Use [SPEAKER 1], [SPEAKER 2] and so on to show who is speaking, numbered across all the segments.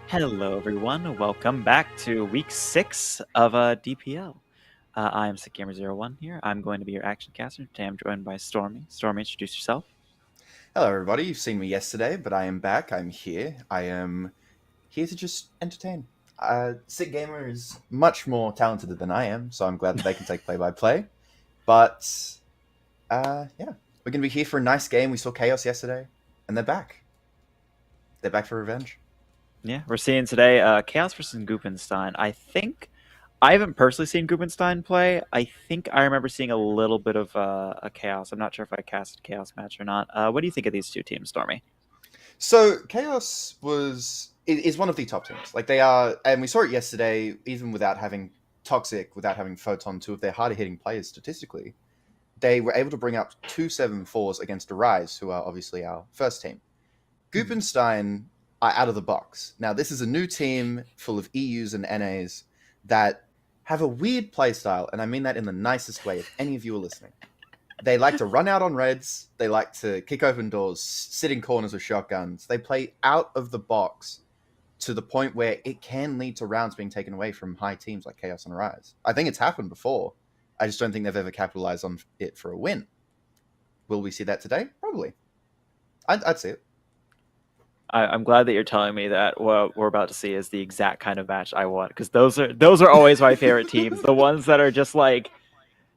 [SPEAKER 1] Hello, everyone. Welcome back to week 6 of DPL. I'm SickGamer01 here. I'm going to be your action caster. Today I'm joined by Stormy. Stormy, introduce yourself.
[SPEAKER 2] Hello, everybody. You've seen me yesterday, but I am back. I'm here. I am here to just entertain. Sick Gamer is much more talented than I am, so I'm glad that they can take play-by-play. But, yeah, we're going to be here for a nice game. We saw Chaos yesterday, and they're back. They're back for revenge.
[SPEAKER 1] Yeah, we're seeing today Chaos versus Gupenstein. I haven't personally seen Gupenstein play. I think I remember seeing a little bit of a Chaos. I'm not sure if I cast a Chaos match or not. What do you think of these two teams, Stormy?
[SPEAKER 2] So, Chaos is one of the top teams. Like, they are, and we saw it yesterday, even without having Toxic, without having Photon, two of their harder-hitting players statistically. They were able to bring up 2-7-4s against Arise, who are obviously our first team. Gupenstein are out of the box. Now, this is a new team full of EUs and NAs that have a weird playstyle, and I mean that in the nicest way, if any of you are listening. They like to run out on reds, they like to kick open doors, sit in corners with shotguns. They play out of the box to the point where it can lead to rounds being taken away from high teams like Chaos and Arise. I think it's happened before. I just don't think they've ever capitalized on it for a win. Will we see that today? Probably. I'd see it.
[SPEAKER 1] I'm glad that you're telling me that what we're about to see is the exact kind of match I want, because those are always my favorite teams. The ones that are just like,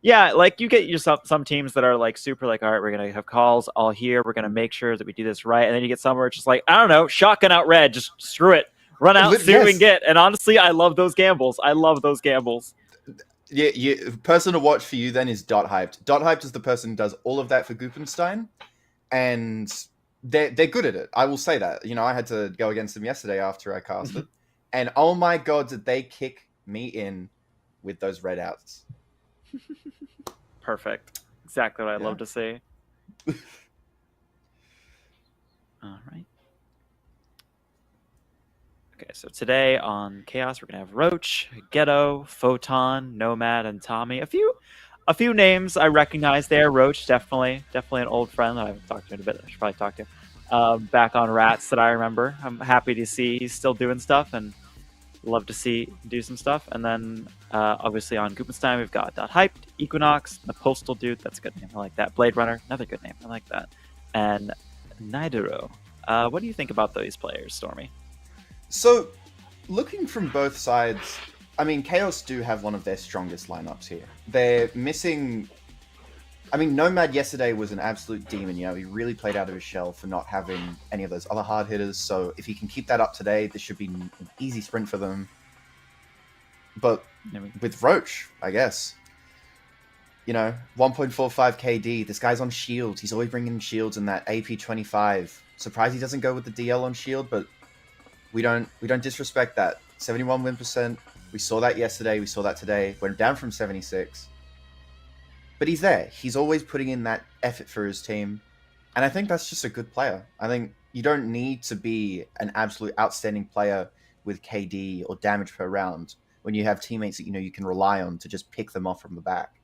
[SPEAKER 1] yeah, like you get some teams that are like super like, all right, we're gonna have calls all here, we're gonna make sure that we do this right, and then you get somewhere it's just like, I don't know, shotgun out red, just screw it, run out, see what we can get. And honestly, I love those gambles.
[SPEAKER 2] Yeah, person to watch for you then is Dot Hyped. Dot Hyped is the person who does all of that for Gupenstein, and they're good at it. I will say that. You know, I had to go against them yesterday after I casted, and oh my god, did they kick me in with those red outs.
[SPEAKER 1] Perfect. Exactly what I'd love to see. All right. Okay, so today on Chaos, we're gonna have Roach, Ghetto, Photon, Nomad, and Tommy. A few names I recognize there. Roach, definitely an old friend that I haven't talked to in a bit. I should probably talk to. Back on Rats that I remember. I'm happy to see he's still doing stuff and love to see do some stuff. And then obviously on Gupenstein, we've got Dot Hyped, Equinox, the Postal Dude. That's a good name. I like that. Blade Runner, another good name. I like that. And Nidero. What do you think about these players, Stormy?
[SPEAKER 2] So, looking from both sides, I mean, Chaos do have one of their strongest lineups here. They're missing... I mean, Nomad yesterday was an absolute demon. You know, he really played out of his shell for not having any of those other hard hitters. So if he can keep that up today, this should be an easy sprint for them. But with Roach, I guess, you know, 1.45 KD. This guy's on shield. He's always bringing shields in that AP 25. Surprised he doesn't go with the DL on shield, but we don't disrespect that. 71 win percent. We saw that yesterday. We saw that today. Went down from 76. But he's there. He's always putting in that effort for his team. And I think that's just a good player. I think you don't need to be an absolute outstanding player with KD or damage per round when you have teammates that you know you can rely on to just pick them off from the back.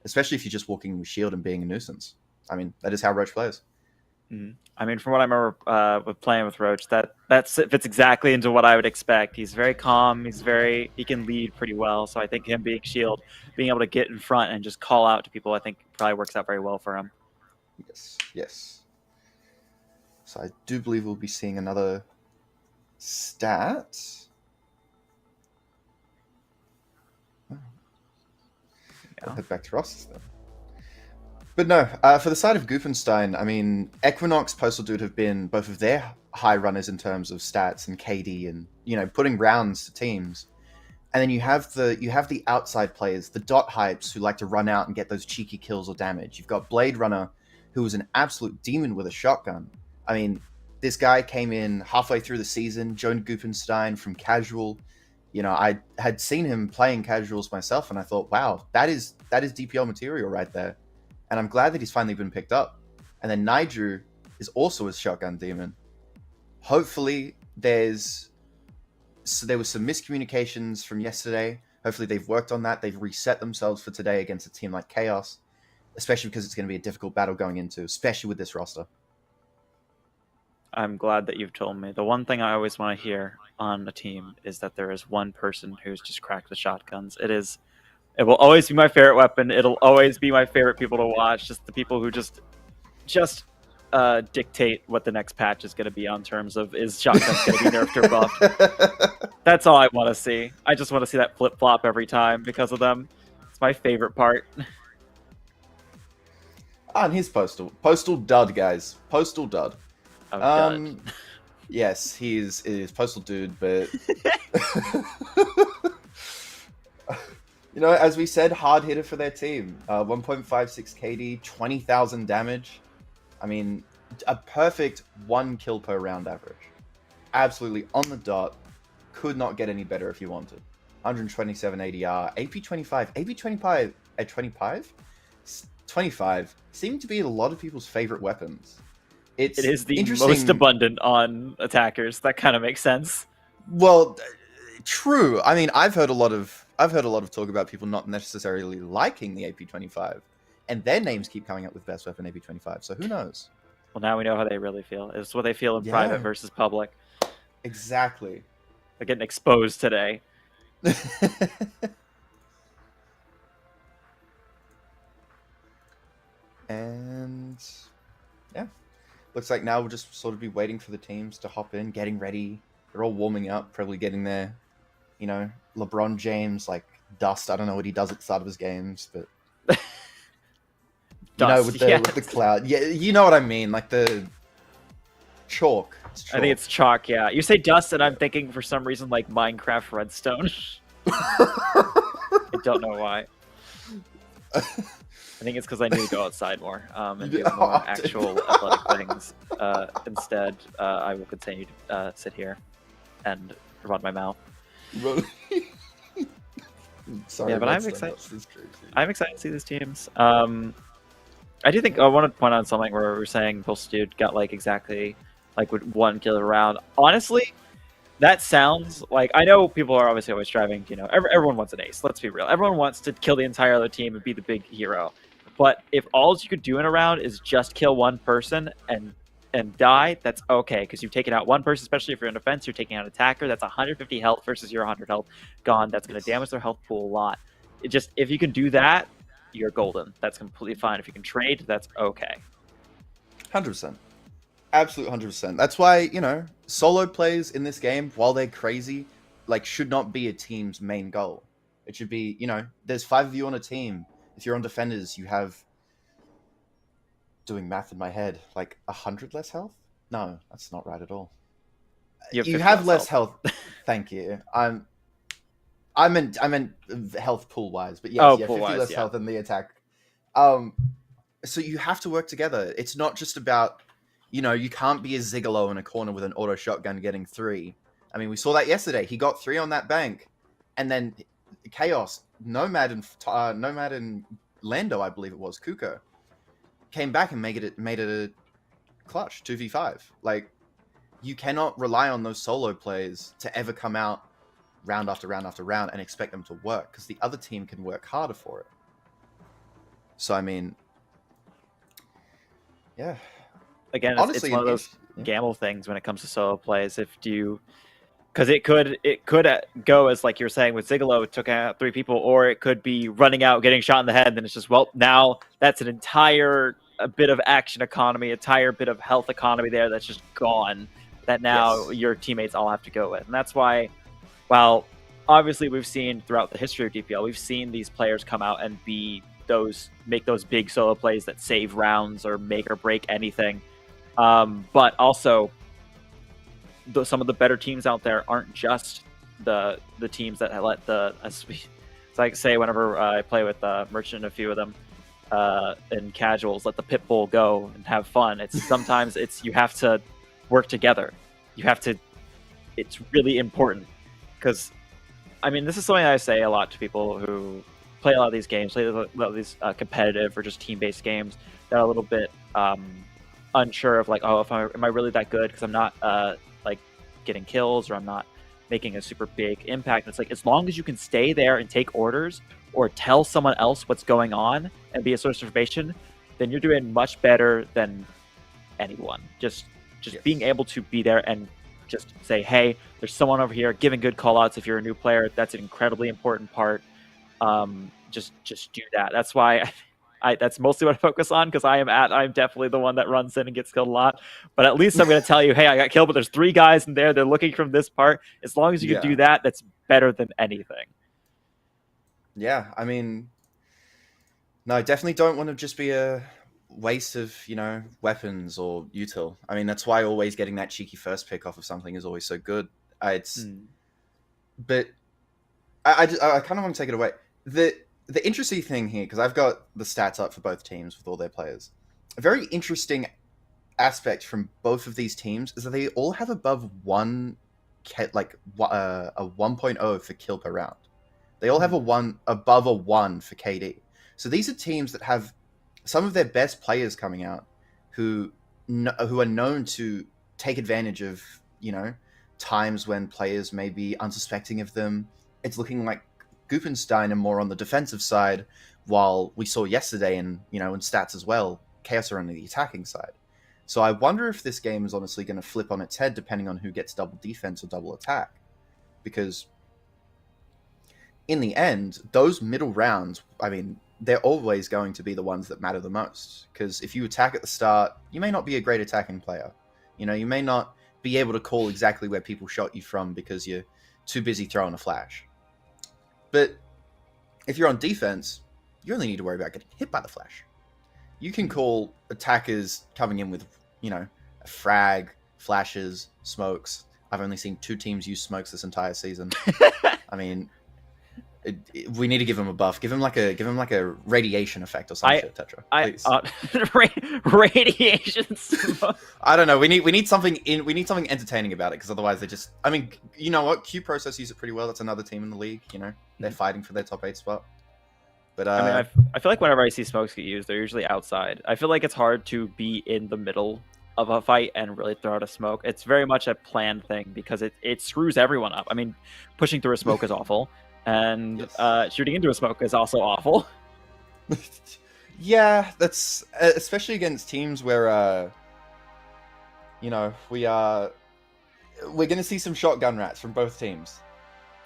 [SPEAKER 2] Especially if you're just walking with shield and being a nuisance. I mean, that is how Roach plays.
[SPEAKER 1] I mean, from what I remember with playing with Roach, that fits exactly into what I would expect. He's very calm. He can lead pretty well. So I think him being Shield, being able to get in front and just call out to people, I think probably works out very well for him.
[SPEAKER 2] Yes, yes. So I do believe we'll be seeing another stat. I'll head back to rosters then. But no, for the side of Goofenstein, I mean, Equinox, Postal Dude have been both of their high runners in terms of stats and KD and, putting rounds to teams. And then you have the outside players, the dot hypes who like to run out and get those cheeky kills or damage. You've got Blade Runner, who was an absolute demon with a shotgun. I mean, this guy came in halfway through the season, joined Goofenstein from casual. I had seen him playing casuals myself, and I thought, wow, that is DPL material right there. And I'm glad that he's finally been picked up. And then Nigel is also a shotgun demon. Hopefully, there was some miscommunications from yesterday. Hopefully, they've worked on that. They've reset themselves for today against a team like Chaos, especially because it's going to be a difficult battle going into, especially with this roster.
[SPEAKER 1] I'm glad that you've told me. The one thing I always want to hear on a team is that there is one person who's just cracked with shotguns. It will always be my favorite weapon. It'll always be my favorite people to watch. Just the people who just dictate what the next patch is going to be on terms of is shotguns going to be nerfed or buffed. That's all I want to see. I just want to see that flip flop every time because of them. It's my favorite part.
[SPEAKER 2] And here's Postal Dud, guys. Postal Dud.
[SPEAKER 1] Dud.
[SPEAKER 2] Yes, he is Postal Dude, but as we said, hard hitter for their team. 1.56 KD, 20,000 damage. I mean, a perfect 1 kill per round average. Absolutely on the dot. Could not get any better if you wanted. 127 ADR, AP25 at 25 seem to be a lot of people's favorite weapons.
[SPEAKER 1] It is the most abundant on attackers. That kind of makes sense.
[SPEAKER 2] Well, true. I mean, I've heard a lot of talk about people not necessarily liking the AP25, and their names keep coming up with best weapon AP25. So who knows?
[SPEAKER 1] Well, now we know how they really feel. It's what they feel in private versus public.
[SPEAKER 2] Exactly.
[SPEAKER 1] They're getting exposed today.
[SPEAKER 2] And yeah, looks like now we'll just sort of be waiting for the teams to hop in, getting ready. They're all warming up, probably getting their, LeBron James, like, dust. I don't know what he does at the start of his games, but
[SPEAKER 1] dust,
[SPEAKER 2] with the cloud. Yeah, you know what I mean, like the chalk.
[SPEAKER 1] I think it's chalk, yeah. You say dust, and I'm thinking for some reason like Minecraft redstone. I don't know why. I think it's because I need to go outside more and do more actual athletic things. Instead, I will continue to sit here and run my mouth.
[SPEAKER 2] Sorry,
[SPEAKER 1] yeah, but I'm excited. I'm excited to see these teams. I do think I want to point out something where we were saying Postal Dude got like exactly like with 1 kill around. Honestly, that sounds like, I know people are obviously always striving. Everyone wants an ace. Let's be real. Everyone wants to kill the entire other team and be the big hero. But if all you could do in a round is just kill one person and die, that's okay, because you've taken out one person, especially if you're in defense, you're taking out an attacker. That's 150 health versus your 100 health gone. That's going to damage their health pool a lot. If you can do that, you're golden. That's completely fine. If you can trade, that's okay.
[SPEAKER 2] 100%. Absolute 100%. That's why, solo plays in this game, while they're crazy, like, should not be a team's main goal. It should be, there's 5 of you on a team. If you're on defenders, you have, doing math in my head, like 100 less health? No, that's not right at all. You have less health. Thank you. I meant health pool wise, but yes, 50 less health in the attack. So you have to work together. It's not just about, you can't be a Zigolo in a corner with an auto shotgun getting 3. I mean, we saw that yesterday. He got 3 on that bank, and then Chaos, Nomad and Lando, I believe it was, Kuko, came back and made it a clutch 2v5. Like, you cannot rely on those solo plays to ever come out round after round after round and expect them to work, because the other team can work harder for it. So I mean, yeah,
[SPEAKER 1] again, it's
[SPEAKER 2] Honestly,
[SPEAKER 1] one of those
[SPEAKER 2] yeah.
[SPEAKER 1] gamble things when it comes to solo plays. If do you because it could go as like you were saying with Zigalo, it took out 3 people, or it could be running out, getting shot in the head, and then it's just, well, now that's an entire a bit of action economy, entire bit of health economy there that's just gone. That now
[SPEAKER 2] Yes.
[SPEAKER 1] your teammates all have to go with, and that's why. While obviously we've seen throughout the history of DPL, we've seen these players come out and make those big solo plays that save rounds or make or break anything. But also some of the better teams out there aren't just the teams that let it's like say whenever I play with Merchant, a few of them in casuals, let the pit bull go and have fun. It's sometimes you have to work together. You have to. It's really important because I mean this is something I say a lot to people who play a lot of these games, play a lot of these competitive or just team-based games that are a little bit unsure of like, oh, am I really that good because I'm not like getting kills or I'm not making a super big impact. And it's like as long as you can stay there and take orders or tell someone else what's going on and be a source of information, then you're doing much better than anyone. Just
[SPEAKER 2] Yes.
[SPEAKER 1] being able to be there and just say, hey, there's someone over here, giving good call outs if you're a new player. That's an incredibly important part. Just do that. That's why that's mostly what I focus on because I'm definitely the one that runs in and gets killed a lot. But at least I'm going to tell you, hey, I got killed, but there's 3 guys in there. They're looking from this part. As long as you can do
[SPEAKER 2] Yeah.
[SPEAKER 1] that, that's better than anything.
[SPEAKER 2] Yeah. I mean, no, I definitely don't want to just be a waste of, weapons or util. I mean, that's why always getting that cheeky first pick off of something is always so good. But I kind of want to take it away. The interesting thing here, because I've got the stats up for both teams with all their players. A very interesting aspect from both of these teams is that they all have above a 1.0 for kill per round. They all have above a 1 for KD. So these are teams that have some of their best players coming out who are known to take advantage of, times when players may be unsuspecting of them. It's looking like Goopenstein are more on the defensive side, while we saw yesterday in stats as well, Chaos are on the attacking side. So I wonder if this game is honestly going to flip on its head depending on who gets double defense or double attack. Because in the end, those middle rounds, I mean, they're always going to be the ones that matter the most. Because if you attack at the start, you may not be a great attacking player. You may not be able to call exactly where people shot you from because you're too busy throwing a flash. But if you're on defense, you only need to worry about getting hit by the flash. You can call attackers coming in with, a frag, flashes, smokes. I've only seen 2 teams use smokes this entire season. I mean, we need to give him a buff. Give him like a radiation effect or some shit, Tetra. Please.
[SPEAKER 1] Radiation smoke.
[SPEAKER 2] I don't know. We need something entertaining about it because otherwise they just. I mean, you know what? Q Process use it pretty well. That's another team in the league. They're fighting for their top 8 spot. But
[SPEAKER 1] I mean, I feel like whenever I see smokes get used, they're usually outside. I feel like it's hard to be in the middle of a fight and really throw out a smoke. It's very much a planned thing because it screws everyone up. I mean, pushing through a smoke is awful, and
[SPEAKER 2] Yes.
[SPEAKER 1] shooting into a smoke is also awful.
[SPEAKER 2] Yeah, that's especially against teams where we're going to see some shotgun rats from both teams.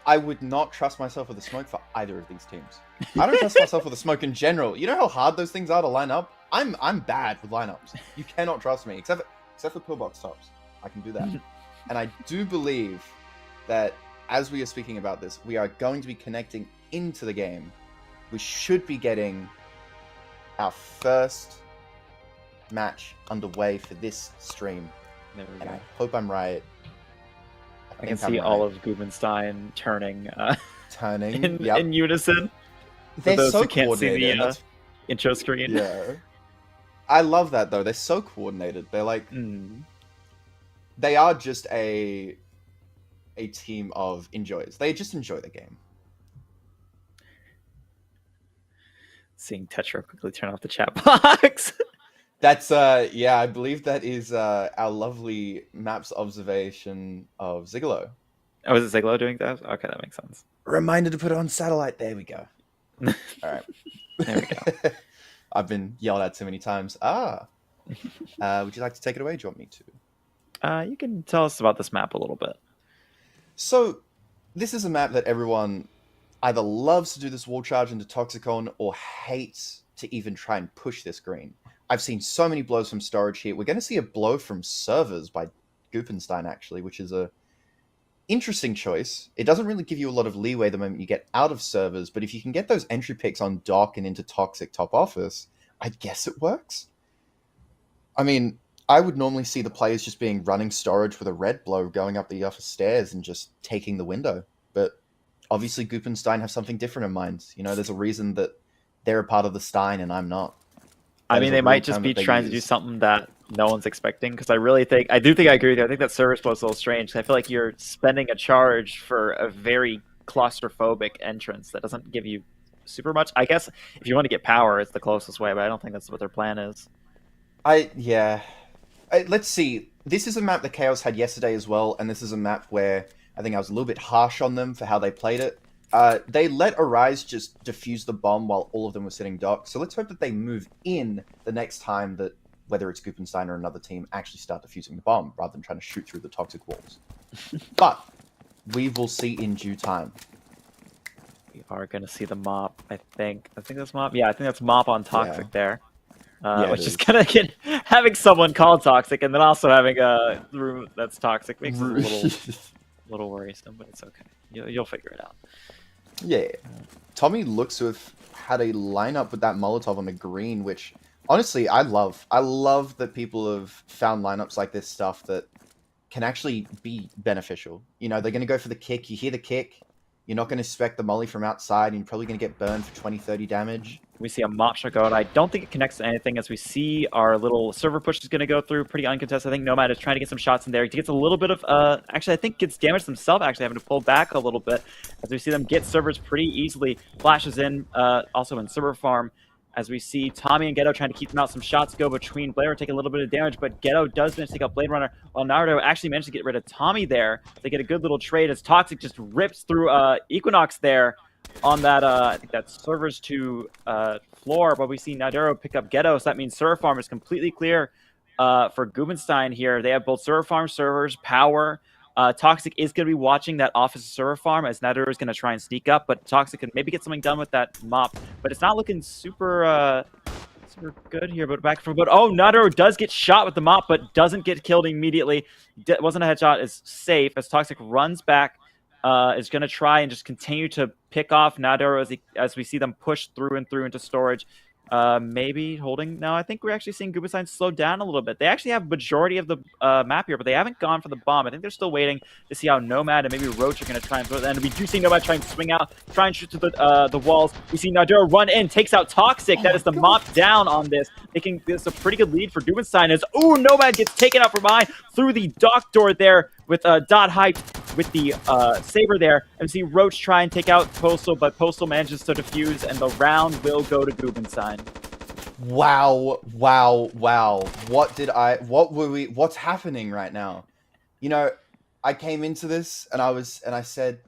[SPEAKER 2] I would not trust myself with a smoke for either of these teams. I don't trust myself with a smoke in general. You know how hard those things are to line up? I'm bad with lineups. You cannot trust me, except for pillbox tops. I can do that. And I do believe that as we are speaking about this, we are going to be connecting into the game. We should be getting our first match underway for this stream. And I hope I'm right.
[SPEAKER 1] I can see all of Goobenstein turning in unison.
[SPEAKER 2] They're
[SPEAKER 1] those
[SPEAKER 2] so
[SPEAKER 1] who can't see
[SPEAKER 2] coordinated.
[SPEAKER 1] the intro screen.
[SPEAKER 2] Yeah. I love that though. They're so coordinated. They're like they are just a team of enjoyers. They just enjoy the game.
[SPEAKER 1] Seeing Tetra quickly turn off the chat box.
[SPEAKER 2] That's I believe that is our lovely maps observation of Zigalo.
[SPEAKER 1] Oh, is it Zigalo doing that? Okay, that makes sense.
[SPEAKER 2] Reminder to put it on satellite. There we go. All right.
[SPEAKER 1] There we go.
[SPEAKER 2] I've been yelled at too many times. Ah. Would you like to take it away? Do you want me to?
[SPEAKER 1] You can tell us about this map a little bit.
[SPEAKER 2] So, this is a map that everyone either loves to do this wall charge into Toxicon or hates to even try and push this green. I've seen so many blows from storage here. We're going to see a blow from servers by Gupenstein, actually, which is a interesting choice. It doesn't really give you a lot of leeway the moment you get out of servers, but if you can get those entry picks on dock and into Toxic top office, I guess it works. I mean, I would normally see the players just being running storage with a red blow going up the office stairs and just taking the window. But obviously Gupenstein have something different in mind. You know, there's a reason that they're a part of the Stein and I'm not.
[SPEAKER 1] I
[SPEAKER 2] That is
[SPEAKER 1] mean,
[SPEAKER 2] a
[SPEAKER 1] they
[SPEAKER 2] real
[SPEAKER 1] might just
[SPEAKER 2] term
[SPEAKER 1] be
[SPEAKER 2] that they
[SPEAKER 1] trying to do
[SPEAKER 2] use.
[SPEAKER 1] something that no one's expecting. Because I do think I agree with you. I think that service flow is a little strange. I feel like you're spending a charge for a very claustrophobic entrance that doesn't give you super much. I guess if you want to get power, it's the closest way, but I don't think that's what their plan is.
[SPEAKER 2] Yeah. Let's see. This is a map that Chaos had yesterday as well, and this is a map where I think I was a little bit harsh on them for how they played it. They let Arise just defuse the bomb while all of them were sitting docked, so let's hope that they move in the next time that, whether it's Gupenstein or another team, actually start defusing the bomb, rather than trying to shoot through the toxic walls. But we will see in due time.
[SPEAKER 1] We are going to see the mop, I think. I think that's mop. Yeah, I think that's mop on Toxic
[SPEAKER 2] Yeah.
[SPEAKER 1] there.
[SPEAKER 2] Yeah,
[SPEAKER 1] Which
[SPEAKER 2] it
[SPEAKER 1] is
[SPEAKER 2] is.
[SPEAKER 1] kind of having someone called Toxic and then also having a room that's Toxic makes it a little worrisome, but it's okay. You'll figure it out.
[SPEAKER 2] Yeah. Tommy looks to have had a lineup with that Molotov on the green, which honestly I love. I love that people have found lineups like this stuff that can actually be beneficial. You know, they're going to go for the kick. You hear the kick. You're not going to expect the molly from outside, and you're probably going to get burned for 20, 30 damage.
[SPEAKER 1] We see a mop shot go out. I don't think it connects to anything as we see our little server push is going to go through pretty uncontested. I think Nomad is trying to get some shots in there. He gets a little bit of, actually, I think gets damaged himself, actually having to pull back a little bit as we see them get servers pretty easily. Flashes in, also in server farm. As we see Tommy and Ghetto trying to keep them out, some shots go between Blair, taking a little bit of damage, but Ghetto does manage to take out Blade Runner, while Naruto actually managed to get rid of Tommy there. They get a good little trade as Toxic just rips through Equinox there on that, I think that's servers to floor, but we see Nadero pick up Ghetto, so that means server farm is completely clear for Gubenstein here. They have both server farm servers, power. Toxic is going to be watching that office server farm as Nadero is going to try and sneak up, but Toxic can maybe get something done with that mop, but it's not looking super good here. But back from, but oh, Nadero does get shot with the mop, but doesn't get killed immediately. Wasn't a headshot, is safe as Toxic runs back. Is going to try and just continue to pick off Nadero as we see them push through and through into storage. Maybe holding. No, I think we're actually seeing Gubenstein slow down a little bit. They actually have majority of the map here, but they haven't gone for the bomb. I think they're still waiting to see how Nomad and maybe Roach are going to try and throw it. And we do see Nomad try and swing out, try and shoot to the walls. We see Nadero run in, takes out Toxic. That is the mop down on this, making this a pretty good lead for Gubenstein. As Nomad gets taken out from behind through the dock door there with Dot hyped with the Saber there, and see Roach try and take out Postal, but Postal manages to defuse, and the round will go to Gubenstein.
[SPEAKER 2] Wow. What's happening right now? You know, I came into this and I said,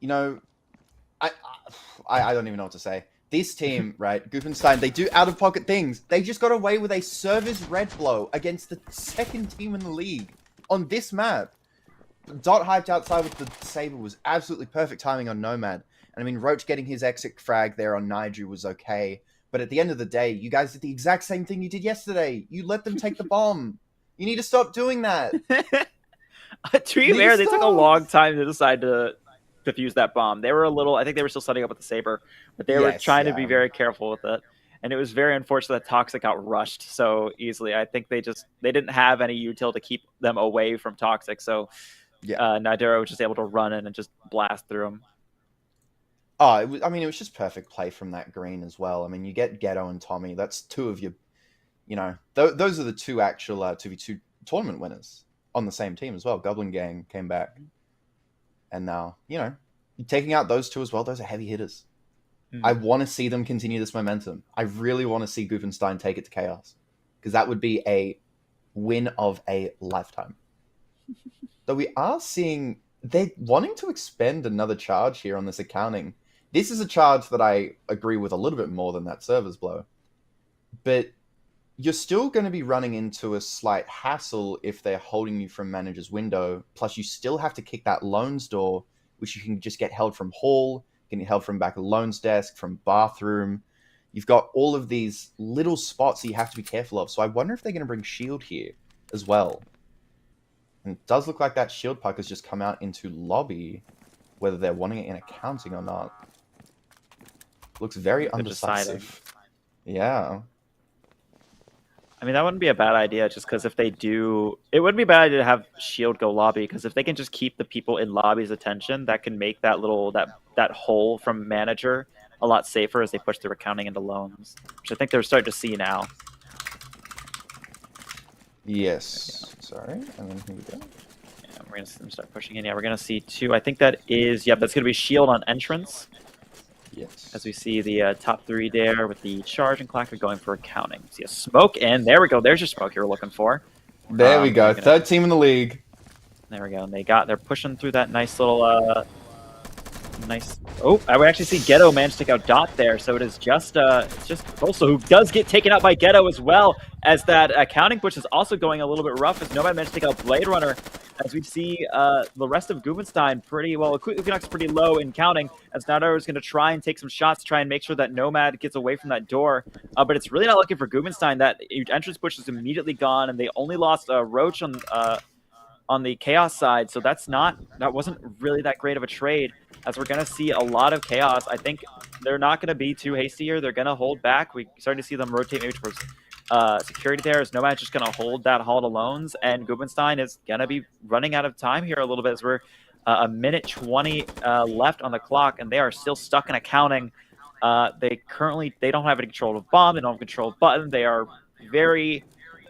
[SPEAKER 2] you know, I don't even know what to say. This team, right, Gupenstein, they do out-of-pocket things. They just got away with a service red blow against the second team in the league on this map. Dot hyped outside with the Saber was absolutely perfect timing on Nomad. And I mean, Roach getting his exit frag there on Naiju was okay. But at the end of the day, you guys did the exact same thing you did yesterday. You let them take the bomb. You need to stop doing that.
[SPEAKER 1] To be fair, they took a long time to decide to defuse that bomb. They were I think they were still setting up with the Saber, but they were trying to be very careful with it. And it was very unfortunate that Toxic got rushed so easily. I think they didn't have any util to keep them away from Toxic. So Nadero was just able to run in and just blast through them.
[SPEAKER 2] Oh, it was just perfect play from that green as well. I mean, you get Ghetto and Tommy. That's two of your, those are the two actual 2v2 tournament winners on the same team as well. Goblin Gang came back. And now, you're taking out those two as well. Those are heavy hitters. I want to see them continue this momentum. I really want to see Gupenstein take it to Chaos. Because that would be a win of a lifetime. Though we are seeing they're wanting to expend another charge here on this accounting. This is a charge that I agree with a little bit more than that server's blow. But you're still going to be running into a slight hassle if they're holding you from manager's window. Plus, you still have to kick that loans door, which you can just get held from hall, can get held from back of loans desk, from bathroom. You've got all of these little spots that you have to be careful of. So I wonder if they're going to bring shield here as well. And it does look like that shield puck has just come out into lobby, whether they're wanting it in accounting or not. Looks very undecisive. Yeah.
[SPEAKER 1] I mean, that wouldn't be a bad idea, just because if they do, it wouldn't be a bad idea to have shield go lobby, because if they can just keep the people in lobby's attention, that can make that little that hole from manager a lot safer as they push their accounting into loans, which I think they're starting to see now.
[SPEAKER 2] Yes. Sorry. And then here we go.
[SPEAKER 1] Yeah, we're gonna start pushing in. Yeah, we're gonna see two. I think that is, yep, that's gonna be shield on entrance.
[SPEAKER 2] Yes.
[SPEAKER 1] As we see the top three there with the charge and clacker going for accounting. See a smoke in. There we go. There's your smoke you were looking for.
[SPEAKER 2] There we go. Third team in the league.
[SPEAKER 1] There we go. And they're pushing through that nice little nice. Oh, I would actually see Ghetto manage to take out Dot there. So it is just also who does get taken out by Ghetto as well, as that accounting push is also going a little bit rough as Nomad managed to take out Blade Runner. As we see the rest of Gubenstein pretty well, Equinox pretty low in counting, as Nadar is going to try and take some shots to try and make sure that Nomad gets away from that door. But it's really not looking for Gubenstein. That entrance push is immediately gone, and they only lost Roach on the Chaos side, so that wasn't really that great of a trade, as we're going to see a lot of Chaos. I think they're not going to be too hasty here. They're going to hold back. We're starting to see them rotate maybe towards security there, as Nomad's just going to hold that hall to loans, and Gubenstein is going to be running out of time here a little bit, as we're a minute 20 left on the clock, and they are still stuck in accounting. They don't have any control of bomb, they don't have control of button. They are very,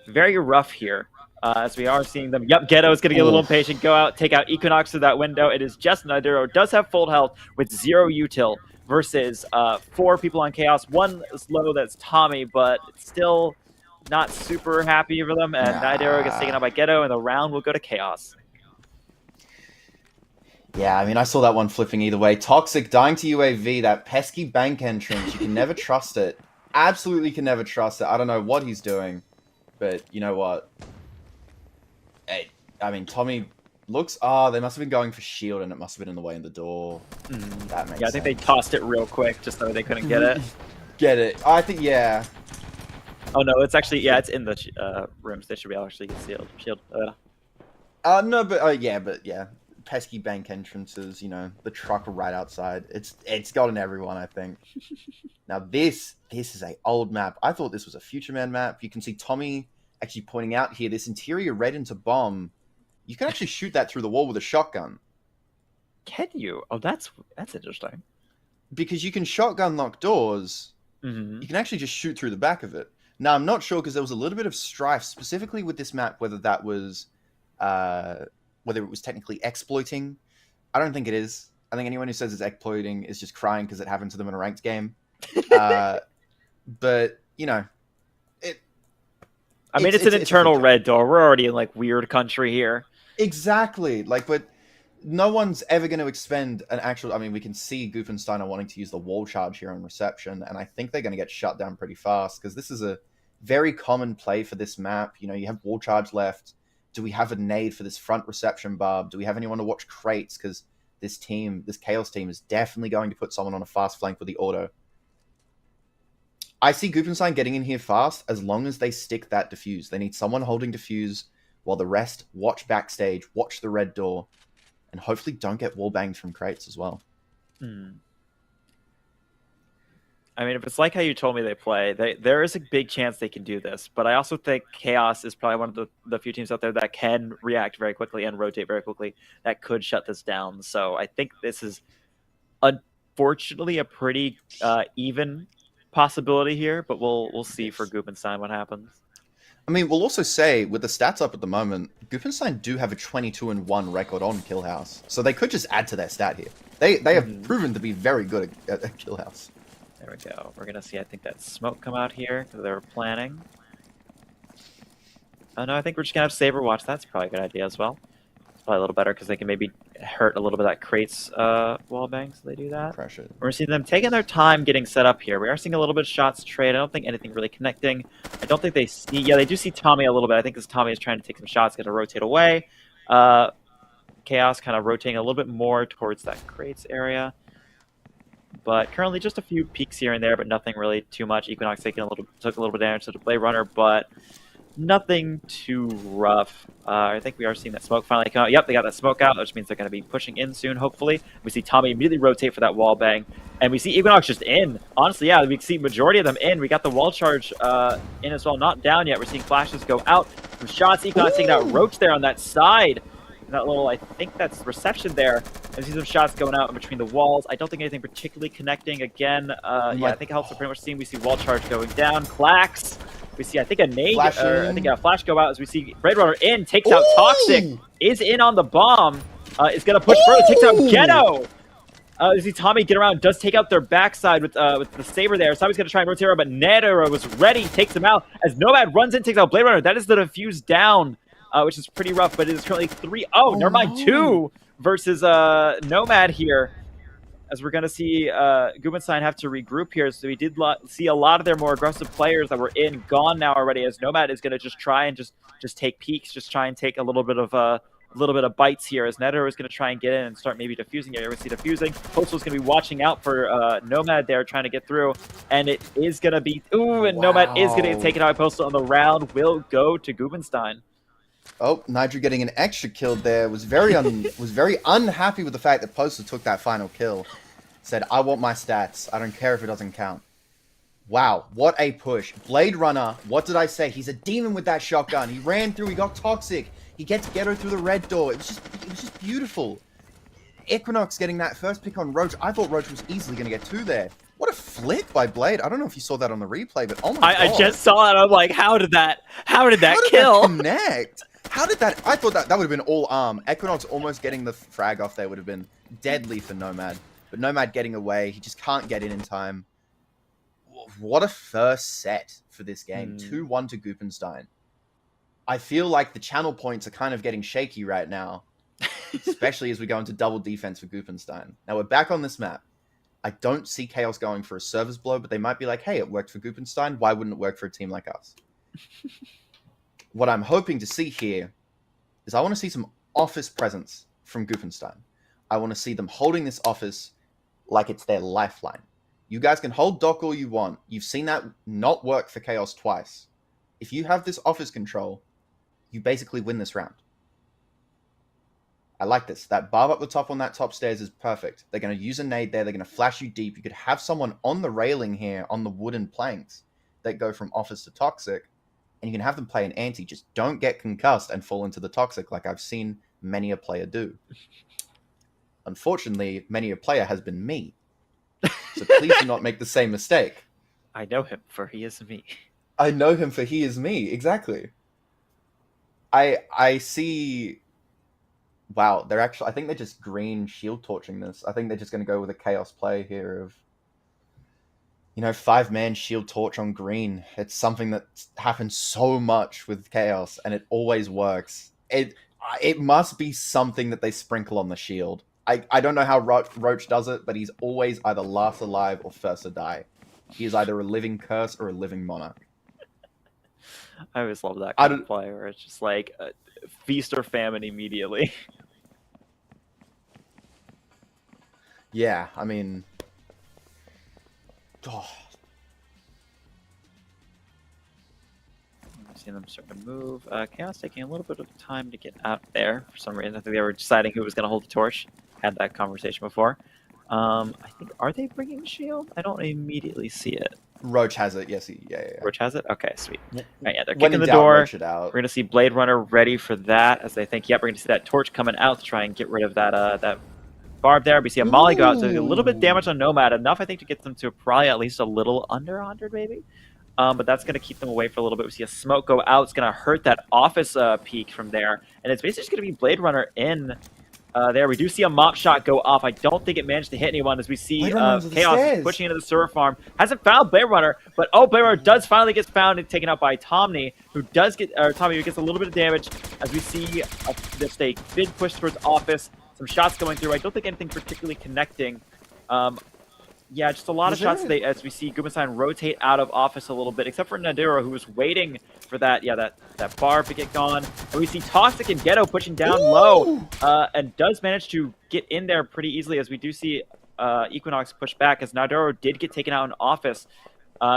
[SPEAKER 1] very rough here. As we are seeing them. Yep, Ghetto is going to get a little impatient. Go out, take out Equinox through that window. It is just Naduro. Does have full health with 0 util versus 4 people on Chaos. One is low, that's Tommy, but still not super happy for them. And Naduro gets taken out by Ghetto, and the round will go to Chaos.
[SPEAKER 2] Yeah, I mean, I saw that one flipping either way. Toxic dying to UAV, that pesky bank entrance. You can never trust it. Absolutely can never trust it. I don't know what he's doing, but you know what? I mean, Tommy looks... they must have been going for shield, and it must have been in the way in the door. That makes sense.
[SPEAKER 1] I think they tossed it real quick, just so they couldn't get it.
[SPEAKER 2] Get it. I think, yeah.
[SPEAKER 1] Oh, no, it's actually... Yeah, it's in the rooms. They should be able to actually get shield.
[SPEAKER 2] No, but... yeah. Pesky bank entrances, you know, the truck right outside. It's gotten everyone, I think. Now, this is a old map. I thought this was a Future Man map. You can see Tommy actually pointing out here, this interior red into bomb. You can actually shoot that through the wall with a shotgun.
[SPEAKER 1] Can you? Oh, that's interesting.
[SPEAKER 2] Because you can shotgun lock doors,
[SPEAKER 1] you
[SPEAKER 2] can actually just shoot through the back of it. Now, I'm not sure, because there was a little bit of strife, specifically with this map, whether that was, whether it was technically exploiting. I don't think it is. I think anyone who says it's exploiting is just crying because it happened to them in a ranked game. But, you know,
[SPEAKER 1] I mean, it's an internal red door. We're already in, like, weird country here.
[SPEAKER 2] Exactly. Like, but no one's ever going to expend an actual... I mean, we can see Gubenstein are wanting to use the wall charge here on reception, and I think they're going to get shut down pretty fast, because this is a very common play for this map. You know, you have wall charge left. Do we have a nade for this front reception barb? Do we have anyone to watch crates? Because this Chaos team is definitely going to put someone on a fast flank with the auto. I see Gubenstein getting in here fast as long as they stick that defuse. They need someone holding defuse while the rest watch backstage, watch the red door, and hopefully don't get wall banged from crates as well.
[SPEAKER 1] I mean, if it's like how you told me they play, there is a big chance they can do this. But I also think Chaos is probably one of the few teams out there that can react very quickly and rotate very quickly that could shut this down. So I think this is, unfortunately, a pretty even possibility here, but we'll see for Gubenstein what happens.
[SPEAKER 2] I mean, we'll also say, with the stats up at the moment, Gubenstein do have a 22-1 record on Killhouse, so they could just add to their stat here. They have proven to be very good at Killhouse.
[SPEAKER 1] There we go. We're gonna see, I think, that smoke come out here because they were planning. Oh no, I think we're just gonna have Saber watch. That's probably a good idea as well. It's probably a little better because they can maybe hurt a little bit of that crates wall bang, so they do that.
[SPEAKER 2] Crush it.
[SPEAKER 1] We're seeing them taking their time getting set up here. We are seeing a little bit of shots trade. I don't think anything really connecting. I don't think they see... Yeah, they do see Tommy a little bit. I think this Tommy is trying to take some shots, going to rotate away. Chaos kind of rotating a little bit more towards that crates area. But currently just a few peaks here and there, but nothing really too much. Equinox took a little bit of damage to the Blade Runner, but nothing too rough. I think we are seeing that smoke finally come out. Yep, they got that smoke out, which means they're going to be pushing in soon, hopefully. We see Tommy immediately rotate for that wall bang, and we see Equinox just in. Honestly, yeah, we see majority of them in. We got the wall charge in as well, not down yet. We're seeing flashes go out. Some shots, Equinox taking out Roach there on that side. That little, I think that's reception there. I see some shots going out in between the walls. I don't think anything particularly connecting. Again, yeah, I think helps are pretty much seen. We see wall charge going down. Clax. We see, I think, a nade, I think a flash go out as we see Blade Runner in, takes out Toxic, is in on the bomb, is going to push further, takes out Ghetto. You see Tommy get around, does take out their backside with the Saber there. Tommy's going to try and rotate around, but Netero was ready, takes him out. As Nomad runs in, takes out Blade Runner. That is the defuse down. Which is pretty rough, but it is currently 3. Oh, never mind, 2 versus Nomad here. As we're going to see Gubenstein have to regroup here. So we did see a lot of their more aggressive players that were in gone now already. As Nomad is going to just try and just take peeks, just try and take a little bit of bites here. As Netero is going to try and get in and start maybe diffusing it. We see diffusing. Postal's going to be watching out for Nomad there, trying to get through, and it is going to be and Nomad is going to get taken out by Postal, and the round will go to Gubenstein.
[SPEAKER 2] Oh, Nitro getting an extra kill there was very unhappy with the fact that Postal took that final kill. Said, I want my stats. I don't care if it doesn't count. Wow, what a push. Blade Runner, what did I say? He's a demon with that shotgun. He ran through, he got Toxic. He gets Ghetto through the red door. It was just beautiful. Equinox getting that first pick on Roach. I thought Roach was easily going to get 2 there. What a flick by Blade. I don't know if you saw that on the replay, but oh my god.
[SPEAKER 1] I just saw it. I'm like, how did that kill?
[SPEAKER 2] That connect? How did that... I thought that would have been all arm. Equinox almost getting the frag off there would have been deadly for Nomad. But Nomad getting away. He just can't get in time. What a first set for this game. 2-1 to Gubenstein. I feel like the channel points are kind of getting shaky right now. Especially as we go into double defense for Gubenstein. Now we're back on this map. I don't see Chaos going for a service blow, but they might be like, hey, it worked for Gubenstein. Why wouldn't it work for a team like us? What I'm hoping to see here is I want to see some office presence from Gubenstein. I want to see them holding this office like it's their lifeline. You guys can hold Doc all you want. You've seen that not work for Chaos twice. If you have this office control, you basically win this round. I like this. That barb up the top on that top stairs is perfect. They're going to use a nade there. They're going to flash you deep. You could have someone on the railing here on the wooden planks that go from office to toxic. And you can have them play an anti. Just don't get concussed and fall into the toxic like I've seen many a player do. Unfortunately, many a player has been me. So please do not make the same mistake.
[SPEAKER 1] I know him, for he is me.
[SPEAKER 2] I know him, for he is me. Exactly. I see... Wow, they're actually... I think they're just green shield torching this. I think they're just going to go with a Chaos play here of... 5-man shield torch on green. It's something that happens so much with Chaos, and it always works. It must be something that they sprinkle on the shield. I don't know how Roach does it, but he's always either last alive or first to die. He is either a living curse or a living monarch.
[SPEAKER 1] I always love that kind of play where it's just like feast or famine immediately.
[SPEAKER 2] Yeah, I mean... Oh.
[SPEAKER 1] Seeing them start to move. Chaos taking a little bit of time to get out there for some reason. I think they were deciding who was going to hold the torch. Had that conversation before. I think, are they bringing shield? I don't immediately see it.
[SPEAKER 2] Roach has it. Yes, yeah.
[SPEAKER 1] Roach has it? Okay, sweet.
[SPEAKER 2] Yeah.
[SPEAKER 1] Right, yeah, they're kicking the door.
[SPEAKER 2] Roach it out.
[SPEAKER 1] We're going to see Blade Runner ready for that as they think, yep, we're going to see that torch coming out to try and get rid of that barb there. We see a Molly go out, so a little bit of damage on Nomad. Enough, I think, to get them to probably at least a little under 100, maybe. But that's going to keep them away for a little bit. We see a smoke go out. It's going to hurt that office peak from there. And it's basically just going to be Blade Runner in there. We do see a mop shot go off. I don't think it managed to hit anyone as we see Chaos pushing into the server farm. Hasn't found Blade Runner, but Blade Runner does finally get found and taken out by Tommy, who does get, Tommy who gets a little bit of damage as we see just a big push towards office. Some shots going through. I don't think anything particularly connecting. Yeah, just a lot of shots today as we see Gubenstein rotate out of office a little bit, except for Nadiro, who was waiting for that, that barb to get gone. And we see Toxic and Ghetto pushing down low, and does manage to get in there pretty easily, as we do see Equinox push back, as Nadiro did get taken out in office.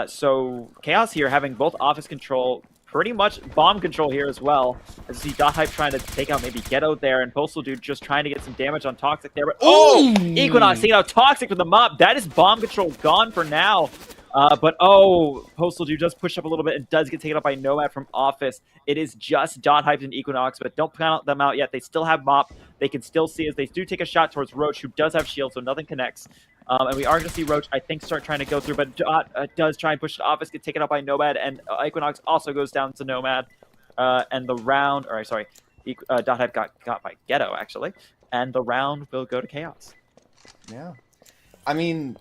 [SPEAKER 1] So Chaos here having both office control, pretty much bomb control here as well. As you see Dot Hype trying to take out maybe Ghetto there, and Postal Dude just trying to get some damage on Toxic there. But Equinox taking out Toxic with the mop. That is bomb control gone for now. But Postal Dude does push up a little bit and does get taken out by Nomad from office. It is just Dot Hype and Equinox, but don't count them out yet. They still have mop. They can still see as they do take a shot towards Roach, who does have shield, so nothing connects. And we are going to see Roach, I think, start trying to go through, but Dot does try and push to office, get taken out by Nomad, and Equinox also goes down to Nomad. And the round, or sorry, Dot Hype got by Ghetto, actually. And the round will go to Chaos.
[SPEAKER 2] Yeah. I mean,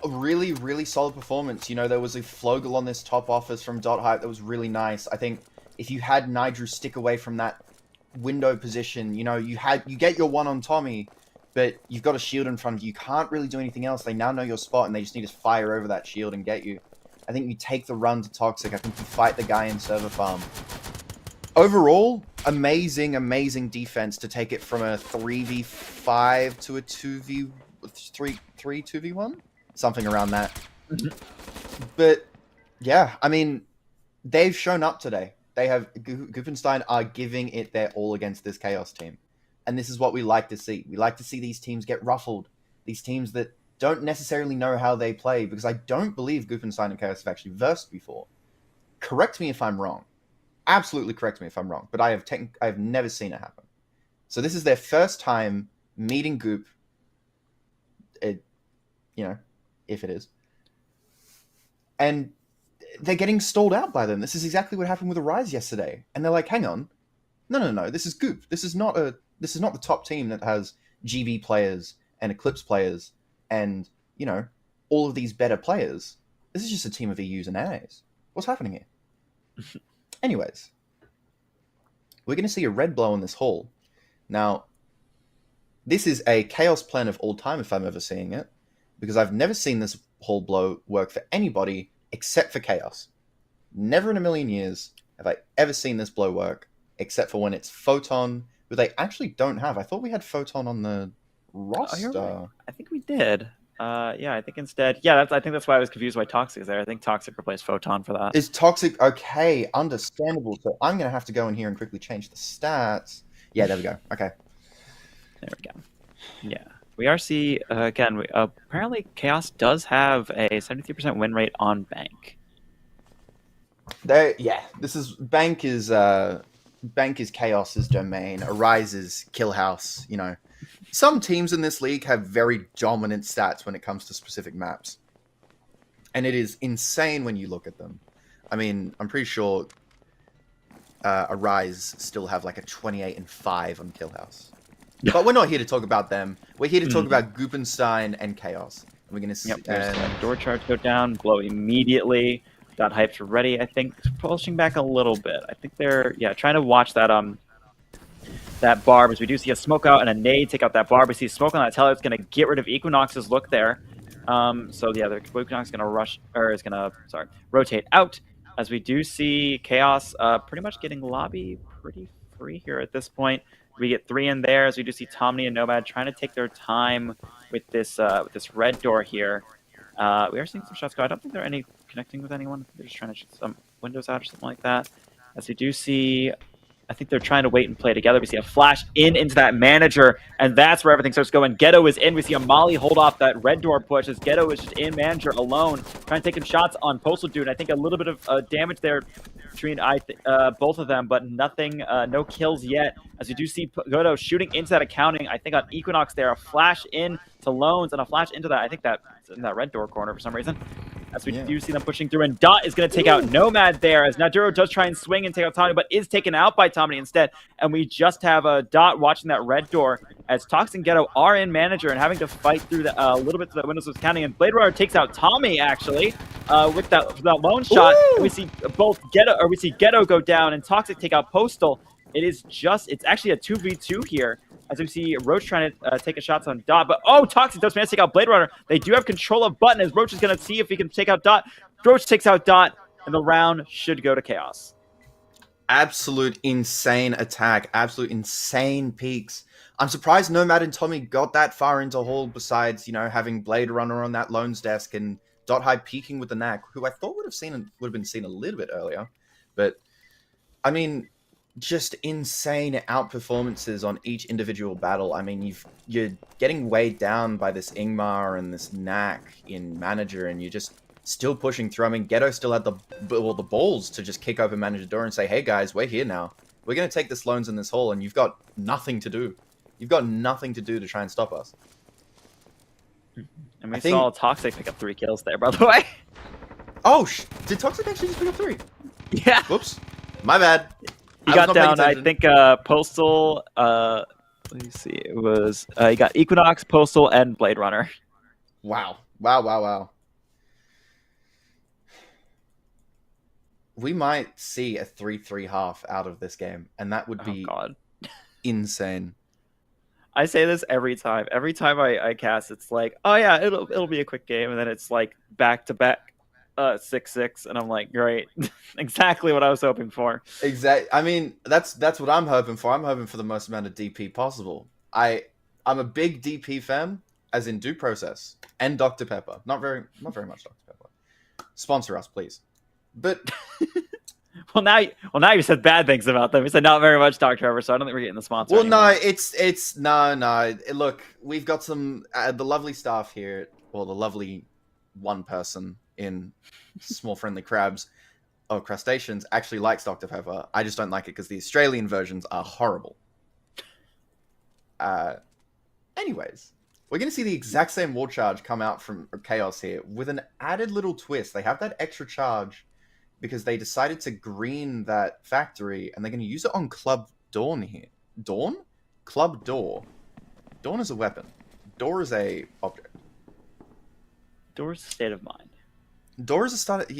[SPEAKER 2] a really, really solid performance. You know, there was a Flogel on this top office from Dot Hype that was really nice. I think if you had Nidru stick away from that window position, you know, you get your one on Tommy, but you've got a shield in front of you. You can't really do anything else. They now know your spot, and they just need to fire over that shield and get you. I think you take the run to Toxic. I think you fight the guy in server farm. Overall, amazing, amazing defense to take it from a 3v5 to a 2v1? Something around that. But, yeah, I mean, they've shown up today. They have, Gupenstein are giving it their all against this Chaos team. And this is what we like to see. We like to see these teams get ruffled. These teams that don't necessarily know how they play, because I don't believe Gupenstein and Chaos have actually versed before. Correct me if I'm wrong. Absolutely correct me if I'm wrong. But I have never seen it happen. So this is their first time meeting Goop. You know, if it is. And they're getting stalled out by them. This is exactly what happened with Arise yesterday. And they're like, hang on. No. This is Goop. This is not the top team that has GB players and Eclipse players and, you know, all of these better players. This is just a team of EUs and AAs. What's happening here? Anyways, we're going to see a red blow in this hall. Now, this is a Chaos plan of all time if I'm ever seeing it, because I've never seen this hall blow work for anybody except for Chaos. Never in a million years have I ever seen this blow work, except for when it's Photon, who they actually don't have. I thought we had Photon on the roster.
[SPEAKER 1] Right. I think we did. Yeah, I think instead... Yeah, I think that's why I was confused why Toxic is there. I think Toxic replaced Photon for that.
[SPEAKER 2] Is Toxic... Okay, understandable. So I'm going to have to go in here and quickly change the stats. Yeah, there we go. Okay.
[SPEAKER 1] There we go. Yeah. We are again, apparently Chaos does have a 73% win rate on Bank.
[SPEAKER 2] This is... Bank is Chaos's domain. Arise is Killhouse, you know. Some teams in this league have very dominant stats when it comes to specific maps. And it is insane when you look at them. I mean, I'm pretty sure Arise still have like a 28-5 on Killhouse. But we're not here to talk about them. We're here to talk about Gupenstein and Chaos. We're going to see...
[SPEAKER 1] door charge go down, blow immediately. Dot Hype's ready, I think, pushing back a little bit. I think they're, trying to watch that that barb, as we do see a smoke out and a nade take out that barb. We see smoke on that teller. It's going to get rid of Equinox's look there. So yeah, the Equinox is going to rotate out, as we do see Chaos pretty much getting lobby pretty free here at this point. We get 3 in there, as we do see Tommy and Nomad trying to take their time with this red door here. We are seeing some shots go. I don't think there are any connecting with anyone. They're just trying to shoot some windows out or something like that. As we do see, I think they're trying to wait and play together. We see a flash into that manager, and that's where everything starts going. Ghetto is in. We see a Molly hold off that red door push, as Ghetto is just in manager alone, trying to take some shots on Postal Dude. I think a little bit of damage there between both of them, but nothing, no kills yet. As you do see Ghetto shooting into that accounting, I think on Equinox there, a flash in to Loans and a flash into that. I think that's in that red door corner for some reason. As we do see them pushing through, and Dot is going to take out Nomad there, as Naduro does try and swing and take out Tommy, but is taken out by Tommy instead. And we just have a Dot watching that red door, as Tox and Ghetto are in manager and having to fight through a little bit to the windows of counting. And Blade Runner takes out Tommy actually with that lone shot. And we see Ghetto go down and Toxic take out Postal. It's actually a 2v2 here, as we see Roach trying to take a shots on Dot. But, oh, Toxic does manage to take out Blade Runner. They do have control of Button, as Roach is going to see if he can take out Dot. Roach takes out Dot, and the round should go to Chaos.
[SPEAKER 2] Absolute insane attack. Absolute insane peaks. I'm surprised Nomad and Tommy got that far into Hall besides, you know, having Blade Runner on that Lone's desk and Dot High peaking with the Knack, who I thought would have been seen a little bit earlier. But, I mean, just insane outperformances on each individual battle. I mean, you're getting weighed down by this Ingmar and this Knack in Manager, and you're just still pushing through. I mean, Ghetto still had the balls to just kick open Manager door and say, hey guys, we're here now. We're going to take this Lones in this hall, and you've got nothing to do. You've got nothing to do to try and stop us.
[SPEAKER 1] And we saw Toxic pick up 3 kills there, by the way.
[SPEAKER 2] Oh, did Toxic actually just pick up 3?
[SPEAKER 1] Yeah.
[SPEAKER 2] Whoops. My bad.
[SPEAKER 1] He got down, I think, Postal, let me see, it was, he got Equinox, Postal, and Blade Runner.
[SPEAKER 2] Wow. Wow. We might see a 3-3 half out of this game, and that would be insane.
[SPEAKER 1] I say this every time. Every time I cast, it's like, oh yeah, it'll be a quick game, and then it's like back-to-back 6-6, and I'm like, great. Exactly what I was hoping for.
[SPEAKER 2] Exactly. I mean, that's what I'm hoping for. I'm hoping for the most amount of DP possible. I'm a big DP fan, as in Due Process and Dr. Pepper. Not very much Dr. Pepper. Sponsor us, please. But
[SPEAKER 1] well, now you said bad things about them. You said not very much Dr. Pepper, so I don't think we're getting the sponsor.
[SPEAKER 2] Well,
[SPEAKER 1] anymore.
[SPEAKER 2] no, no. Look, we've got some the lovely staff here, or the lovely one person in Small Friendly Crabs or Crustaceans actually likes Dr. Pepper. I just don't like it because the Australian versions are horrible. Anyways, we're going to see the exact same wall charge come out from Chaos here with an added little twist. They have that extra charge because they decided to green that factory, and they're going to use it on Club Dawn here. Dawn? Club Door. Dawn is a weapon. Door is a object.
[SPEAKER 1] Door is a state of mind.
[SPEAKER 2] Door is a start.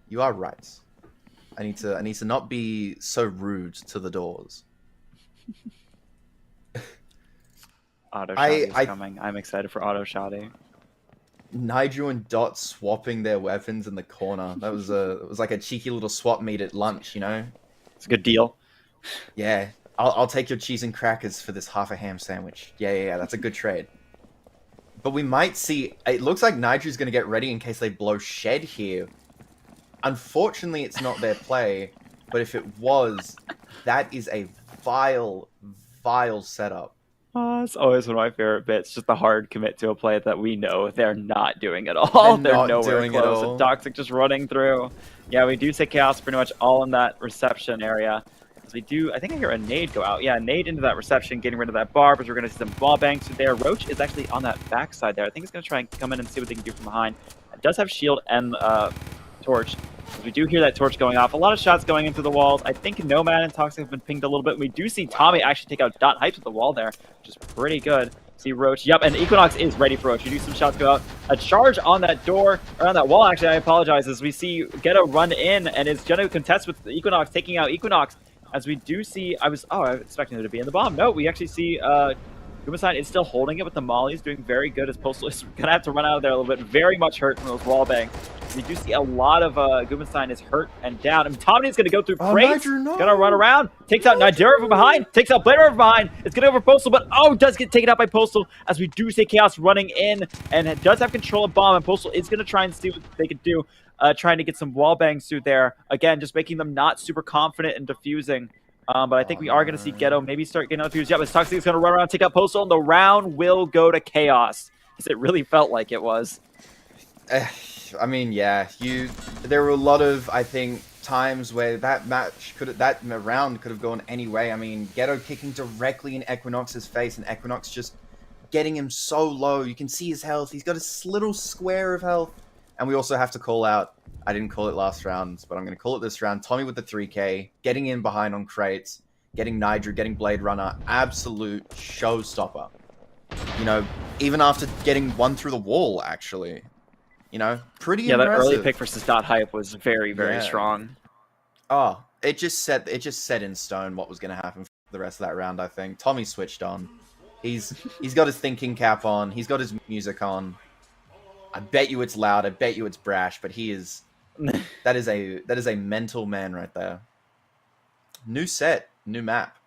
[SPEAKER 2] You are right. I need to not be so rude to the doors.
[SPEAKER 1] Auto Shotty is coming. I'm excited for Auto Shotty.
[SPEAKER 2] Nigel and Dot swapping their weapons in the corner. It was like a cheeky little swap meet at lunch, you know?
[SPEAKER 1] It's a good deal.
[SPEAKER 2] Yeah. I'll take your cheese and crackers for this half a ham sandwich. Yeah, that's a good trade. But we might see... It looks like Nigel's going to get ready in case they blow Shed here. Unfortunately, it's not their play. But if it was, that is a vile setup.
[SPEAKER 1] It's always one of my favorite bits, just the hard commit to a play that we know they're not doing at all. They're nowhere close. And Toxic just running through. Yeah, we do see Chaos pretty much all in that reception area. As we do, I think I hear a nade go out. Yeah, nade into that reception, getting rid of that bar, but we're going to see some ball bangs through there. Roach is actually on that backside there. I think he's going to try and come in and see what they can do from behind. It does have shield and torch. As we do hear that torch going off. A lot of shots going into the walls. I think Nomad and Toxic have been pinged a little bit. We do see Tommy actually take out Dot Hypes at the wall there, which is pretty good. See Roach. Yep, and Equinox is ready for Roach. We do some shots go out. A charge on that door, or on that wall, actually, I apologize, as we see Ghetto run in and is going to contest with Equinox, taking out Equinox. As we do see, I was expecting there to be in the bomb. No, we actually see Gumasine is still holding it with the mollies, doing very good as Postal is going to have to run out of there a little bit. Very much hurt from those wall bangs. We do see a lot of Gumasine is hurt and down. And Tommy is going to go through crates. Going to run around. Takes out Nigeria from behind. Takes out Blader from behind. It's going to go for Postal, but does get taken out by Postal as we do see Chaos running in and it does have control of bomb. And Postal is going to try and see what they can do. Trying to get some wall bangs through there. Again, just making them not super confident in defusing. But I think we are going to see Ghetto maybe start getting out the fuse. Yeah, but Toxic is going to run around, take out Postal, and the round will go to Chaos. As it really felt like it was.
[SPEAKER 2] I mean, yeah, there were a lot of, I think, times where that round could have gone any way. I mean, Ghetto kicking directly in Equinox's face, and Equinox just getting him so low. You can see his health. He's got a little square of health. And we also have to call out, I didn't call it last round, but I'm going to call it this round. Tommy with the 3K, getting in behind on crates, getting Nigel, getting Blade Runner, absolute showstopper. You know, even after getting one through the wall, actually. You know, pretty impressive.
[SPEAKER 1] Yeah, that early pick versus Dot Hype was very, very strong.
[SPEAKER 2] Oh, it just set in stone what was going to happen. the rest of that round. I think Tommy switched on. He's got his thinking cap on. He's got his music on. I bet you it's loud. I bet you it's brash. But he is. That is a mental man right there. New set, new map.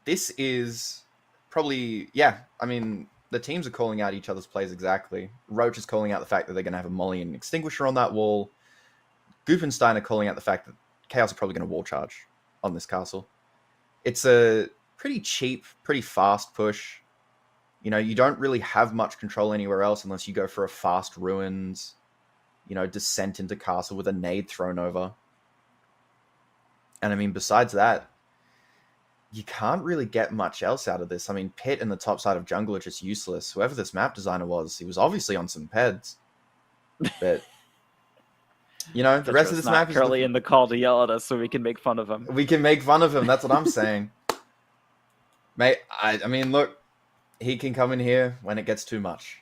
[SPEAKER 2] This is probably, yeah. I mean, the teams are calling out each other's plays exactly. Roach is calling out the fact that they're going to have a Molly and Extinguisher on that wall. Goopenstein are calling out the fact that Chaos are probably going to wall charge on this castle. It's a pretty cheap, pretty fast push. You know, you don't really have much control anywhere else unless you go for a fast ruins, you know, descent into castle with a nade thrown over. And I mean, besides that, you can't really get much else out of this. I mean, Pit and the top side of jungle are just useless. Whoever this map designer was, he was obviously on some peds. But, you know, the rest of this map is
[SPEAKER 1] currently in the call to yell at us so we can make fun of him.
[SPEAKER 2] We can make fun of him. That's what I'm saying. Mate, I mean, look, he can come in here when it gets too much.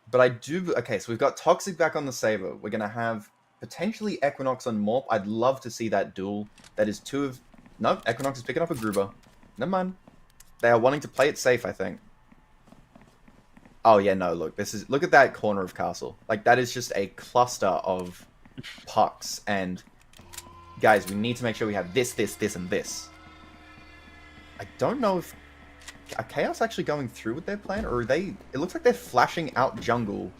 [SPEAKER 2] But I do... Okay, so we've got Toxic back on the Saber. We're going to have potentially Equinox on Morp. I'd love to see that duel. That is two of... No, Equinox is picking up a Gruber. Never mind. They are wanting to play it safe, I think. Oh, yeah, no, look. Look at that corner of castle. Like, that is just a cluster of pucks. And, guys, we need to make sure we have this, and this. I don't know if... Are Chaos actually going through with their plan? Or are they... It looks like they're flashing out jungle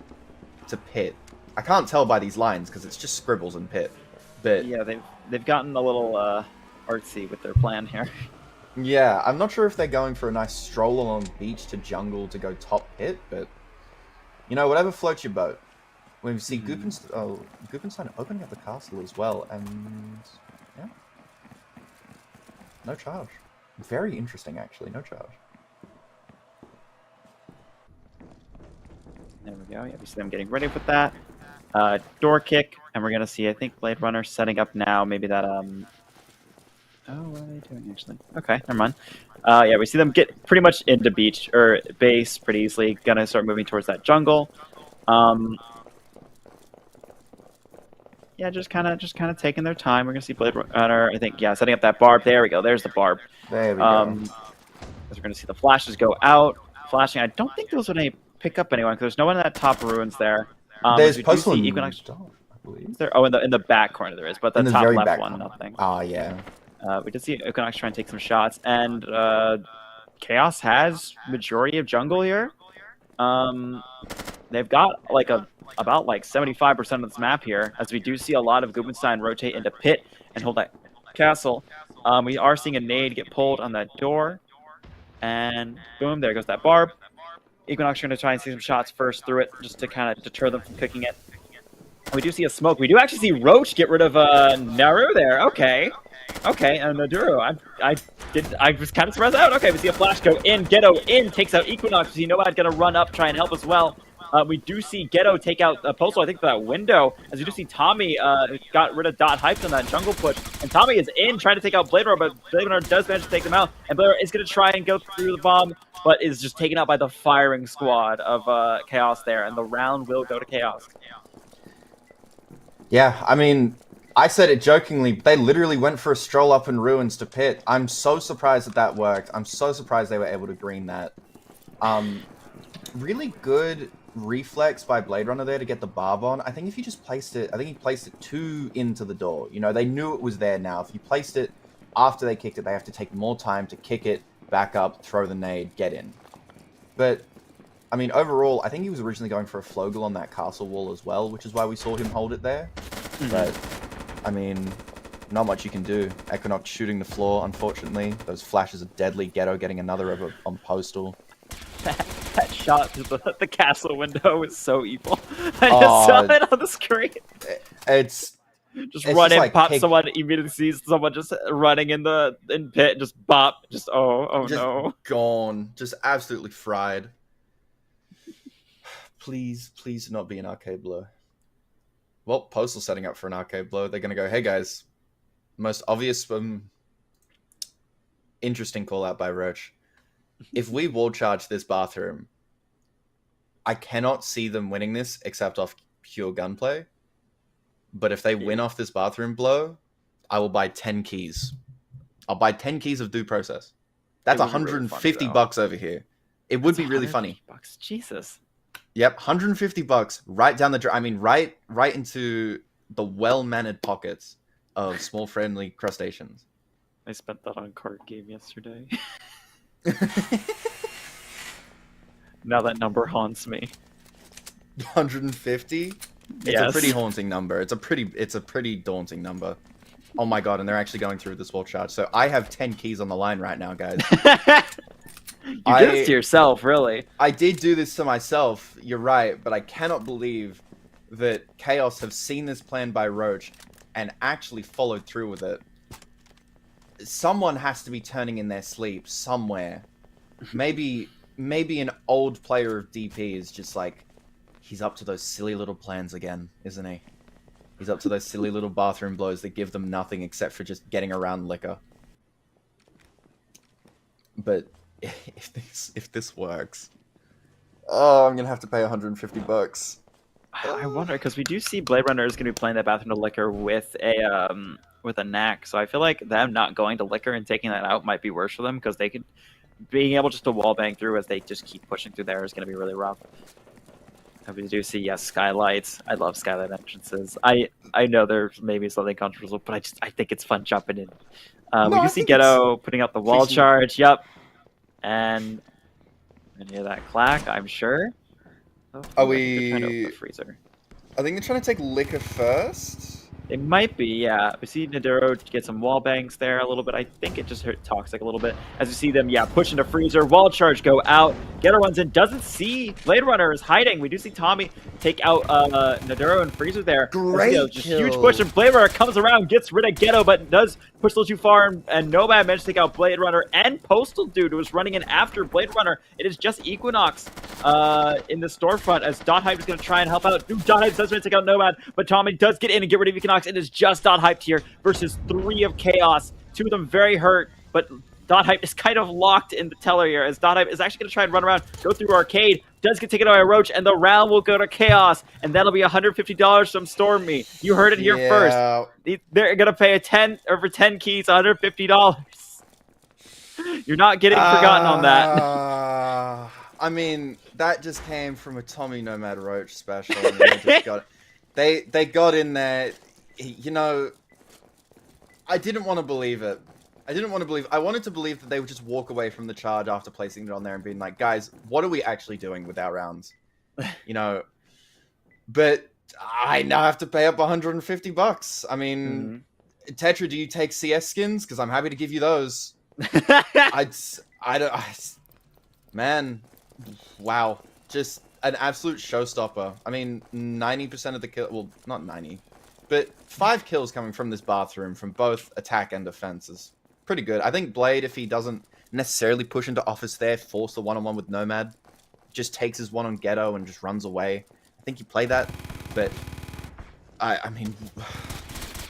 [SPEAKER 2] to Pit. I can't tell by these lines, because it's just scribbles and Pit. But...
[SPEAKER 1] Yeah, they've gotten a little... artsy with their plan here.
[SPEAKER 2] Yeah, I'm not sure if they're going for a nice stroll along beach to jungle to go top Pit, but you know, whatever floats your boat. We see Goopenstein opening up the castle as well, and yeah, no charge. Very interesting, actually, no charge.
[SPEAKER 1] There we go. Yeah, we see them getting ready with that. Door kick, and we're gonna see, I think, Blade Runner setting up now. Maybe that Oh, what are they doing actually? Okay, never mind. Yeah, we see them get pretty much into beach or base pretty easily. Gonna start moving towards that jungle. Yeah, just kind of taking their time. We're gonna see Blade Runner, I think, yeah, setting up that barb. There we go. There's the barb.
[SPEAKER 2] There we go.
[SPEAKER 1] As we're gonna see the flashes go out, flashing. I don't think those are gonna pick up anyone because there's no one in that top ruins there.
[SPEAKER 2] There's Postal
[SPEAKER 1] Equinox.
[SPEAKER 2] I believe.
[SPEAKER 1] There, oh, in the back corner there is, but the top left one, nothing.
[SPEAKER 2] Ah, yeah.
[SPEAKER 1] We did see Equinox try and take some shots, and Chaos has majority of jungle here. They've got like about 75% of this map here, as we do see a lot of Goopenstein rotate into Pit and hold that castle. We are seeing a nade get pulled on that door, and boom, there goes that barb. Equinox are going to try and see some shots first through it, just to kind of deter them from picking it. We do see a smoke. We do actually see Roach get rid of Naru there. Okay. Okay, and Maduro, I was kind of surprised out. Okay, we see a flash go in, Ghetto in, takes out Equinox. We see Nomad gonna run up, try and help as well. We do see Ghetto take out Postal, I think, for that window, as we do see Tommy got rid of Dot Hyped on that jungle push, and Tommy is in, trying to take out Blade Runner, but Blade Runner does manage to take them out, and Blade Runner is gonna try and go through the bomb, but is just taken out by the firing squad of Chaos there, and the round will go to Chaos.
[SPEAKER 2] Yeah, I mean, I said it jokingly, they literally went for a stroll up in ruins to Pit. I'm so surprised that worked. I'm so surprised they were able to green that. Really good reflex by Blade Runner there to get the barb on. I think if you just placed it, I think he placed it too into the door. You know, they knew it was there now. If you placed it after they kicked it, they have to take more time to kick it, back up, throw the nade, get in. But, I mean, overall, I think he was originally going for a Flogel on that castle wall as well, which is why we saw him hold it there. But, I mean, not much you can do. Equinox shooting the floor, unfortunately. Those flashes are deadly. Ghetto getting another over on Postal.
[SPEAKER 1] That shot through the castle window is so evil. I just saw it on the screen.
[SPEAKER 2] It's
[SPEAKER 1] run in, pop someone, immediately sees someone just running in Pit, just bop, just no.
[SPEAKER 2] Gone. Just absolutely fried. Please do not be an arcade blow. Well, Postal setting up for an arcade blow. They're going to go, hey guys, most obvious, interesting call out by Roach. If we wall charge this bathroom, I cannot see them winning this except off pure gunplay. But if they win off this bathroom blow, I will buy 10 keys I'll buy 10 keys of due process. That's
[SPEAKER 1] It would be really
[SPEAKER 2] 150
[SPEAKER 1] funny, though.
[SPEAKER 2] bucks over here. It would be really funny.
[SPEAKER 1] $150. Jesus.
[SPEAKER 2] Yep, 150 bucks right down the I mean, right into the well-mannered pockets of small friendly crustaceans.
[SPEAKER 1] I spent that on card game yesterday. Now that number haunts me.
[SPEAKER 2] 150? It's
[SPEAKER 1] Yes.
[SPEAKER 2] a pretty haunting number. It's a pretty daunting number. Oh my god, and they're actually going through this wall charge. So I have 10 keys on the line right now, guys.
[SPEAKER 1] You did this to yourself, really.
[SPEAKER 2] I did do this to myself, you're right, but I cannot believe that Chaos have seen this plan by Roach and actually followed through with it. Someone has to be turning in their sleep somewhere. Maybe an old player of DP is just like, he's up to those silly little plans again, isn't he? He's up to those silly little bathroom blows that give them nothing except for just getting around liquor. But if this works, oh, I'm gonna have to pay 150 bucks.
[SPEAKER 1] I wonder, because we do see Blade Runner is going to be playing that bathroom to liquor with a knack, so I feel like them not going to liquor and taking that out might be worse for them, because they could being able just to wall bang through as they just keep pushing through there is going to be really rough. And we do see, yes, skylights. I love skylight entrances. I know there's maybe something controversial, but I think it's fun jumping in. We do see Ghetto putting out the wall charge. Yep. And hear that clack, I'm sure. Oh,
[SPEAKER 2] Are
[SPEAKER 1] we trying to open the freezer?
[SPEAKER 2] I think they're trying to take liquor first.
[SPEAKER 1] It might be, yeah. We see Naduro get some wall bangs there a little bit. I think it just hurt Toxic a little bit. As we see them, yeah, push into freezer. Wall charge go out. Getter runs in, doesn't see Blade Runner is hiding. We do see Tommy take out Naduro and freezer there.
[SPEAKER 2] Great
[SPEAKER 1] just huge push, and Blade Runner comes around, gets rid of Ghetto, but does push a little too far, and Nomad managed to take out Blade Runner and Postal Dude, who was running in after Blade Runner. It is just Equinox in the storefront, as Dot Hype is going to try and help out. Dot Hype does take out Nomad, but Tommy does get in and get rid of Equinox. It is just Dot Hype here versus 3 of Chaos. 2 of them very hurt, but Dot Hype is kind of locked in the teller here, as Dot Hype is actually going to try and run around, go through Arcade, does get taken away by Roach, and the round will go to Chaos, and that'll be $150 from Stormy. You heard it here first. They're going to pay for 10 keys, $150. You're not getting forgotten on that.
[SPEAKER 2] I mean, that just came from a Tommy Nomad Roach special. And they got in there. You know, I didn't want to believe it. I wanted to believe that they would just walk away from the charge after placing it on there and being like, guys, what are we actually doing with our rounds? You know, but I now have to pay up 150 bucks. I mean, Tetra, do you take CS skins? Because I'm happy to give you those. Man, wow. Just an absolute showstopper. I mean, 90% of the kill, well, not 90, but 5 kills coming from this bathroom from both attack and defense is pretty good. I think Blade, if he doesn't necessarily push into office there, force the one-on-one with Nomad, just takes his one on Ghetto and just runs away. I think you play that, but I mean,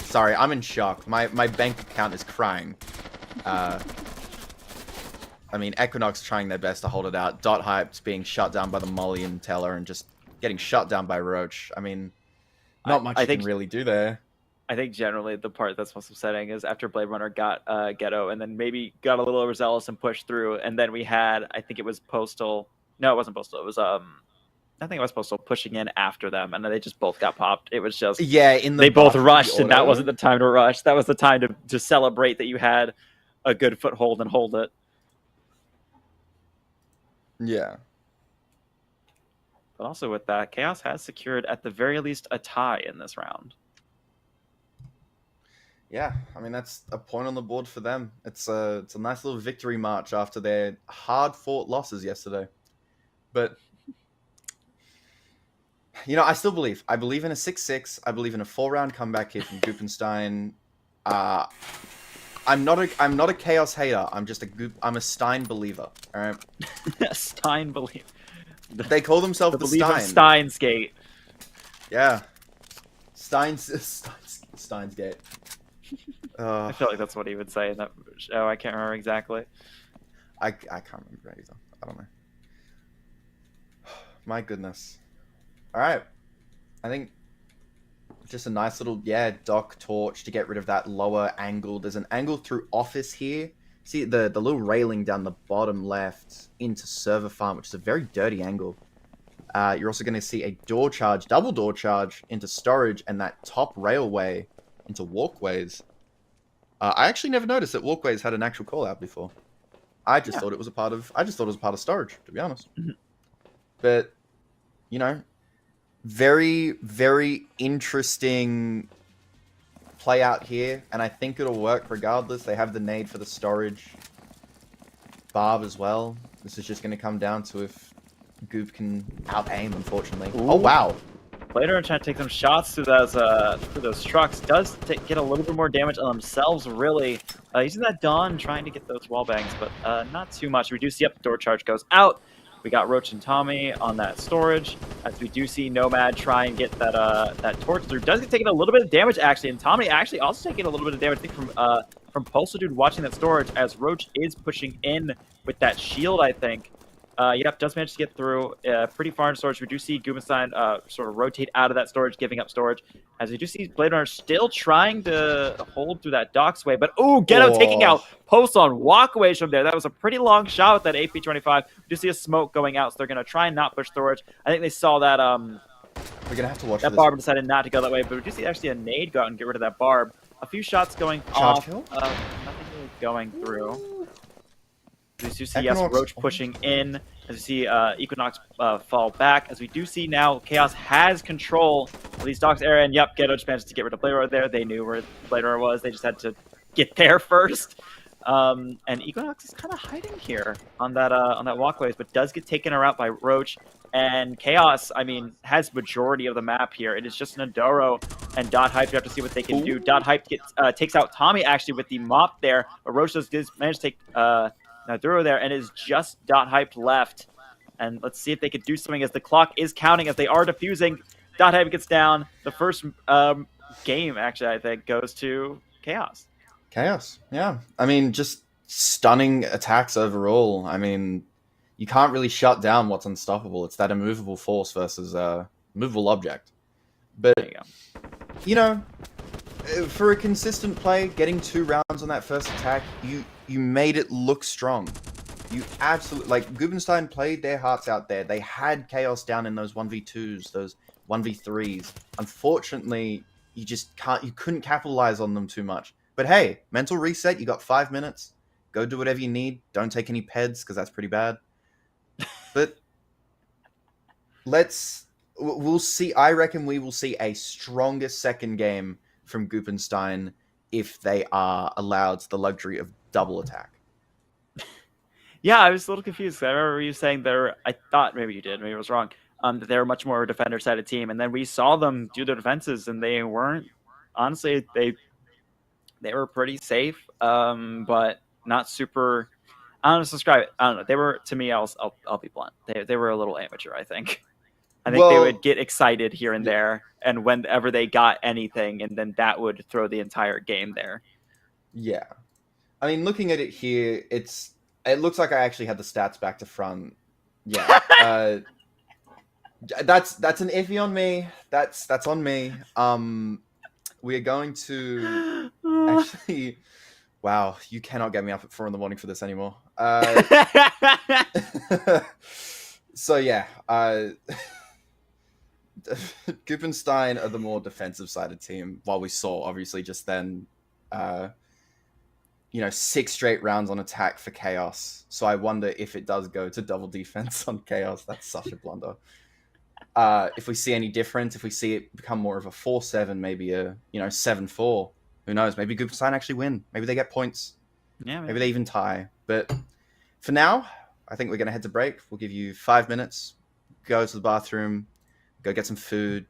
[SPEAKER 2] sorry, I'm in shock. My bank account is crying. I mean, Equinox trying their best to hold it out. Dot Hype's being shut down by the Molly and Teller and just getting shut down by Roach. I mean, not much you can really do there.
[SPEAKER 1] I think generally the part that's most upsetting is after Blade Runner got Ghetto and then maybe got a little overzealous and pushed through, and then we had, I think it was Postal. No, it wasn't Postal. It was I think it was Postal pushing in after them, and then they just both got popped. It was just they both rushed, and that wasn't the time to rush. That was the time to celebrate that you had a good foothold and hold it.
[SPEAKER 2] Yeah.
[SPEAKER 1] But also with that, Chaos has secured at the very least a tie in this round.
[SPEAKER 2] Yeah, I mean, that's a point on the board for them. It's a nice little victory march after their hard-fought losses yesterday. But, you know, I still believe. I believe in a 6-6. I believe in a 4-round comeback here from Goopenstein. I'm not a Chaos hater. I'm a Stein believer. All right.
[SPEAKER 1] Stein believer.
[SPEAKER 2] They call themselves the Stein.
[SPEAKER 1] Stein's Gate.
[SPEAKER 2] Yeah. Stein's Gate.
[SPEAKER 1] I feel like that's what he would say in that show. I can't remember exactly.
[SPEAKER 2] I can't remember either. I don't know. My goodness. All right. I think Just a nice little, yeah, dock torch to get rid of that lower angle. There's an angle through office here. See the little railing down the bottom left into server farm, which is a very dirty angle. You're also going to see a door charge, double door charge into storage, and that top railway into walkways. I actually never noticed that walkways had an actual call out before. I just thought it was a part of. I just thought it was a part of storage, to be honest. But you know, very very interesting play out here, and I think it'll work regardless. They have the nade for the storage. Barb as well. This is just going to come down to if Goop can out-aim, unfortunately.
[SPEAKER 1] Ooh.
[SPEAKER 2] Oh, wow.
[SPEAKER 1] Blader trying to take some shots through those trucks. Does get a little bit more damage on themselves, really. Using that Dawn, trying to get those wall bangs, but not too much. We do see, yep, door charge goes out. We got Roach and Tommy on that storage, as we do see Nomad try and get that torch through. Does get taking a little bit of damage, actually, and Tommy actually also taking a little bit of damage, I think, from Pulsar Dude watching that storage, as Roach is pushing in with that shield, I think. Yep, does manage to get through pretty far in storage. We do see Gubenstein sort of rotate out of that storage, giving up storage. As we do see Blade Runner still trying to hold through that Docksway. But, ooh, Ghetto taking out posts on walkways from there. That was a pretty long shot with that AP-25. We do see a smoke going out, so they're going to try and not push storage. I think they saw that
[SPEAKER 2] we're going to have to watch
[SPEAKER 1] that Barb decided not to go that way. But we do see actually a nade go out and get rid of that Barb. A few shots going off. Nothing really going through. We do see, yes, Roach pushing in. As we see Equinox fall back. As we do see now, Chaos has control of these docks area. And yep, Ghetto just managed to get rid of Blade Runner there. They knew where Blade Runner was. They just had to get there first. And Equinox is kind of hiding here on that walkways, but does get taken out by Roach. And Chaos, I mean, has majority of the map here. It is just an Adoro and Dot Hype. You have to see what they can do. Dot Hype takes out Tommy actually with the mop there, but Roach does manage to take Naduro there, and is just Dot Hyped left. And let's see if they could do something as the clock is counting, as they are defusing. Dot Hype gets down. The first game, actually, I think, goes to Chaos.
[SPEAKER 2] Chaos, yeah. I mean, just stunning attacks overall. I mean, you can't really shut down what's unstoppable. It's that immovable force versus a movable object. But, you know, for a consistent play, getting 2 rounds on that first attack, you made it look strong. You absolutely, like, Gubenstein played their hearts out there. They had Chaos down in those 1v2s, those 1v3s. Unfortunately, you couldn't capitalize on them too much. But hey, mental reset, you got 5 minutes. Go do whatever you need. Don't take any peds, because that's pretty bad. But we'll see. I reckon we will see a stronger second game from Gubenstein if they are allowed the luxury of double attack.
[SPEAKER 1] Yeah, I was a little confused. I remember you saying I thought maybe you did, maybe I was wrong, that they were much more a defender-sided team. And then we saw them do their defenses, and they weren't, honestly, they were pretty safe, but not super, I don't know, subscribe it. I don't know. They were, to me, I'll be blunt. They were a little amateur, I think. I think they would get excited here and there, and whenever they got anything, and then that would throw the entire game there.
[SPEAKER 2] Yeah. I mean, looking at it here, it looks like I actually had the stats back to front. Yeah. That's an iffy on me. That's on me. We are going to actually. Wow, you cannot get me up at 4 a.m. for this anymore. So yeah, Gubenstein are the more defensive-sided team. While we saw, obviously, just then, 6 straight rounds on attack for Chaos. So I wonder if it does go to double defense on Chaos. That's such a blunder. If we see any difference, if we see it become more of a 4-7, maybe a 7-4, who knows? Maybe Gubenstein actually win. Maybe they get points. Yeah, maybe they even tie. But for now, I think we're going to head to break. We'll give you 5 minutes. Go to the bathroom. Go get some food.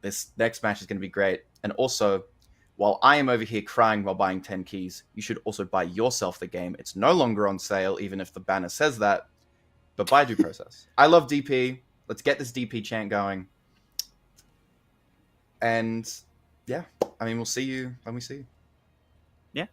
[SPEAKER 2] This next match is going to be great. And also, while I am over here crying while buying 10 keys, you should also buy yourself the game. It's no longer on sale, even if the banner says that. But buy due process. I love DP. Let's get this DP chant going. And yeah, I mean, we'll see you when we see you.
[SPEAKER 1] Yeah.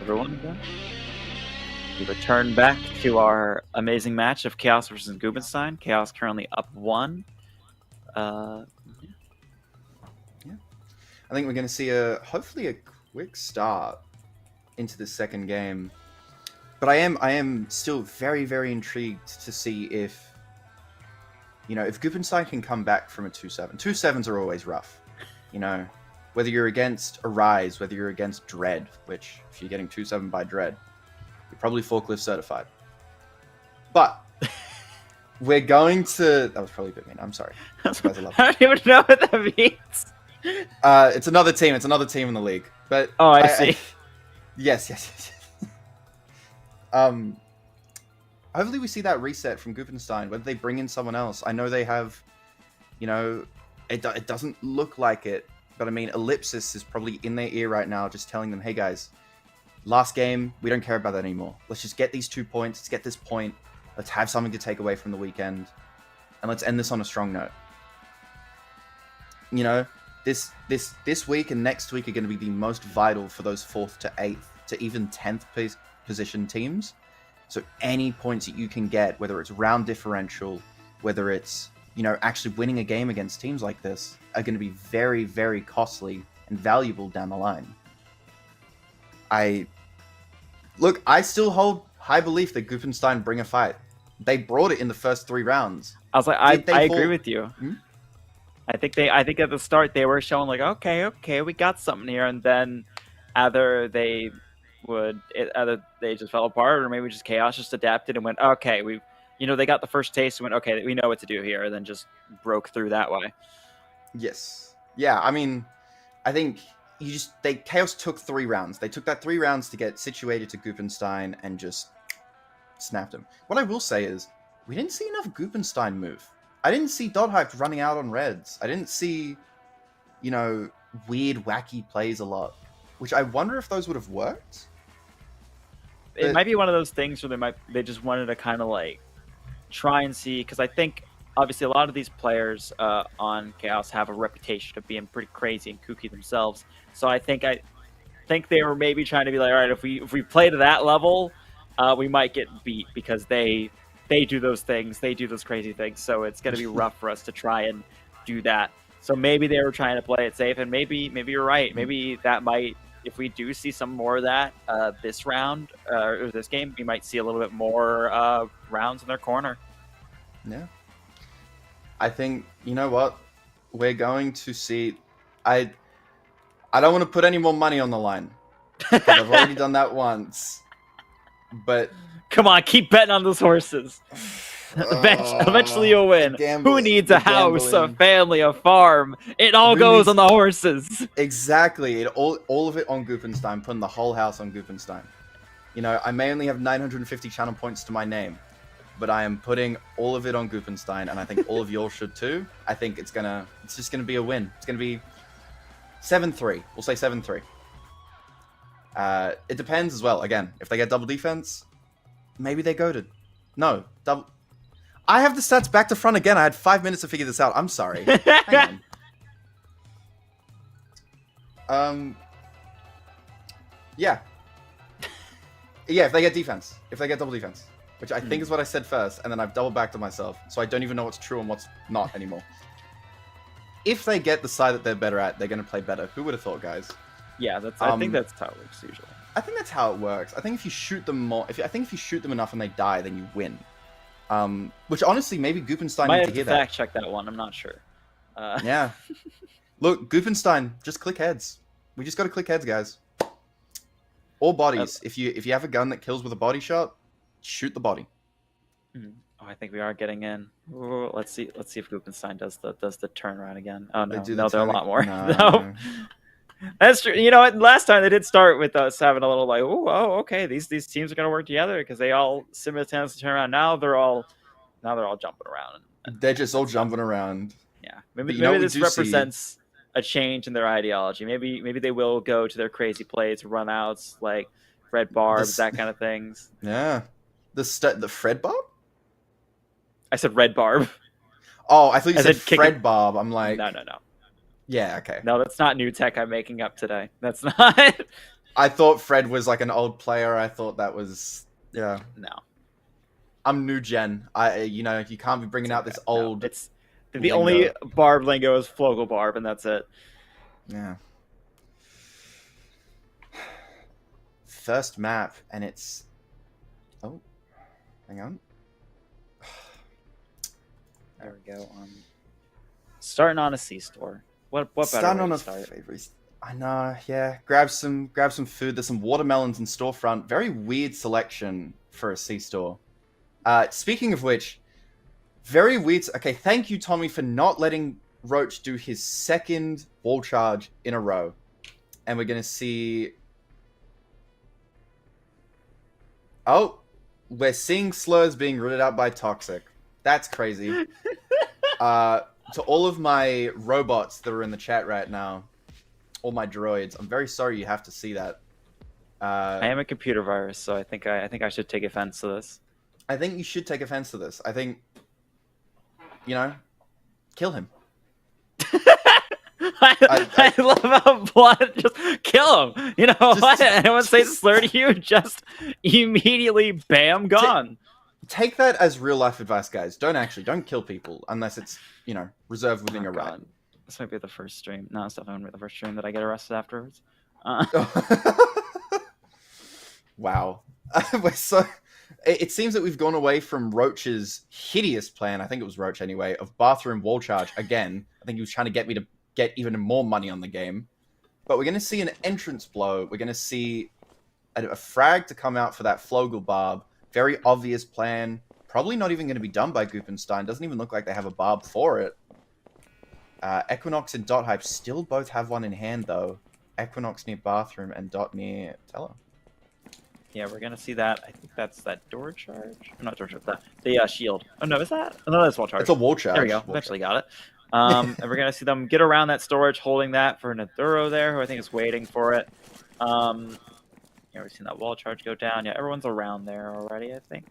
[SPEAKER 1] everyone again. We return back to our amazing match of Chaos versus Gubenstein. Chaos currently up 1.
[SPEAKER 2] Yeah. I think we're going to see hopefully a quick start into the second game. But I am still very, very intrigued to see if Gubenstein can come back from a 2-7. 2-7s are always rough. Whether you're against Arise, whether you're against Dredd, which if you're getting 2-7 by Dredd, you're probably forklift certified. But we're going to... That was probably a bit mean. I'm sorry. You guys are lovely.
[SPEAKER 1] I don't even know what that means.
[SPEAKER 2] It's another team. It's another team in the league. But
[SPEAKER 1] I see.
[SPEAKER 2] Yes. Hopefully we see that reset from Gubenstein, whether they bring in someone else. I know they have, it doesn't look like it, but I mean, Ellipsis is probably in their ear right now, just telling them, hey guys, last game, we don't care about that anymore. Let's just get these 2 points. Let's get this point. Let's have something to take away from the weekend. And let's end this on a strong note. This week and next week are going to be the most vital for those 4th to 8th to even 10th position teams. So any points that you can get, whether it's round differential, whether it's, actually winning a game against teams like this, are going to be very, very costly and valuable down the line. I still hold high belief that Gubenstein bring a fight. They brought it in the first 3 rounds.
[SPEAKER 1] I was like, I agree with you. Hmm? I think at the start they were showing like, okay, we got something here, and then either they just fell apart, or maybe just Chaos just adapted and went, okay, they got the first taste and went, okay, we know what to do here, and then just broke through that way.
[SPEAKER 2] Yes. Yeah, I mean, I think Chaos took 3 rounds. They took that 3 rounds to get situated to Gubenstein and just snapped him. What I will say is, we didn't see enough Gubenstein move. I didn't see Dot Hype running out on Reds. I didn't see, weird, wacky plays a lot, which I wonder if those would have worked.
[SPEAKER 1] It might be one of those things where they just wanted to kind of like try and see, because I think obviously a lot of these players on Chaos have a reputation of being pretty crazy and kooky themselves. So I think they were maybe trying to be like, all right, if we play to that level, we might get beat, because they do those things, they do those crazy things. So it's going to be rough for us to try and do that. So maybe they were trying to play it safe, and maybe you're right. Maybe that might, if we do see some more of that this round or this game, we might see a little bit more rounds in their corner.
[SPEAKER 2] Yeah. I think, you know what? We're going to see... I don't want to put any more money on the line, because I've already done that once. But...
[SPEAKER 1] Come on, keep betting on those horses. Eventually you'll win. Who needs a house, a family, a farm? It all goes on the horses.
[SPEAKER 2] Exactly. All of it on Gubenstein, putting the whole house on Gubenstein. I may only have 950 channel points to my name, but I am putting all of it on Gubenstein, and I think all of y'all should too. I think it's just gonna be a win. It's gonna be 7-3. We'll say 7-3. It depends as well. Again, if they get double defense, maybe they goated. No, double. I have the stats back to front again. I had 5 minutes to figure this out. I'm sorry. Hang on. Yeah. Yeah, if they get defense. If they get double defense. Which I think is what I said first, and then I've double backed to myself. So I don't even know what's true and what's not anymore. If they get the side that they're better at, they're going to play better. Who would have thought, guys?
[SPEAKER 1] Yeah, I think that's how it works usually.
[SPEAKER 2] I think that's how it works. I think if you shoot them more, if you shoot them enough and they die, then you win. Which honestly, maybe Gubenstein
[SPEAKER 1] might
[SPEAKER 2] need
[SPEAKER 1] have
[SPEAKER 2] to hear
[SPEAKER 1] fact check that one. I'm not sure.
[SPEAKER 2] Yeah. Look, Gubenstein, just click heads. We just got to click heads, guys. Or bodies. If you have a gun that kills with a body shot, shoot the body.
[SPEAKER 1] Oh, I think we are getting in. Ooh, let's see if Gubenstein does the turnaround again. Oh no, they're a lot more. No. That's true. You know what? Last time they did start with us having a little like, oh, okay, these teams are gonna work together because they all simultaneously turn around. Now they're all jumping around.
[SPEAKER 2] They're just all jumping around.
[SPEAKER 1] Yeah, maybe this represents a change in their ideology. Maybe they will go to their crazy plays, run outs, like Fred Barbs, that kind of things.
[SPEAKER 2] Yeah, the Fred Barb.
[SPEAKER 1] I said Red Barb.
[SPEAKER 2] Oh, I thought you said Fred Barb. I'm like,
[SPEAKER 1] no.
[SPEAKER 2] Yeah, okay.
[SPEAKER 1] No, that's not new tech I'm making up today. That's not.
[SPEAKER 2] I thought Fred was like an old player. I thought that was yeah.
[SPEAKER 1] No,
[SPEAKER 2] I'm new gen. You know, you can't be bringing
[SPEAKER 1] it's
[SPEAKER 2] out
[SPEAKER 1] okay.
[SPEAKER 2] this
[SPEAKER 1] No,
[SPEAKER 2] old
[SPEAKER 1] it's the only
[SPEAKER 2] lingo.
[SPEAKER 1] barb lingo is Flogel barb, and that's it.
[SPEAKER 2] Yeah. First map, and it's oh, hang on.
[SPEAKER 1] There we go. Starting on a C store. What better
[SPEAKER 2] Starting
[SPEAKER 1] way
[SPEAKER 2] on
[SPEAKER 1] to
[SPEAKER 2] a
[SPEAKER 1] start?
[SPEAKER 2] favorite. I know, yeah. Grab some food. There's some watermelons in storefront. Very weird selection for a C store. Speaking of which, very weird. Okay, thank you, Tommy, for not letting Roach do his second wall charge in a row. And we're gonna see. Oh, we're seeing slurs being rooted out by Toxic. That's crazy. To all of my robots that are in the chat right now, all my droids, I'm very sorry you have to see that.
[SPEAKER 1] I am a computer virus, so I think I should take offense to this.
[SPEAKER 2] I think you should take offense to this. I think, you know, kill him.
[SPEAKER 1] I love how Blood just kill him. You know what? Anyone say slur to you, just immediately bam gone.
[SPEAKER 2] Take that as real life advice, guys. Don't kill people unless it's, you know, reserved within your right.
[SPEAKER 1] This might be the first stream. No, it's definitely the first stream that I get arrested afterwards.
[SPEAKER 2] Wow. We're so. It seems that we've gone away from Roach's hideous plan. I think it was Roach anyway, of bathroom wall charge again. I think he was trying to get me to get even more money on the game. But we're going to see an entrance blow. We're going to see a frag to come out for that Flogel barb. Very obvious plan. Probably not even going to be done by Goopenstein. Doesn't even look like they have a barb for it. Equinox and Dot Hype still both have one in hand, though. Equinox near bathroom and Dot near Teller.
[SPEAKER 1] Yeah, we're gonna see that. I think that's that door charge. Not door charge. The shield. Oh no, is that? Oh, no, that's wall charge.
[SPEAKER 2] It's a wall charge.
[SPEAKER 1] There we go. Eventually got it. And we're gonna see them get around that storage, holding that for Naduro there, who I think is waiting for it. Yeah, we've seen that wall charge go down. Yeah, everyone's around there already. I think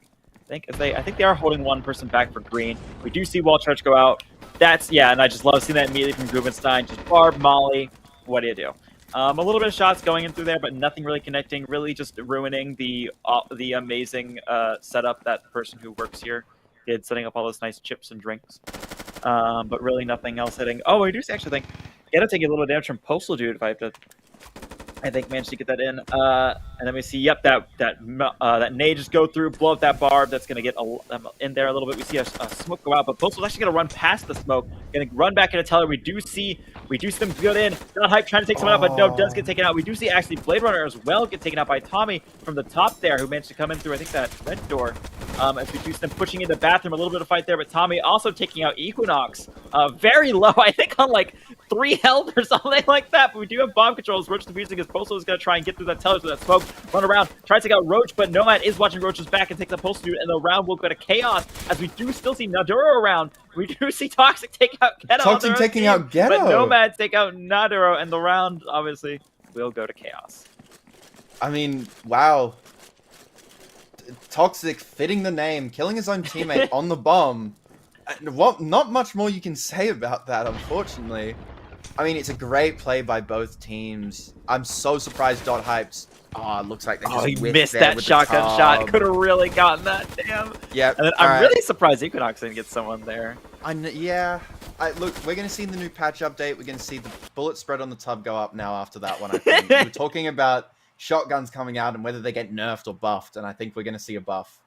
[SPEAKER 1] they are holding one person back for green. We do see wall charge go out. That's and I just love seeing that immediately from Grubenstein. Just barb, molly. What do you do? A little bit of shots going in through there, but nothing really connecting. Really just ruining the amazing setup that person who works here did, setting up all those nice chips and drinks. But really nothing else hitting. Oh, I do actually think gotta take a little damage from Postal Dude if I have to. I think managed to get that in. And then we see, yep, that nade just go through, blow up that barb. That's going to get in there a little bit. We see a smoke go out, but Postal's actually going to run past the smoke, going to run back into Teller. We do see them get in. Not Hype trying to take someone out, but no, does get taken out. We do see actually Blade Runner as well get taken out by Tommy from the top there, who managed to come in through, I think, that red door. As we do see them pushing into the bathroom, a little bit of fight there, but Tommy also taking out Equinox. Very low, I think on like 3 health or something like that, but we do have bomb controls. Roach defusing his Postal is going to try and get through that Teller through that smoke, run around, try to take out Roach, but Nomad is watching Roach's back and takes out Postal Dude, and the round will go to Chaos, as we do still see Naduro around. We do see Toxic take out Ghetto.
[SPEAKER 2] Toxic taking out Ghetto.
[SPEAKER 1] But Nomad take out Naduro, and the round, obviously, will go to Chaos.
[SPEAKER 2] I mean, wow. Toxic fitting the name, killing his own teammate on the bomb. Not much more you can say about that, unfortunately. I mean, it's a great play by both teams. I'm so surprised Dot Hypes. Oh, it looks like they just
[SPEAKER 1] he missed that shotgun shot. Could have really gotten that. Damn.
[SPEAKER 2] Yeah.
[SPEAKER 1] And then I'm really surprised Equinox didn't get someone there.
[SPEAKER 2] Yeah. Look, we're going to see in the new patch update, we're going to see the bullet spread on the tub go up now after that one, I think. We were talking about shotguns coming out and whether they get nerfed or buffed, and I think we're going to see a buff.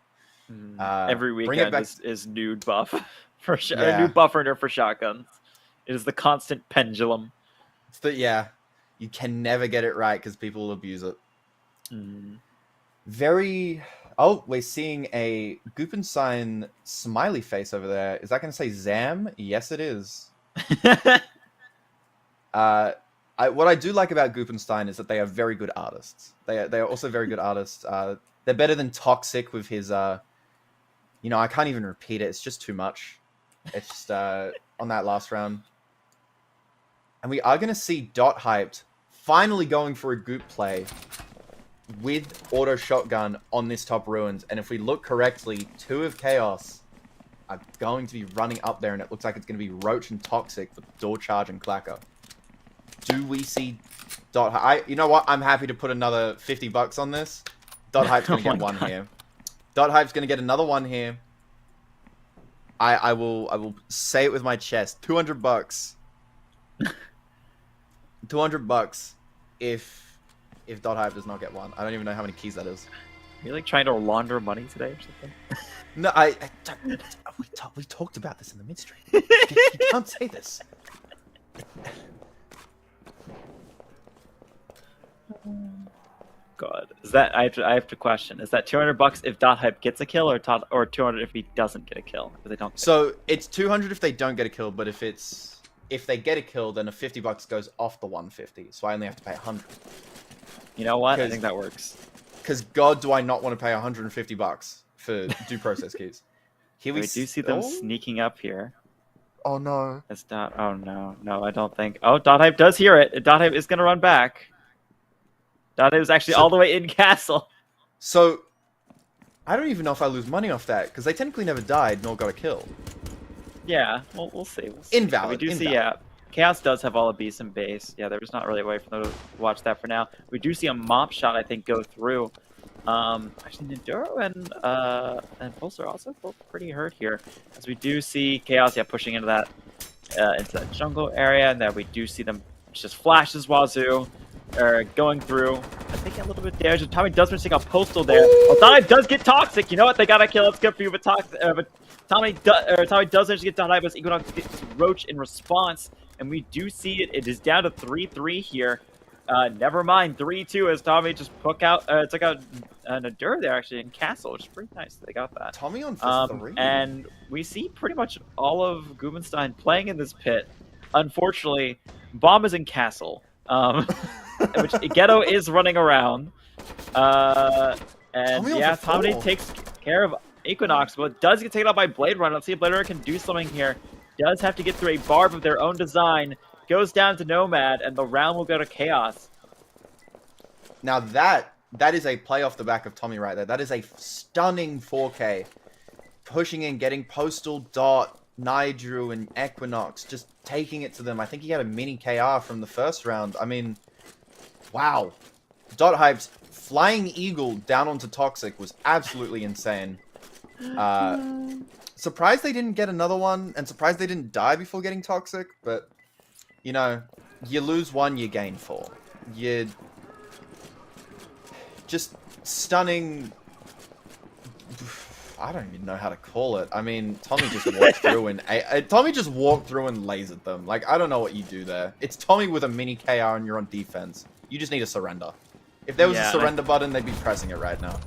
[SPEAKER 1] Every weekend is new buff for a new buffer nerf for shotguns. It is the constant pendulum.
[SPEAKER 2] You can never get it right because people will abuse it. We're seeing a Goopenstein smiley face over there. Is that going to say Zam? Yes, it is. What I do like about Goopenstein is that they are very good artists. They are also very good artists. They're better than Toxic with his, I can't even repeat it. It's just too much. It's just on that last round. And we are going to see Dot Hyped finally going for a Goop play with auto shotgun on this top ruins. And if we look correctly, 2 of Chaos are going to be running up there, and it looks like it's going to be Roach and Toxic with door charge and clacker. Do we see You know what? I'm happy to put another $50 on this. Dot Hype's
[SPEAKER 1] Oh
[SPEAKER 2] gonna
[SPEAKER 1] my
[SPEAKER 2] get one
[SPEAKER 1] God.
[SPEAKER 2] here. Dot Hype's gonna get another one here. I will say it with my chest. $200. $200 if Dot Hype does not get one. I don't even know how many keys that is.
[SPEAKER 1] Are you like trying to launder money today or something?
[SPEAKER 2] No, we talked about this in the midstream. You can't say this.
[SPEAKER 1] God, is that I have to question? Is that $200 if Dot Hype gets a kill, or 200 if he doesn't get a kill? If they don't.
[SPEAKER 2] So it's 200 if they don't get a kill, but if they get a kill, then a $50 goes off the 150. So I only have to pay 100.
[SPEAKER 1] You know what? I think that works.
[SPEAKER 2] Because God, do I not want to pay $150 for due process keys? Here
[SPEAKER 1] we do see them sneaking up here.
[SPEAKER 2] Oh no!
[SPEAKER 1] It's Dot. Oh no, no, I don't think. Oh, Dot Hype does hear it. Dot Hype is gonna run back. Dot Hype is actually all the way in castle.
[SPEAKER 2] So I don't even know if I lose money off that because they technically never died nor got a kill.
[SPEAKER 1] Yeah, well, we'll see. We'll see.
[SPEAKER 2] Invalid.
[SPEAKER 1] We do see, yeah. Chaos does have all the beasts in base. Yeah, there's not really a way for them to watch that for now. We do see a mop shot, I think, go through. Actually, Nidoro and Pulse are also both pretty hurt here, as we do see Chaos, pushing into that jungle area, and then we do see them just flashes Wazoo, going through. I think a little bit damage. Tommy does take a postal there. Well, Tommy does get toxic. You know what? They got to kill. It's good for you, but Tommy does actually get Dot, but Equinox gets Roach in response, and we do see it. It is down to 3-3 here. Never mind, 3-2 as Tommy just took out Nadur there actually in Castle, which is pretty nice. They got that.
[SPEAKER 2] Tommy on for 3.
[SPEAKER 1] And we see pretty much all of Gubenstein playing in this pit. Unfortunately, Bomb is in Castle, which Ghetto is running around. And Tommy takes care of Equinox, but does get taken out by Blade Runner. Let's see if Blade Runner can do something here. Does have to get through a barb of their own design. Goes down to Nomad, and the round will go to Chaos.
[SPEAKER 2] Now that is a play off the back of Tommy right there. That is a stunning 4K. Pushing in, getting Postal, Dot, Nigel, and Equinox, just taking it to them. I think he had a mini KR from the first round. I mean, wow. Dot Hype's Flying Eagle down onto Toxic was absolutely insane. Surprised they didn't get another one, and surprised they didn't die before getting Toxic, but... You know, you lose 1, you gain 4. You just stunning. I don't even know how to call it. I mean, Tommy just walked through and lasered them. Like, I don't know what you do there. It's Tommy with a mini KR and you're on defense. You just need to surrender. If there was a surrender button, they'd be pressing it right now.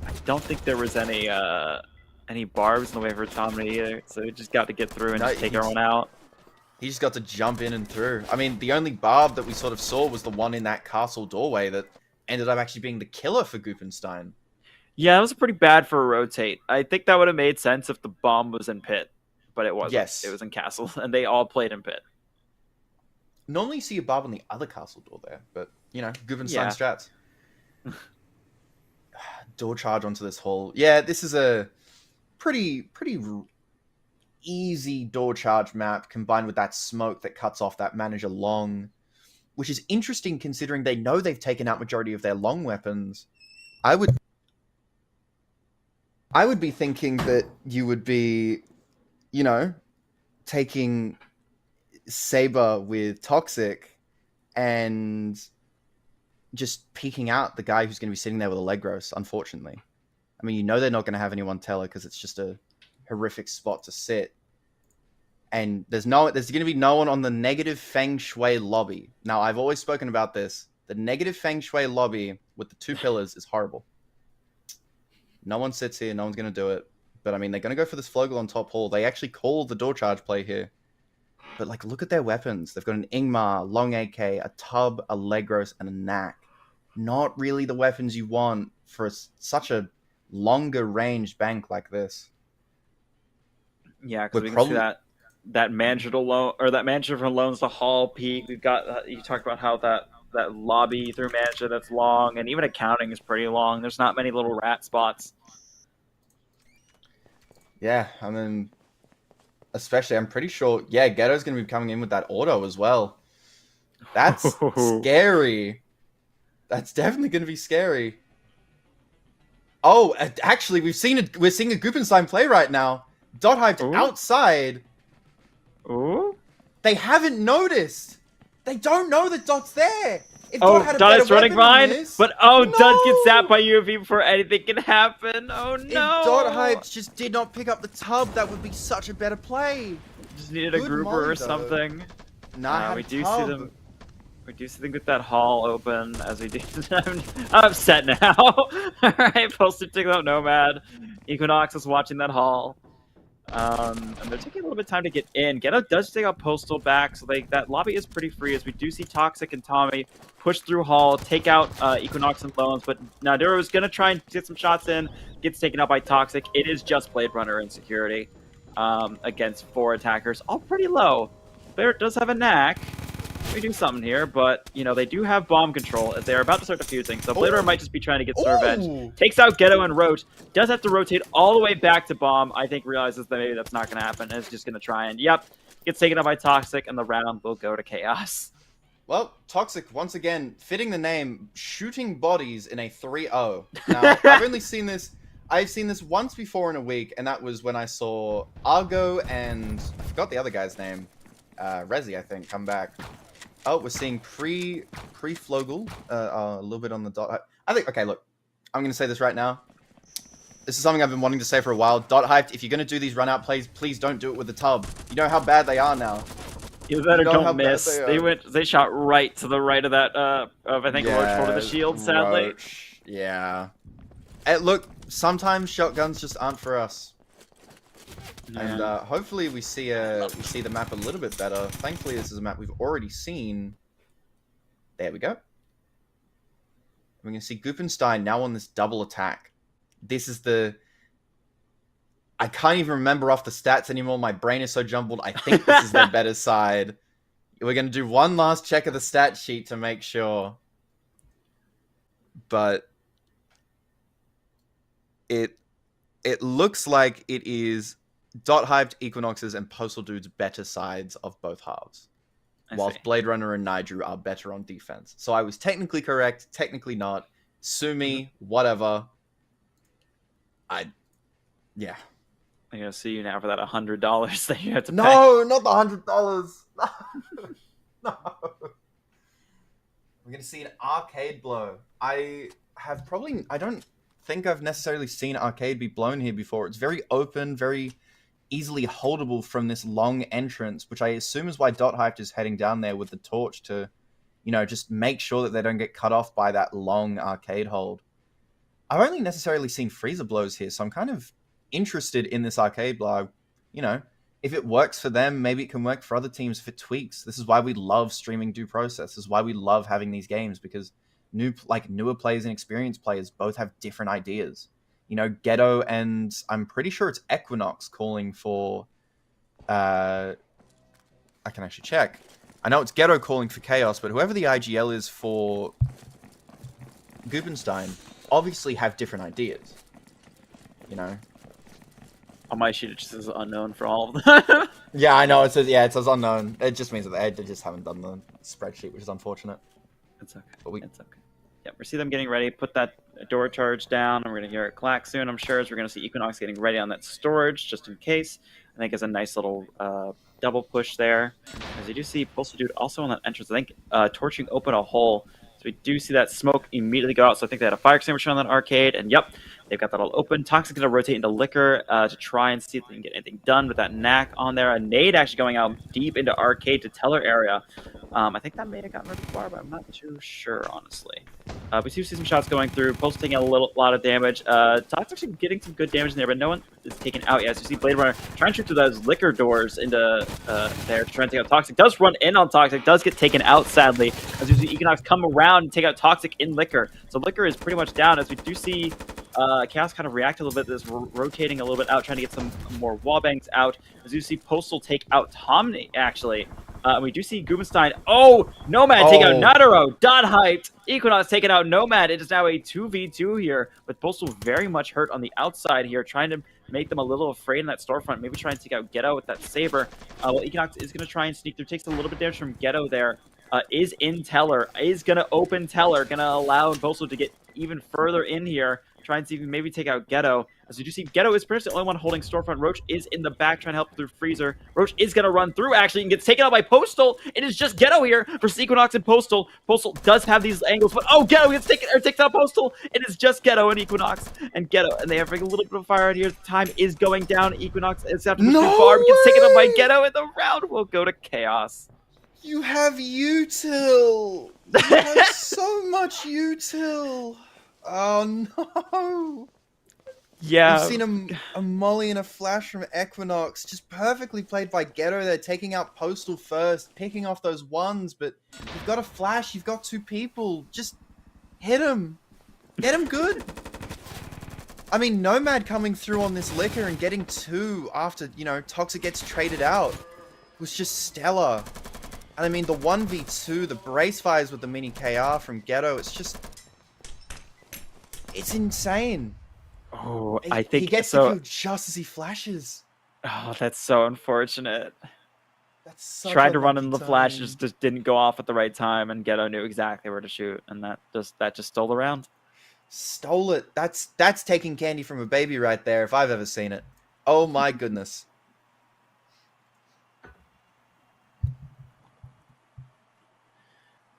[SPEAKER 1] I don't think there was any barbs in the way for Tommy either, so he just got to get through and just take everyone out.
[SPEAKER 2] He just got to jump in and through. I mean, the only barb that we sort of saw was the one in that castle doorway that ended up actually being the killer for Gupenstein.
[SPEAKER 1] Yeah, it was pretty bad for a rotate. I think that would have made sense if the bomb was in pit, but it wasn't.
[SPEAKER 2] Yes.
[SPEAKER 1] It was in castle, and they all played in pit.
[SPEAKER 2] Normally you see a barb on the other castle door there, but, you know, Gupenstein strats. Door charge onto this hall. Yeah, this is a pretty easy door charge map combined with that smoke that cuts off that manager long, which is interesting considering they know they've taken out majority of their long weapons. I would be thinking that you would be, you know, taking Saber with Toxic and just peeking out the guy who's going to be sitting there with a leg roast, unfortunately. I mean, you know they're not going to have anyone tell her because it's just a horrific spot to sit. And there's going to be no one on the negative Feng Shui lobby. Now, I've always spoken about this. The negative Feng Shui lobby with the 2 pillars is horrible. No one sits here. No one's going to do it. But, I mean, they're going to go for this Flogel on top hall. They actually call the door charge play here. But, like, look at their weapons. They've got an Ingmar, long AK, a Tub, a Legros, and a Knack. Not really the weapons you want for such a longer range bank like this.
[SPEAKER 1] Yeah, because we can see that manager alone, or that manager from Loans to Hall peak. We've got you talked about how that lobby through manager that's long, and even accounting is pretty long. There's not many little rat spots.
[SPEAKER 2] Yeah, I mean, especially I'm pretty sure. Yeah, Ghetto's going to be coming in with that auto as well. That's scary. That's definitely going to be scary. Oh, actually, we're seeing a Goopenstein play right now. Dot hyped
[SPEAKER 1] Ooh.
[SPEAKER 2] outside.
[SPEAKER 1] Ooh.
[SPEAKER 2] They haven't noticed. They don't know that Dot's there. If
[SPEAKER 1] Oh,
[SPEAKER 2] Dot had a
[SPEAKER 1] Dot
[SPEAKER 2] better
[SPEAKER 1] is running
[SPEAKER 2] weapon than
[SPEAKER 1] behind,
[SPEAKER 2] this,
[SPEAKER 1] but oh,
[SPEAKER 2] no!
[SPEAKER 1] Dot gets zapped by UV before anything can happen. Oh
[SPEAKER 2] If
[SPEAKER 1] no!
[SPEAKER 2] Dot hyped just did not pick up the tub, that would be such a better play.
[SPEAKER 1] Just needed a
[SPEAKER 2] Good
[SPEAKER 1] grouper
[SPEAKER 2] molly,
[SPEAKER 1] or
[SPEAKER 2] though.
[SPEAKER 1] something.
[SPEAKER 2] Nah,
[SPEAKER 1] We do see them. We do see them get that hall open as we do. I'm upset now. Alright, Postal taking out Nomad. Equinox is watching that hall. And they're taking a little bit of time to get in. Ghetto does take out Postal back, so that lobby is pretty free as we do see Toxic and Tommy push through hall, take out Equinox and Loans, but Naduro is going to try and get some shots in, gets taken out by Toxic. It is just Blade Runner in security against 4 attackers, all pretty low. Barrett does have a knack. We do something here, but, you know, they do have bomb control as they're about to start defusing, so Blade Runner might just be trying to get some revenge. Takes out Ghetto and Roach, does have to rotate all the way back to bomb. I think realizes that maybe that's not going to happen, and is just going to try and, yep, gets taken out by Toxic, and the round will go to Chaos.
[SPEAKER 2] Well, Toxic, once again, fitting the name, shooting bodies in a 3-0. Now, I've seen this once before in a week, and that was when I saw Argo and, I forgot the other guy's name, Rezi, I think, come back. Oh, we're seeing pre-Flogel, a little bit on the dot. I think, okay, look, I'm going to say this right now. This is something I've been wanting to say for a while. Dot hyped, if you're going to do these run-out plays, please don't do it with the tub. You know how bad they are now.
[SPEAKER 1] Either that or don't miss. They shot right to the right of that, I think, Roach holding the shield, sadly.
[SPEAKER 2] Roach. Yeah. Look, sometimes shotguns just aren't for us. Yeah. And hopefully we see the map a little bit better. Thankfully, this is a map we've already seen. There we go. We're going to see Goopenstein now on this double attack. This is the... I can't even remember off the stats anymore. My brain is so jumbled. I think this is their better side. We're going to do one last check of the stat sheet to make sure. But... It looks like it is... Dot hyped, Equinox's, and Postal Dude's better sides of both halves. Whilst Blade Runner and Nigel are better on defense. So I was technically correct, technically not. Sue me, whatever. Yeah.
[SPEAKER 1] I'm going to sue you now for that $100 that you have to pay.
[SPEAKER 2] No, not the $100. No. We're going to see an arcade blow. I don't think I've necessarily seen arcade be blown here before. It's very open, very easily holdable from this long entrance, which I assume is why Dot Hyped is heading down there with the torch to, you know, just make sure that they don't get cut off by that long arcade hold. I've only necessarily seen freezer blows here, so I'm kind of interested in this arcade blow. You know, if it works for them, maybe it can work for other teams if it tweaks. This is why we love streaming due process. This is why we love having these games, because newer players and experienced players both have different ideas. You know, Ghetto and I'm pretty sure it's Equinox calling for... I can actually check. I know it's Ghetto calling for Chaos, but whoever the IGL is for Goopenstein obviously have different ideas. You know?
[SPEAKER 1] On my sheet, it just says unknown for all of them.
[SPEAKER 2] Yeah, I know. It says unknown. It just means that they just haven't done the spreadsheet, which is unfortunate.
[SPEAKER 1] It's okay.
[SPEAKER 2] But
[SPEAKER 1] it's okay. Yeah, we see them getting ready. Put that door charge down, and we're going to hear it clack soon, I'm sure, as we're going to see Equinox getting ready on that storage, just in case. I think it's a nice little double push there. As you do see Postal Dude also on that entrance, I think torching open a hole. So we do see that smoke immediately go out. So I think they had a fire extinguisher on that arcade, and yep, they've got that all open. Toxic going to rotate into Liquor to try and see if they can get anything done with that knack on there. A nade actually going out deep into arcade to Teller area. I think that may have gotten rid of the bar, but I'm not too sure, honestly. We do see some shots going through. Postal taking a lot of damage. Toxic actually getting some good damage in there, but no one is taken out yet. So you see Blade Runner trying to shoot through those Liquor doors into there to try and take out Toxic. Does run in on Toxic, does get taken out, sadly, as you see Equinox come around and take out Toxic in Liquor. So Liquor is pretty much down, as we do see Chaos kind of react a little bit to this, rotating a little bit out, trying to get some more wall bangs out. As you see Postal take out Tommy, actually. We do see Goopenstein. Oh, Nomad take out Nadaro. Dot hyped. Equinox taking out Nomad. It is now a 2v2 here, with Postal very much hurt on the outside here, trying to make them a little afraid in that storefront. Maybe try and take out Ghetto with that saber. Well, Equinox is going to try and sneak through. Takes a little bit of damage from Ghetto there. is in Teller, is going to open Teller, going to allow Postal to get even further in here, try and see if we maybe take out Ghetto. As you do see, Ghetto is pretty much the only one holding Storefront. Roach is in the back trying to help through Freezer. Roach is going to run through, actually, and gets taken out by Postal. It is just Ghetto here for Equinox and Postal. Postal does have these angles, but oh, Ghetto gets takes out Postal. It is just Ghetto and Equinox and Ghetto, and they have like a little bit of fire out here. Time is going down. Equinox is after too far. Gets taken out by Ghetto, and the round will go to Chaos.
[SPEAKER 2] You have util. You have so much util. Oh no.
[SPEAKER 1] Yeah.
[SPEAKER 2] We've seen a molly and a flash from Equinox, just perfectly played by Ghetto. They're taking out Postal first, picking off those ones, but you've got a flash, you've got 2 people. Just hit him. Get him good. I mean, Nomad coming through on this liquor and getting 2 after, you know, Toxic gets traded out was just stellar. And I mean, the 1v2, the brace fires with the mini KR from Ghetto, it's insane.
[SPEAKER 1] Oh, I think
[SPEAKER 2] he gets
[SPEAKER 1] so.
[SPEAKER 2] to kill just as he flashes.
[SPEAKER 1] Oh, that's so unfortunate.
[SPEAKER 2] That's such
[SPEAKER 1] Tried
[SPEAKER 2] a
[SPEAKER 1] to run in the
[SPEAKER 2] lucky
[SPEAKER 1] flash,
[SPEAKER 2] timing.
[SPEAKER 1] just didn't go off at the right time, and Ghetto knew exactly where to shoot, and that just stole the round.
[SPEAKER 2] Stole it. That's taking candy from a baby right there, if I've ever seen it. Oh my goodness.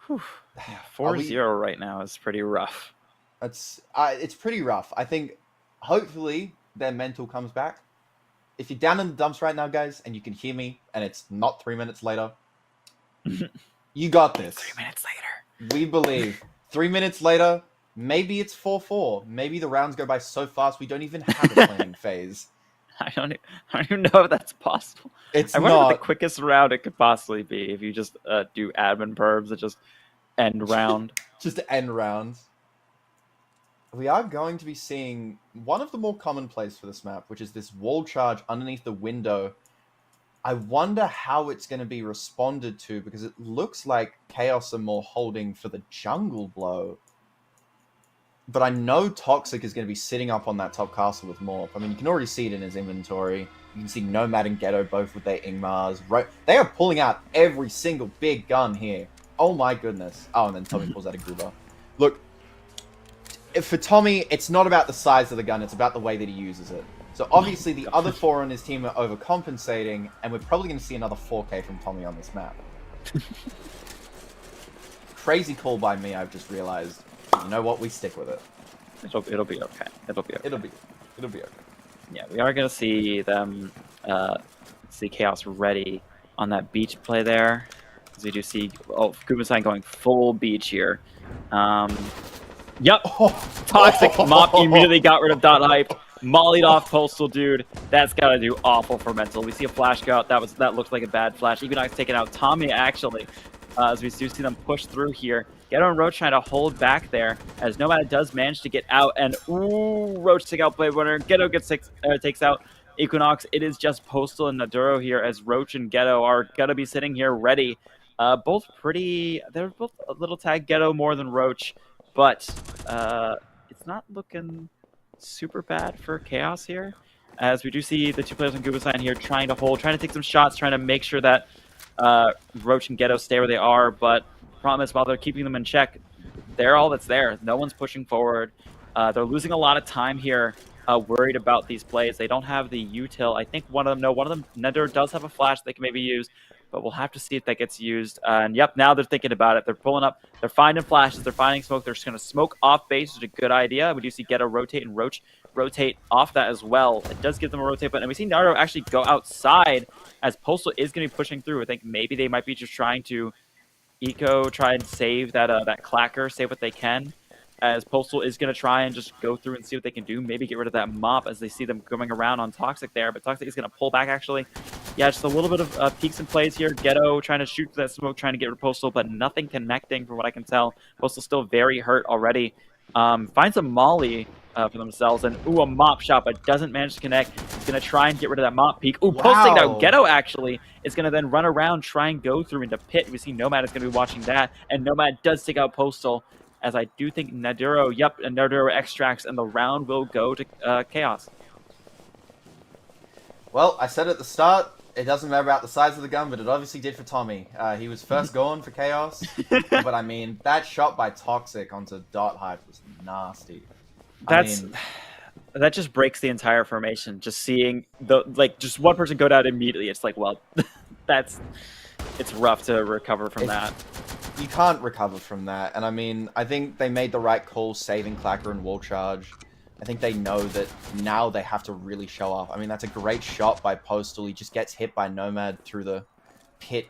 [SPEAKER 1] Whew. Yeah, 4-0 right now is pretty rough.
[SPEAKER 2] It's pretty rough. I think hopefully their mental comes back. If you're down in the dumps right now, guys, and you can hear me, and it's not 3 minutes later, you got this.
[SPEAKER 1] 3 minutes later.
[SPEAKER 2] We believe. 3 minutes later, maybe it's 4-4. Maybe the rounds go by so fast we don't even have a planning phase.
[SPEAKER 1] I don't even know if that's possible.
[SPEAKER 2] It's
[SPEAKER 1] I wonder
[SPEAKER 2] not.
[SPEAKER 1] what the quickest round it could possibly be if you just do admin verbs that just end round.
[SPEAKER 2] Just end rounds. We are going to be seeing one of the more common plays for this map, which is this wall charge underneath the window. I wonder how it's going to be responded to, because it looks like Chaos are more holding for the jungle blow. But I know Toxic is going to be sitting up on that top castle with Morph. I mean, you can already see it in his inventory. You can see Nomad and Ghetto both with their Ingmars. Right, they are pulling out every single big gun here. Oh my goodness. Oh, and then Tommy pulls out a Gruber. Look, for Tommy, it's not about the size of the gun, it's about the way that he uses it. So obviously the other 4 on his team are overcompensating, and we're probably going to see another 4K from Tommy on this map. Crazy call by me, I've just realized. You know what? We stick with it.
[SPEAKER 1] It'll be okay. It'll be okay.
[SPEAKER 2] It'll be okay.
[SPEAKER 1] Yeah, we are going to see them see Chaos ready on that beach play there. As we do see, Kumasan going full beach here. Yep. Toxic Mop immediately got rid of Dot Hype. Mollied off Postal Dude. That's got to do awful for mental. We see a flash go out. That looked like a bad flash. Equinox taking out Tommy, actually. As we do see them push through here. Ghetto and Roach trying to hold back there, as Nomad does manage to get out, and ooh, Roach take out Blade Runner. Ghetto takes out Equinox. It is just Postal and Naduro here, as Roach and Ghetto are gonna be sitting here ready. They're both a little tag Ghetto more than Roach, but it's not looking super bad for Chaos here, as we do see the 2 players on Google Sign here trying to hold, trying to take some shots, trying to make sure that Roach and Ghetto stay where they are, but promise, while they're keeping them in check, they're all that's there. No one's pushing forward. They're losing a lot of time here, worried about these plays. They don't have the util. I think one of them, Nether does have a flash they can maybe use, but we'll have to see if that gets used. And yep, now they're thinking about it. They're pulling up. They're finding flashes. They're finding smoke. They're just going to smoke off base, which is a good idea. We do see Ghetto rotate and Roach rotate off that as well. It does give them a rotate button. And we see Naruto actually go outside, as Postal is going to be pushing through. I think maybe they might be just trying to try and save that clacker, save what they can, as Postal is going to try and just go through and see what they can do, maybe get rid of that mop as they see them coming around on Toxic there, but Toxic is going to pull back, actually. Yeah, just a little bit of peaks and plays here. Ghetto trying to shoot that smoke, trying to get rid of Postal, but nothing connecting from what I can tell. Postal still very hurt already. Finds a molly for themselves, and ooh, a mop shot, but doesn't manage to connect. He's going to try and get rid of that mop peak. Ooh, posting out Ghetto, actually, is going to then run around, try and go through into pit. We see Nomad is going to be watching that, and Nomad does take out Postal, as I do think Naduro, and Naduro extracts, and the round will go to Chaos.
[SPEAKER 2] Well, I said at the start, It doesn't matter about the size of the gun, but it obviously did for Tommy. He was first gone for Chaos, but I mean, that shot by Toxic onto Dot Hype was nasty.
[SPEAKER 1] That just breaks the entire formation. Just seeing just one person go down immediately, it's like, well, it's rough to recover from that.
[SPEAKER 2] You can't recover from that, and I mean, I think they made the right call saving Clacker and Wall Charge. I think they know that now they have to really show off. I mean, that's a great shot by Postal. He just gets hit by Nomad through the pit,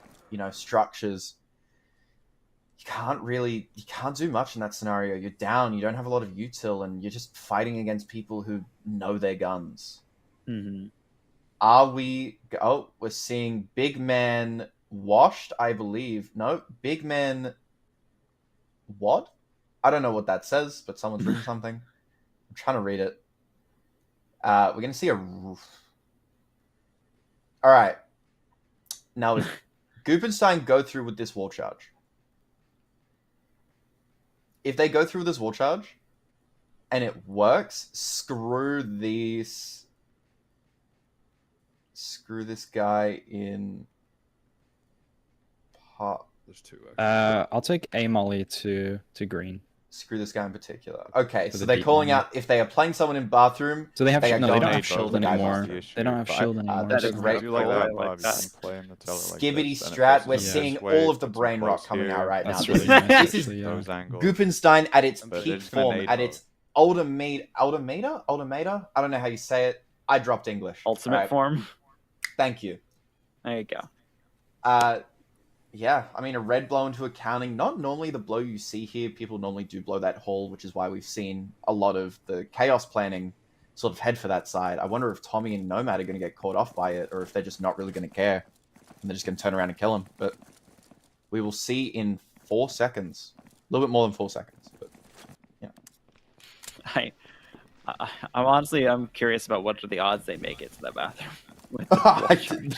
[SPEAKER 2] structures. You can't do much in that scenario. You're down, you don't have a lot of util, and you're just fighting against people who know their guns.
[SPEAKER 1] Mm-hmm.
[SPEAKER 2] We're seeing Big Man washed, I believe. No, Big Man... What? I don't know what that says, but someone's written something. I'm trying to read it. We're going to see a... Alright. Now, if Goopenstein go through with this wall charge... If they go through with this wall charge, and it works, screw this guy in...
[SPEAKER 3] There's two.
[SPEAKER 4] I'll take A Molly to green.
[SPEAKER 2] Screw this guy in particular. Okay, so they're calling out if they are playing someone in bathroom.
[SPEAKER 4] So they have
[SPEAKER 2] they
[SPEAKER 4] no, they don't
[SPEAKER 2] going
[SPEAKER 4] have
[SPEAKER 2] to kill
[SPEAKER 4] shield
[SPEAKER 2] the guy
[SPEAKER 4] anymore.
[SPEAKER 2] bathroom.
[SPEAKER 4] They don't have shield anymore.
[SPEAKER 2] That's a
[SPEAKER 1] is
[SPEAKER 2] great
[SPEAKER 3] I do like
[SPEAKER 2] call.
[SPEAKER 3] that
[SPEAKER 1] I like
[SPEAKER 3] vibe.
[SPEAKER 1] that.
[SPEAKER 3] You can play in the teller like
[SPEAKER 2] Skibbity
[SPEAKER 3] this, and it
[SPEAKER 2] strat.
[SPEAKER 3] goes
[SPEAKER 2] We're
[SPEAKER 3] this
[SPEAKER 2] seeing
[SPEAKER 3] way,
[SPEAKER 2] all of the
[SPEAKER 3] puts
[SPEAKER 2] brain
[SPEAKER 3] them
[SPEAKER 2] rot
[SPEAKER 3] close
[SPEAKER 2] coming
[SPEAKER 3] here.
[SPEAKER 2] out right now.
[SPEAKER 4] That's
[SPEAKER 2] This
[SPEAKER 4] really
[SPEAKER 2] is,
[SPEAKER 4] nice,
[SPEAKER 2] this is
[SPEAKER 4] actually, yeah.
[SPEAKER 3] Those angles.
[SPEAKER 2] Goopenstein at its
[SPEAKER 3] But they're
[SPEAKER 2] peak
[SPEAKER 3] just gonna
[SPEAKER 2] form,
[SPEAKER 3] nade
[SPEAKER 2] at
[SPEAKER 3] mode.
[SPEAKER 2] its ultimata. I don't know how you say it. I dropped English.
[SPEAKER 1] Ultimate
[SPEAKER 2] Alright,
[SPEAKER 1] form.
[SPEAKER 2] Thank you.
[SPEAKER 1] There you go.
[SPEAKER 2] Yeah, I mean, a red blow into accounting, not normally the blow you see here. People normally do blow that hole, which is why we've seen a lot of the chaos planning sort of head for that side. I wonder if Tommy and Nomad are going to get caught off by it, or if they're just not really going to care, and they're just going to turn around and kill him. But we will see in 4 seconds. A little bit more than 4 seconds, but yeah.
[SPEAKER 1] I'm curious about what are the odds they make it to that bathroom. With the wall charge.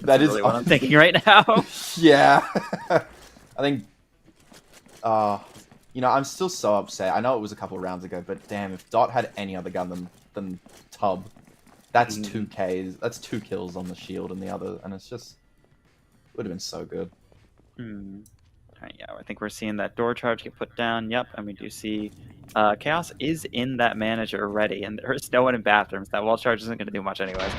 [SPEAKER 2] That is
[SPEAKER 1] really what I'm thinking right now.
[SPEAKER 2] Yeah. I think, I'm still so upset. I know it was a couple of rounds ago, but damn, if Dot had any other gun than Tub, that's 2 Ks. That's 2 kills on the shield and the other, and it's just, it would have been so good.
[SPEAKER 1] Alright, yeah, I think we're seeing that door charge get put down. Yep, and we do see Chaos is in that manager already, and there's no one in bathrooms. That wall charge isn't going to do much anyways.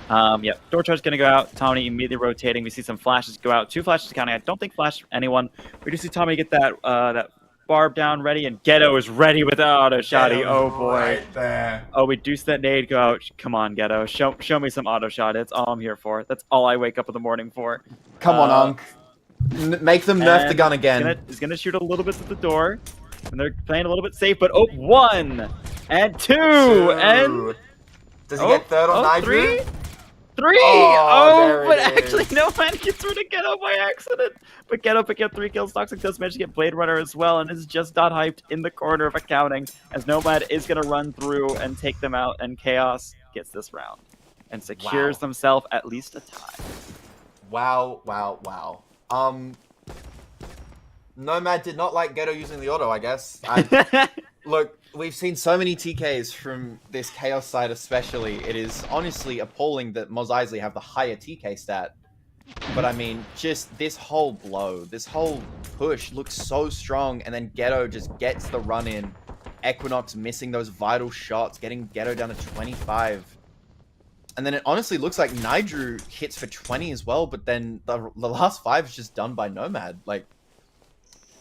[SPEAKER 1] Yep, door charge going to go out. Tommy immediately rotating. We see some flashes go out. 2 flashes counting. I don't think flash anyone. We do see Tommy get that that barb down ready, and Ghetto is ready with the auto shotty. Oh boy.
[SPEAKER 2] Right there.
[SPEAKER 1] Oh, we do see that nade go out. Come on, Ghetto. Show me some auto shot. That's all I'm here for. That's all I wake up in the morning for.
[SPEAKER 2] Come on, Unk. Make them nerf the gun again.
[SPEAKER 1] He's gonna shoot a little bit at the door, and they're playing a little bit safe. But 1 and 2 and
[SPEAKER 2] does he get third on Nigel?
[SPEAKER 1] 3.
[SPEAKER 2] Oh,
[SPEAKER 1] But
[SPEAKER 2] there it
[SPEAKER 1] actually,
[SPEAKER 2] is.
[SPEAKER 1] no man gets rid of Ghetto by accident. But Ghetto picking up 3 kills. Toxic does manage to get Blade Runner as well, and is just not hyped in the corner of accounting, as Nomad is gonna run through and take them out, and Chaos gets this round and secures themselves at least a tie.
[SPEAKER 2] Wow. Nomad did not like Ghetto using the auto, I guess. Look, we've seen so many TKs from this Chaos side especially. It is honestly appalling that Mos Eisley have the higher TK stat. But I mean, just this whole blow, this whole push looks so strong, and then Ghetto just gets the run in. Equinox missing those vital shots, getting Ghetto down to 25. And then it honestly looks like Nidru hits for 20 as well, but then the last 5 is just done by Nomad. Like,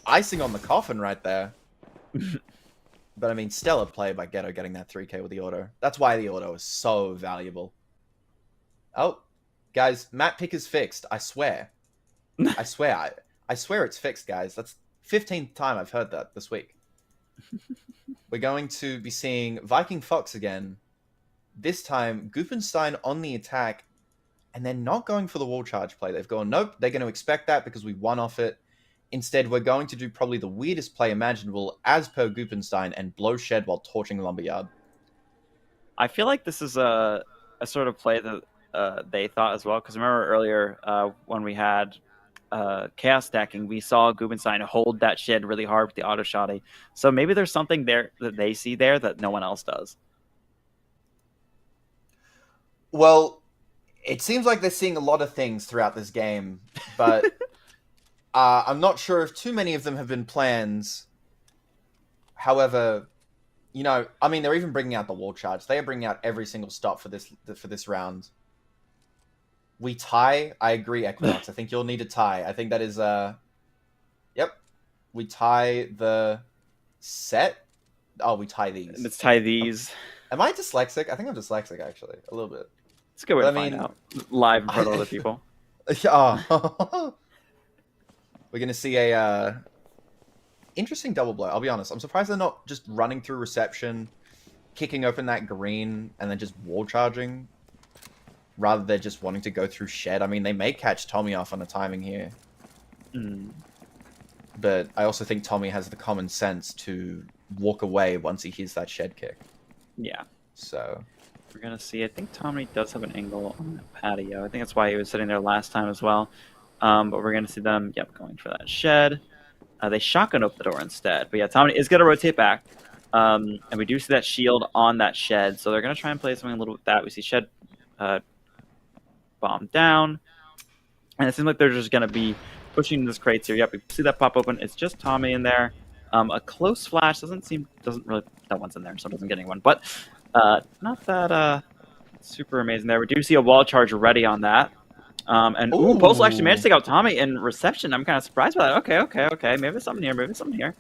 [SPEAKER 2] icing on the coffin right there. But I mean, stellar play by Ghetto getting that 3k with the auto. That's why the auto is so valuable. Oh, guys, map pick is fixed. I swear. I swear it's fixed, guys. That's 15th time I've heard that this week. We're going to be seeing Viking Fox again. This time, Goopenstein on the attack, and they're not going for the wall charge play. They've gone, nope, they're going to expect that because we won off it. Instead, we're going to do probably the weirdest play imaginable, as per Goopenstein, and blow shed while torching Lumberyard.
[SPEAKER 1] I feel like this is a sort of play that they thought as well, because remember earlier when we had chaos stacking, we saw Goopenstein hold that shed really hard with the auto shotty. So maybe there's something there that they see there that no one else does.
[SPEAKER 2] Well, It seems like they're seeing a lot of things throughout this game, but I'm not sure if too many of them have been plans. However, you know, I mean, they're even bringing out the wall charge. They are bringing out every single stop for this round. We tie. I agree, Equinox. I think you'll need a tie. I think that is yep. We tie the set. Oh, we tie these.
[SPEAKER 1] Let's tie these.
[SPEAKER 2] Am I dyslexic? I think I'm dyslexic actually, a little bit.
[SPEAKER 1] It's a good way
[SPEAKER 2] But
[SPEAKER 1] to
[SPEAKER 2] I
[SPEAKER 1] find
[SPEAKER 2] mean-
[SPEAKER 1] out live in front of other people.
[SPEAKER 2] Oh. We're gonna see a interesting double blow. I'll be honest. I'm surprised they're not just running through reception, kicking open that green, and then just wall charging. Rather than just wanting to go through shed. I mean, they may catch Tommy off on a timing here.
[SPEAKER 1] Mm.
[SPEAKER 2] But I also think Tommy has the common sense to walk away once he hears that shed kick.
[SPEAKER 1] Yeah.
[SPEAKER 2] So,
[SPEAKER 1] We're going to see. I think Tommy does have an angle on the patio. I think that's why he was sitting there last time as well. But we're going to see them, going for that shed. They shotgun open the door instead. But yeah, Tommy is going to rotate back. And we do see that shield on that shed. So they're going to try and play something a little with that. We see shed bomb down. And it seems like they're just going to be pushing this crates here. Yep, we see that pop open. It's just Tommy in there. A close flash doesn't really, no one's in there, so it doesn't get anyone. But not that super amazing there. We do see a wall charge ready on that. And Postal actually managed to take out Tommy in reception. I'm kind of surprised by that. Okay. Maybe there's something here.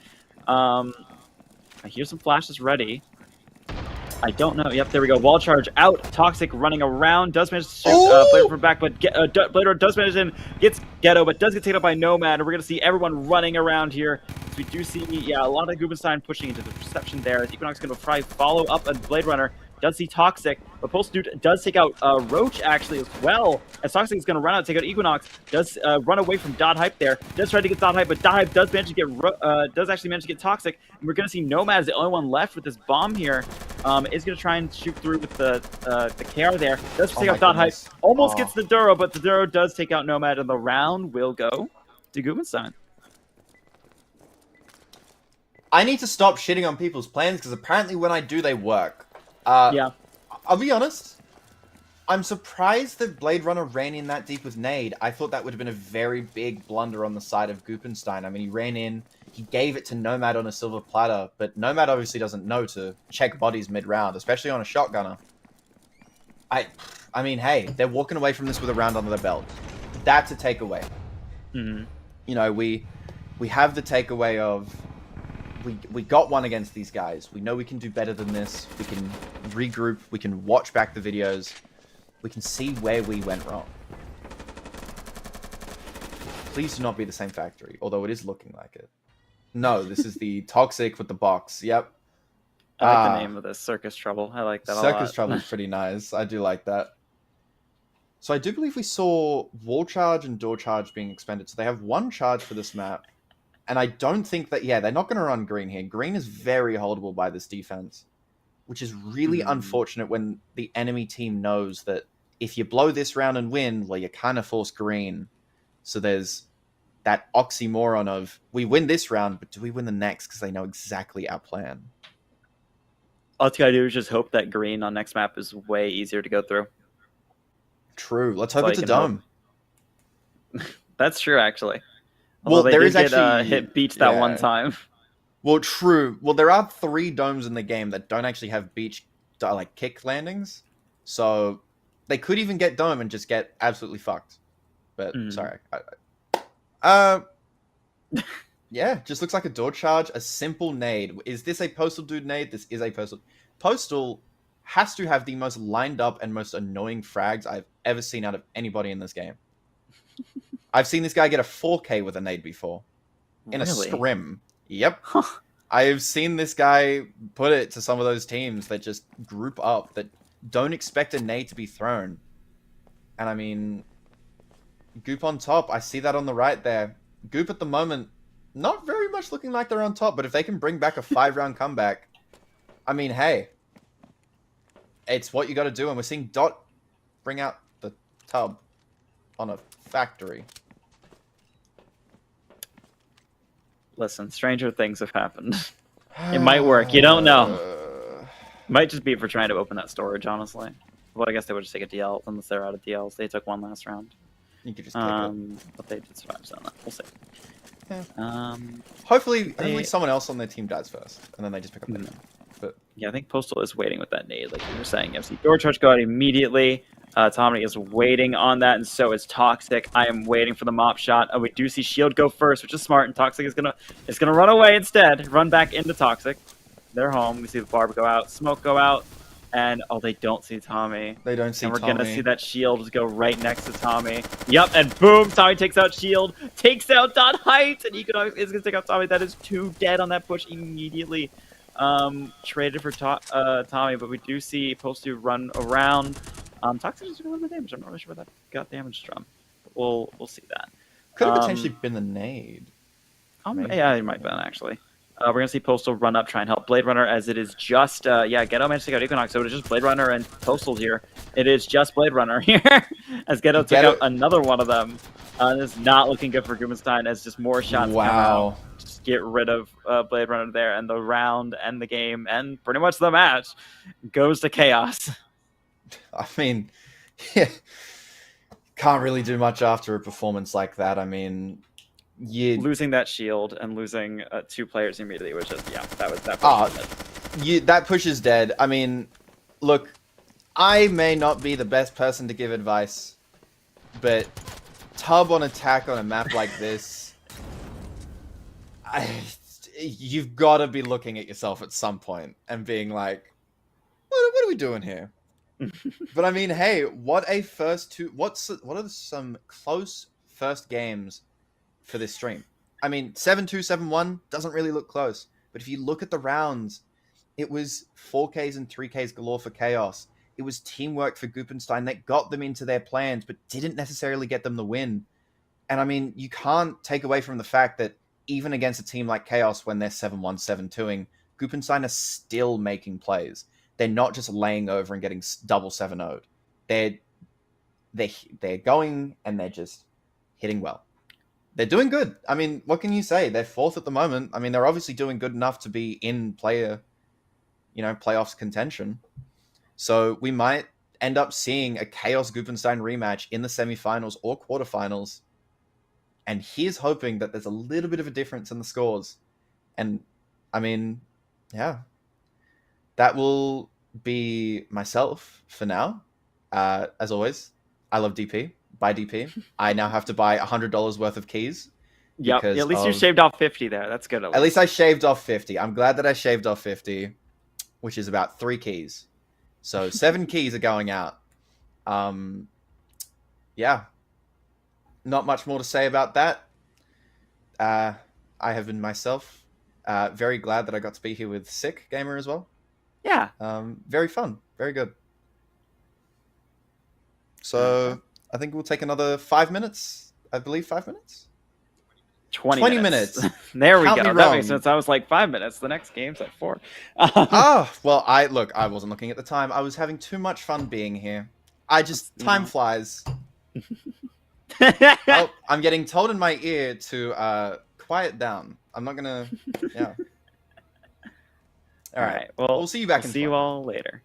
[SPEAKER 1] I hear some flashes ready. I don't know. Yep, there we go. Wall charge out. Toxic running around. Does manage to shoot Blade from back, but Blade Runner does manage to gets Ghetto, but does get taken out by Nomad. And we're going to see everyone running around here. So we do see, a lot of Gubenstein pushing into the reception there. Equinox going to try follow up on Blade Runner. Does see Toxic, but Postal Dude does take out Roach actually as well. As Toxic is going to run out, take out Equinox. Does run away from Dot Hype there. Does try to get Dot Hype, but Dot Hype does manage to get does manage to get Toxic. And we're going to see Nomad as the only one left with this bomb here. Is going to try and shoot through with the KR there. Does take out Dot Hype. Almost gets the Duro, but the Duro does take out Nomad, and the round will go to Gubenstein.
[SPEAKER 2] I need to stop shitting on people's plans because apparently when I do, they work.
[SPEAKER 1] Yeah.
[SPEAKER 2] I'll be honest. I'm surprised that Blade Runner ran in that deep with nade. I thought that would have been a very big blunder on the side of Gupenstein. I mean, he ran in, he gave it to Nomad on a silver platter, but Nomad obviously doesn't know to check bodies mid-round, especially on a shotgunner. I mean, hey, they're walking away from this with a round under their belt. That's a takeaway.
[SPEAKER 1] Mm-hmm.
[SPEAKER 2] You know, we have the takeaway of we got one against these guys. We know we can do better than this. We can regroup. We can watch back the videos. We can see where we went wrong. Please do not be the same factory, although it is looking like it. No, this is the Toxic with the box. Yep.
[SPEAKER 1] I like the name of this, Circus Trouble. I like that a lot.
[SPEAKER 2] Circus Trouble is pretty nice. I do like that. So I do believe we saw Wall Charge and Door Charge being expended. So they have one charge for this map. And I don't think that, they're not going to run green here. Green is very holdable by this defense, which is really unfortunate when the enemy team knows that if you blow this round and win, well, you kind of force green. So there's that oxymoron of, we win this round, but do we win the next? Because they know exactly our plan.
[SPEAKER 1] All you gotta do is just hope that green on next map is way easier to go through.
[SPEAKER 2] True. Let's hope
[SPEAKER 1] all
[SPEAKER 2] it's a
[SPEAKER 1] you can
[SPEAKER 2] dome.
[SPEAKER 1] That's true, actually.
[SPEAKER 2] Well,
[SPEAKER 1] Although they
[SPEAKER 2] there
[SPEAKER 1] did
[SPEAKER 2] is
[SPEAKER 1] get,
[SPEAKER 2] actually
[SPEAKER 1] hit beach that one
[SPEAKER 2] yeah.
[SPEAKER 1] time.
[SPEAKER 2] Well, true. Well, there are 3 domes in the game that don't actually have beach, kick landings. So they could even get dome and just get absolutely fucked. But, sorry. Yeah, just looks like a door charge, a simple nade. Is this a Postal Dude nade? This is a Postal. Postal has to have the most lined up and most annoying frags I've ever seen out of anybody in this game. I've seen this guy get a 4K with a nade before. In a scrim. Yep.
[SPEAKER 1] Huh.
[SPEAKER 2] I've seen this guy put it to some of those teams that just group up, that don't expect a nade to be thrown. And I mean, Goop on top, I see that on the right there. Goop at the moment, not very much looking like they're on top, but if they can bring back a 5-round comeback, I mean, hey. It's what you got to do, and we're seeing Dot bring out the tub on a factory.
[SPEAKER 1] Listen, stranger things have happened. It might work. You don't know. Might just be for trying to open that storage, honestly. Well, I guess they would just take a DL unless they're out of DLs. They took one last round.
[SPEAKER 2] You could just take it.
[SPEAKER 1] But they did survive, so we'll see.
[SPEAKER 2] Yeah. Hopefully
[SPEAKER 1] they-
[SPEAKER 2] someone else on their team dies first, and then they just pick up the
[SPEAKER 1] Mhm.
[SPEAKER 2] name. But
[SPEAKER 1] Yeah, I think Postal is waiting with that nade, like you were saying. You see Door Charge go out immediately. Tommy is waiting on that, and so is Toxic. I am waiting for the mop shot. We do see Shield go first, which is smart, and Toxic is gonna run away instead, run back into Toxic. They're home. We see the Barb go out, Smoke go out, and they don't see Tommy.
[SPEAKER 2] they don't see
[SPEAKER 1] And we're
[SPEAKER 2] Tommy.
[SPEAKER 1] gonna see that Shield go right next to Tommy. Yep, and boom, Tommy takes out Shield, takes out Dot Heights, and Economics is gonna take out Tommy. That is 2 dead on that push immediately. Traded for Tommy, but we do see Postal run around. Toxic is doing a little bit of damage. I'm not really sure where that got damaged from. But we'll see that.
[SPEAKER 2] Could have potentially been the nade. Maybe.
[SPEAKER 1] Yeah, it might have been actually. We're gonna see Postal run up, try and help Blade Runner, as it is just Ghetto managed to take out Equinox, so it is just Blade Runner and Postal here. It is just Blade Runner here, as Ghetto took out another one of them. It's not looking good for Gubenstein, as just more shots come out. Just get rid of Blade Runner there, and the round and the game and pretty much the match goes to Chaos.
[SPEAKER 2] I mean, yeah, can't really do much after a performance like that. I mean,
[SPEAKER 1] Losing that shield and losing 2 players immediately was just that.
[SPEAKER 2] That push is dead. I mean, look, I may not be the best person to give advice, but tub on attack on a map like this, you've got to be looking at yourself at some point and being like, what are we doing here? But I mean, hey, what are some close first games for this stream? I mean, 7-2, 7-1 doesn't really look close, but if you look at the rounds, it was 4Ks and 3Ks galore for Chaos. It was teamwork for Gupenstein that got them into their plans, but didn't necessarily get them the win. And I mean, you can't take away from the fact that even against a team like Chaos, when they're 7-1, 7-2ing, Gupenstein are still making plays. They're not just laying over and getting double 7-0'd. They're going and they're just hitting well. They're doing good. I mean, what can you say? They're 4th at the moment. I mean, they're obviously doing good enough to be in playoffs contention. So we might end up seeing a Chaos Gupenstein rematch in the semifinals or quarterfinals. And here's hoping that there's a little bit of a difference in the scores. And I mean, yeah. That will be myself for now. As always, I love DP. Buy DP. I now have to buy $100 worth of keys.
[SPEAKER 1] Yep. At least you shaved off 50 there. That's good.
[SPEAKER 2] At least I shaved off 50. I'm glad that I shaved off 50, which is about 3 keys. So 7 keys are going out. Yeah. Not much more to say about that. I have been myself. Very glad that I got to be here with Sick Gamer as well.
[SPEAKER 1] Yeah.
[SPEAKER 2] Very fun. Very good. So I think we'll take another 5 minutes. I believe 5 minutes.
[SPEAKER 1] 20 minutes. There we
[SPEAKER 2] Count
[SPEAKER 1] go.
[SPEAKER 2] me
[SPEAKER 1] That
[SPEAKER 2] wrong.
[SPEAKER 1] makes sense. I was like 5 minutes. The next game's at 4.
[SPEAKER 2] Well, I wasn't looking at the time. I was having too much fun being here. Time flies. Oh, I'm getting told in my ear to quiet down. I'm not gonna. Yeah. All right.
[SPEAKER 1] Well,
[SPEAKER 2] we'll see you back
[SPEAKER 1] we'll
[SPEAKER 2] in
[SPEAKER 1] see you all later.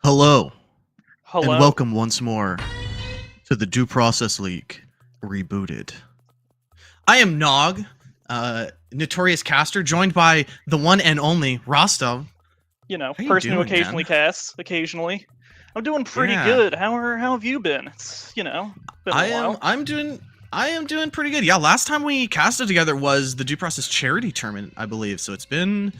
[SPEAKER 5] Hello,
[SPEAKER 6] Hello.
[SPEAKER 5] and welcome once more to the Due Process League Rebooted. I am Nog, Notorious Caster, joined by the one and only Rostov.
[SPEAKER 6] You know,
[SPEAKER 5] How you
[SPEAKER 6] person who
[SPEAKER 5] doing,
[SPEAKER 6] occasionally
[SPEAKER 5] man?
[SPEAKER 6] casts, occasionally. I'm doing pretty
[SPEAKER 5] Yeah.
[SPEAKER 6] good. How have you been? It's, been a while.
[SPEAKER 5] I am doing pretty good. Yeah, last time we casted together was the Due Process charity tournament, I believe. So it's been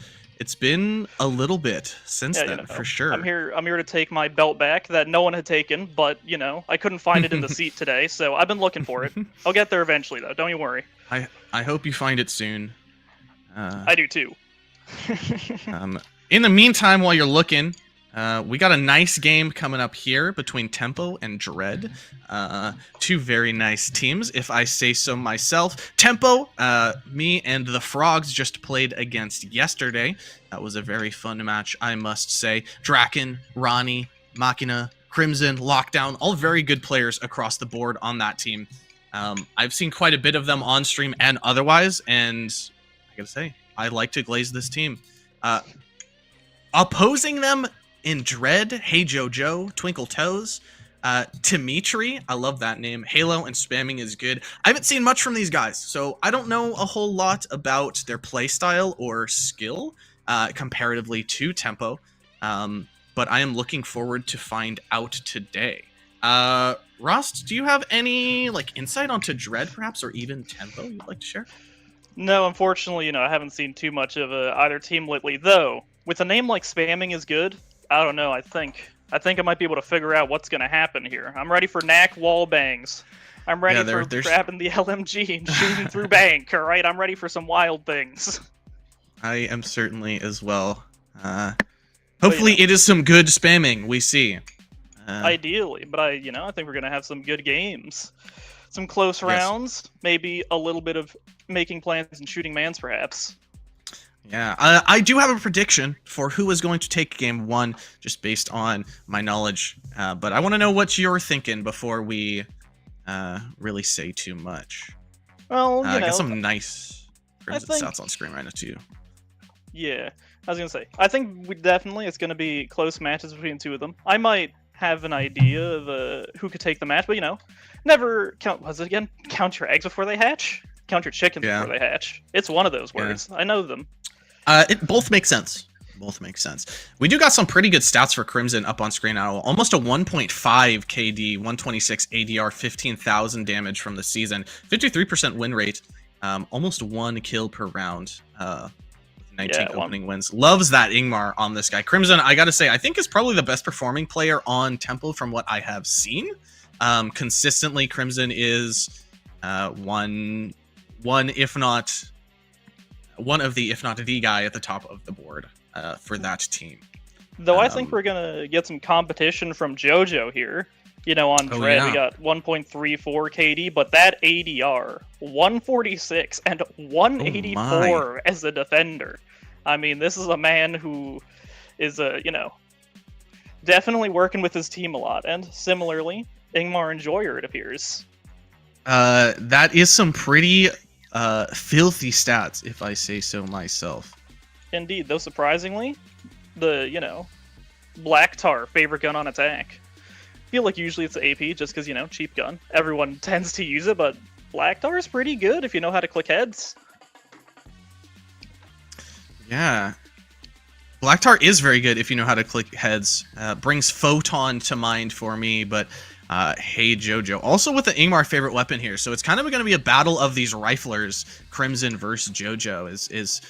[SPEAKER 5] a little bit since then, for sure.
[SPEAKER 6] I'm here to take my belt back that no one had taken, but I couldn't find it in the seat today, so I've been looking for it. I'll get there eventually, though. Don't you worry.
[SPEAKER 5] I hope you find it soon.
[SPEAKER 6] I do too.
[SPEAKER 5] In the meantime, while you're looking, we got a nice game coming up here between Tempo and Dredd. Two very nice teams, if I say so myself. Tempo, me and the Frogs just played against yesterday. That was a very fun match, I must say. Draken, Ronnie, Machina, Crimson, Lockdown, all very good players across the board on that team. I've seen quite a bit of them on stream and otherwise, and I gotta say, I like to glaze this team. Opposing them in Dredd, Hey Jojo, Twinkle Toes, Dimitri, I love that name. Halo and Spamming is good. I haven't seen much from these guys, so I don't know a whole lot about their playstyle or skill comparatively to Tempo, but I am looking forward to find out today. Rost, do you have any insight onto Dredd, perhaps, or even Tempo you'd like to share?
[SPEAKER 6] No, unfortunately, I haven't seen too much of either team lately. Though, with a name like Spamming is good, I don't know. I think I might be able to figure out what's going to happen here. I'm ready for knack wall bangs. I'm ready for grabbing the LMG and shooting through bank. All right, I'm ready for some wild things.
[SPEAKER 5] I am certainly as well. Hopefully, it is some good spamming we see.
[SPEAKER 6] Ideally, but I think we're going to have some good games. Some close rounds, maybe a little bit of making plans and shooting mans, perhaps.
[SPEAKER 5] Yeah, I do have a prediction for who is going to take game one, just based on my knowledge. But I want to know what you're thinking before we really say too much.
[SPEAKER 6] Well,
[SPEAKER 5] I got some nice stats on screen right now, too.
[SPEAKER 6] Yeah, I was going to say, I think it's going to be close matches between two of them. I might have an idea of who could take the match, but never count your eggs before they hatch? Count your chickens before they hatch. It's one of those words. I know them.
[SPEAKER 5] It both makes sense. We do got some pretty good stats for Crimson up on screen now. Almost a 1.5 KD, 126 ADR, 15,000 damage from the season, 53% win rate, almost 1 kill per round. 19 opening wins. Loves that Ingmar on this guy. Crimson, I gotta say, I think is probably the best performing player on Tempo from what I have seen. Consistently, Crimson is one of the, if not the guy at the top of the board for that team.
[SPEAKER 6] Though I think we're gonna get some competition from JoJo here. On Dredd, we got 1.34 KD, but that ADR, 146 and 184 as a defender. I mean, this is a man who is, definitely working with his team a lot. And similarly, Ingmar and Joyer, it appears.
[SPEAKER 5] That is some pretty filthy stats, if I say so myself.
[SPEAKER 6] Indeed, though surprisingly, the, Black Tar, favorite gun on attack. I feel like usually it's the AP just because, cheap gun. Everyone tends to use it, but Black Tar is pretty good if you know how to click heads.
[SPEAKER 5] Yeah. Black Tar is very good if you know how to click heads. Brings Photon to mind for me, but Hey Jojo. Also with the Ingmar favorite weapon here, so it's kind of going to be a battle of these riflers. Crimson versus Jojo is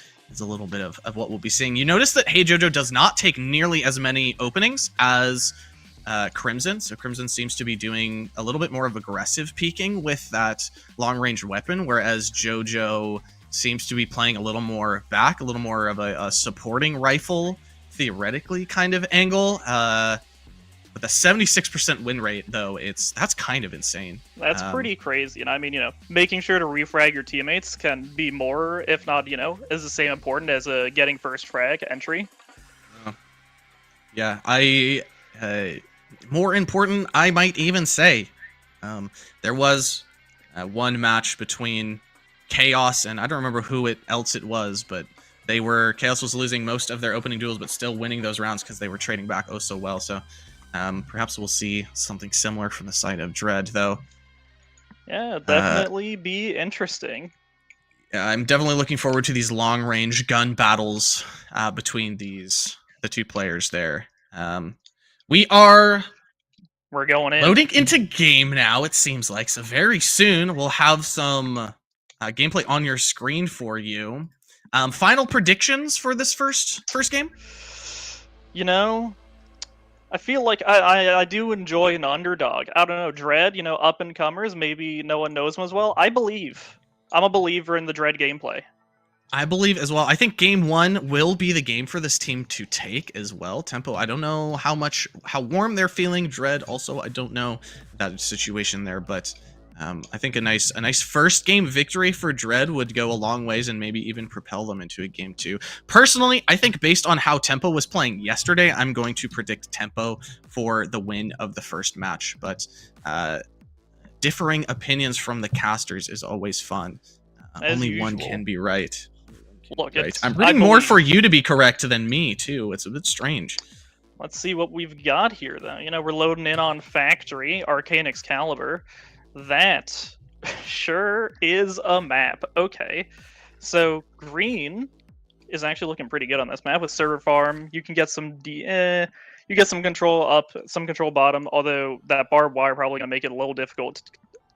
[SPEAKER 5] a little bit of what we'll be seeing. You notice that Hey Jojo does not take nearly as many openings as Crimson, so Crimson seems to be doing a little bit more of aggressive peeking with that long-range weapon, whereas Jojo seems to be playing a little more back, a little more of a supporting rifle, theoretically kind of angle. With a 76% win rate, though, that's kind of insane.
[SPEAKER 6] That's pretty crazy. And I mean, making sure to refrag your teammates can be more, if not, is the same important as getting first frag entry.
[SPEAKER 5] Yeah, more important, I might even say. There was one match between Chaos and I don't remember who else it was, but Chaos was losing most of their opening duels, but still winning those rounds because they were trading back oh so well. So perhaps we'll see something similar from the side of Dredd, though.
[SPEAKER 6] Yeah, definitely be interesting.
[SPEAKER 5] Yeah, I'm definitely looking forward to these long-range gun battles between the two players there. We're
[SPEAKER 6] going in.
[SPEAKER 5] Loading into game now, it seems like. So very soon we'll have some gameplay on your screen for you. Final predictions for this first game?
[SPEAKER 6] You know, I feel like I do enjoy an underdog. I don't know, Dredd, up and comers, maybe no one knows them as well. I'm a believer in the Dredd gameplay.
[SPEAKER 5] I believe as well. I think game 1 will be the game for this team to take as well. Tempo, I don't know how warm they're feeling. Dredd also, I don't know that situation there, but I think a nice first game victory for Dredd would go a long ways and maybe even propel them into a game 2. Personally, I think based on how Tempo was playing yesterday, I'm going to predict Tempo for the win of the first match, but differing opinions from the casters is always fun. Only one can be right.
[SPEAKER 6] Look,
[SPEAKER 5] right. I'm rooting more for you to be correct than me, too. It's a bit strange.
[SPEAKER 6] Let's see what we've got here, though. We're loading in on Factory, Arcane Excalibur. That sure is a map. Okay. So, green is actually looking pretty good on this map with server farm. You can get some you get some control up, some control bottom, although that barbed wire probably going to make it a little difficult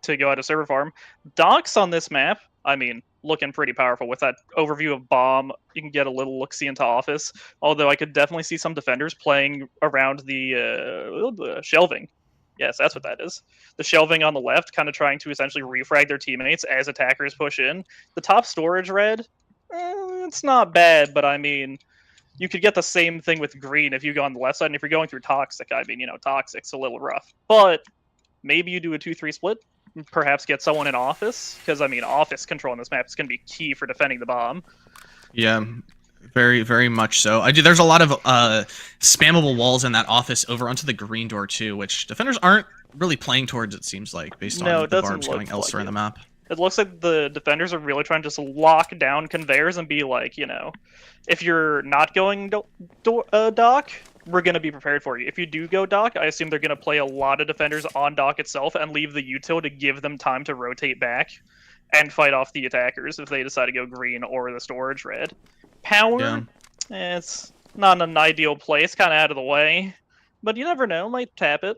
[SPEAKER 6] to go out of server farm. Docks on this map, I mean, looking pretty powerful with that overview of bomb. You can get a little look-see into office, although I could definitely see some defenders playing around the shelving. Yes, that's what that is. The shelving on the left, kind of trying to essentially refrag their teammates as attackers push in. The top storage red, it's not bad, but I mean, you could get the same thing with green if you go on the left side, and if you're going through toxic, I mean, toxic's a little rough. But maybe you do a 2-3 split, perhaps get someone in office, because I mean office control on this map is going to be key for defending the bomb.
[SPEAKER 5] Yeah, very, very much so. There's a lot of spammable walls in that office over onto the green door too, which defenders aren't really playing towards, it seems like, based on the barbs going elsewhere in the map.
[SPEAKER 6] It looks like the defenders are really trying to just lock down conveyors and be like, if you're not going dock, we're going to be prepared for you. If you do go dock, I assume they're going to play a lot of defenders on dock itself and leave the util to give them time to rotate back and fight off the attackers if they decide to go green or the storage red. Power, it's not in an ideal place, kind of out of the way, but you never know, might tap it.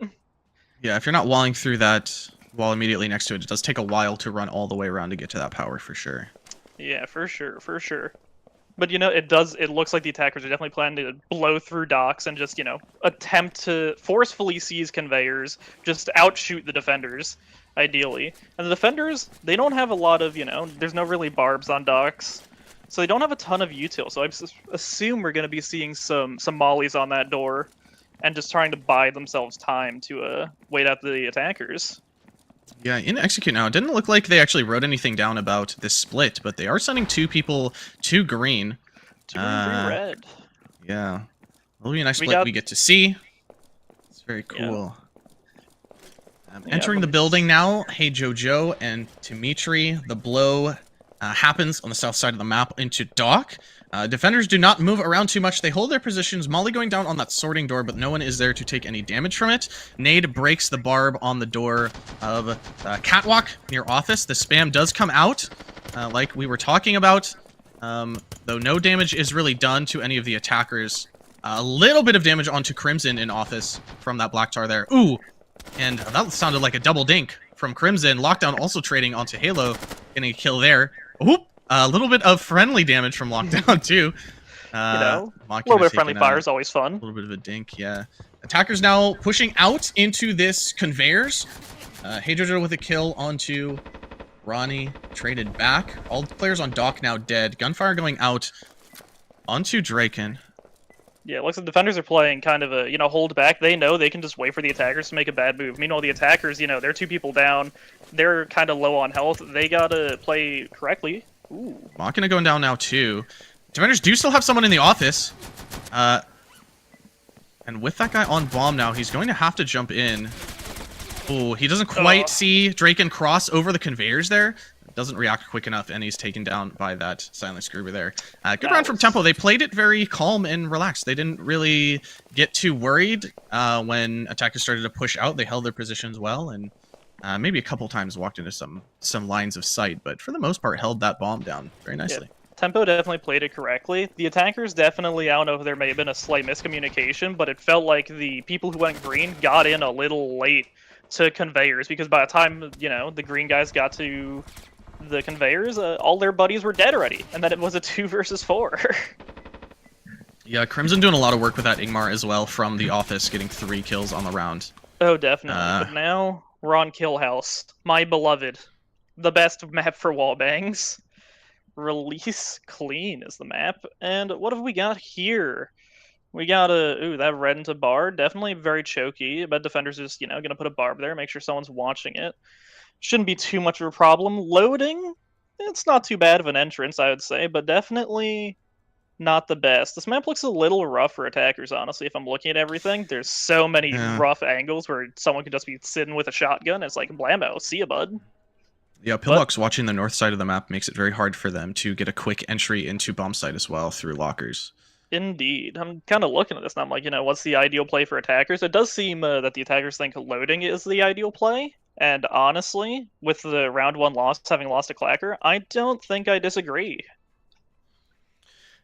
[SPEAKER 5] Yeah, if you're not walling through that wall immediately next to it, it does take a while to run all the way around to get to that power for sure.
[SPEAKER 6] Yeah, for sure. But it looks like the attackers are definitely planning to blow through docks and just, attempt to forcefully seize conveyors, just outshoot the defenders, ideally. And the defenders, they don't have a lot of, there's no really barbs on docks, so they don't have a ton of util. So I assume we're going to be seeing some mollies on that door and just trying to buy themselves time to wait out the attackers.
[SPEAKER 5] Yeah, in Execute now, it didn't look like they actually wrote anything down about this split, but they are sending 2 people to green.
[SPEAKER 6] 2 green, red.
[SPEAKER 5] Yeah. It'll be a nice split we get to see. It's very cool. Yeah. Entering the building now, Hey Jojo and Dimitri. The blow happens on the south side of the map into dock. Defenders do not move around too much. They hold their positions. Molly going down on that sorting door, but no one is there to take any damage from it. Nade breaks the barb on the door of Catwalk near office. The spam does come out, like we were talking about, though no damage is really done to any of the attackers. A little bit of damage onto Crimson in office from that Black Tar there. Ooh, and that sounded like a double dink from Crimson. Lockdown also trading onto Halo, getting a kill there. Oop. A little bit of friendly damage from Lockdown, too.
[SPEAKER 6] A little bit of friendly fire is always fun.
[SPEAKER 5] A little bit of a dink, yeah. Attackers now pushing out into this conveyors. Hey Jojo with a kill onto Ronnie. Traded back. All players on dock now dead. Gunfire going out onto Draken.
[SPEAKER 6] Yeah, it looks like the defenders are playing kind of a, hold back. They know they can just wait for the attackers to make a bad move. Meanwhile, the attackers, they're 2 people down. They're kind of low on health. They gotta play correctly. Ooh.
[SPEAKER 5] Machina going down now, too. Defenders do still have someone in the office. And with that guy on bomb now, he's going to have to jump in. Oh, he doesn't quite see Draken cross over the conveyors there. doesn't react quick enough, and he's taken down by that Silent Scroober there. Good round from Tempo. They played it very calm and relaxed. They didn't really get too worried when attackers started to push out. They held their positions well, and maybe a couple times walked into some lines of sight, but for the most part held that bomb down very nicely.
[SPEAKER 6] Yeah. Tempo definitely played it correctly. The attackers definitely, I don't know if there may have been a slight miscommunication, but it felt like the people who went green got in a little late to conveyors, because by the time, you know, the green guys got to the conveyors, all their buddies were dead already, and then it was a 2 versus 4.
[SPEAKER 5] Yeah, Crimson doing a lot of work with that Ingmar as well from the office, getting 3 kills on the round.
[SPEAKER 6] Oh, definitely. But now we're on Kill House, my beloved, the best map for wallbangs. Release Clean is the map, and what have we got here? We got that red into bar, definitely very choky, but defenders just, you know, gonna put a barb there, make sure someone's watching it. Shouldn't be too much of a problem. Loading, it's not too bad of an entrance, I would say, but definitely not the best. This map looks a little rough for attackers, honestly, if I'm looking at everything. There's so many rough angles where someone could just be sitting with a shotgun. It's like, blammo, see ya, bud.
[SPEAKER 5] Yeah, Pillbox watching the north side of the map makes it very hard for them to get a quick entry into bomb site as well through lockers.
[SPEAKER 6] Indeed. I'm kind of looking at this and I'm like, you know, what's the ideal play for attackers? It does seem that the attackers think loading is the ideal play. And honestly, with the round 1 loss, having lost to Clacker, I don't think I disagree.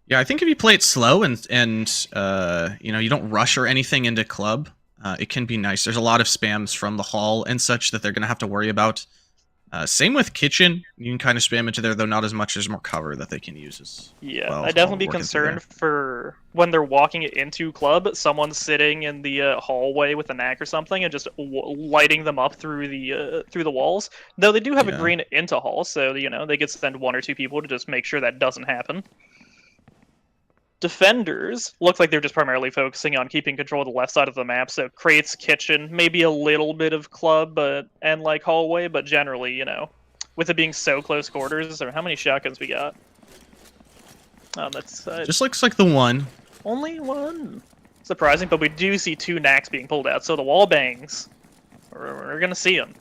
[SPEAKER 5] Yeah, I think if you play it slow and you know, you don't rush or anything into club, it can be nice. There's a lot of spams from the hall and such that they're going to have to worry about. Same with kitchen. You can kind of spam into there, though not as much. There's more cover that they can use as well.
[SPEAKER 6] I'd definitely be concerned for when they're walking into club, someone sitting in the hallway with a knack or something and just lighting them up through the walls. Though they do have a green into hall, so you know they could send 1 or 2 people to just make sure that doesn't happen. Defenders look like they're just primarily focusing on keeping control of the left side of the map, so crates, kitchen, maybe a little bit of club and like hallway, but generally, you know, with it being so close quarters, or how many shotguns we got? That's
[SPEAKER 5] just looks like the one.
[SPEAKER 6] Only 1. Surprising, but we do see 2 knacks being pulled out, so the wall bangs, we're gonna see them.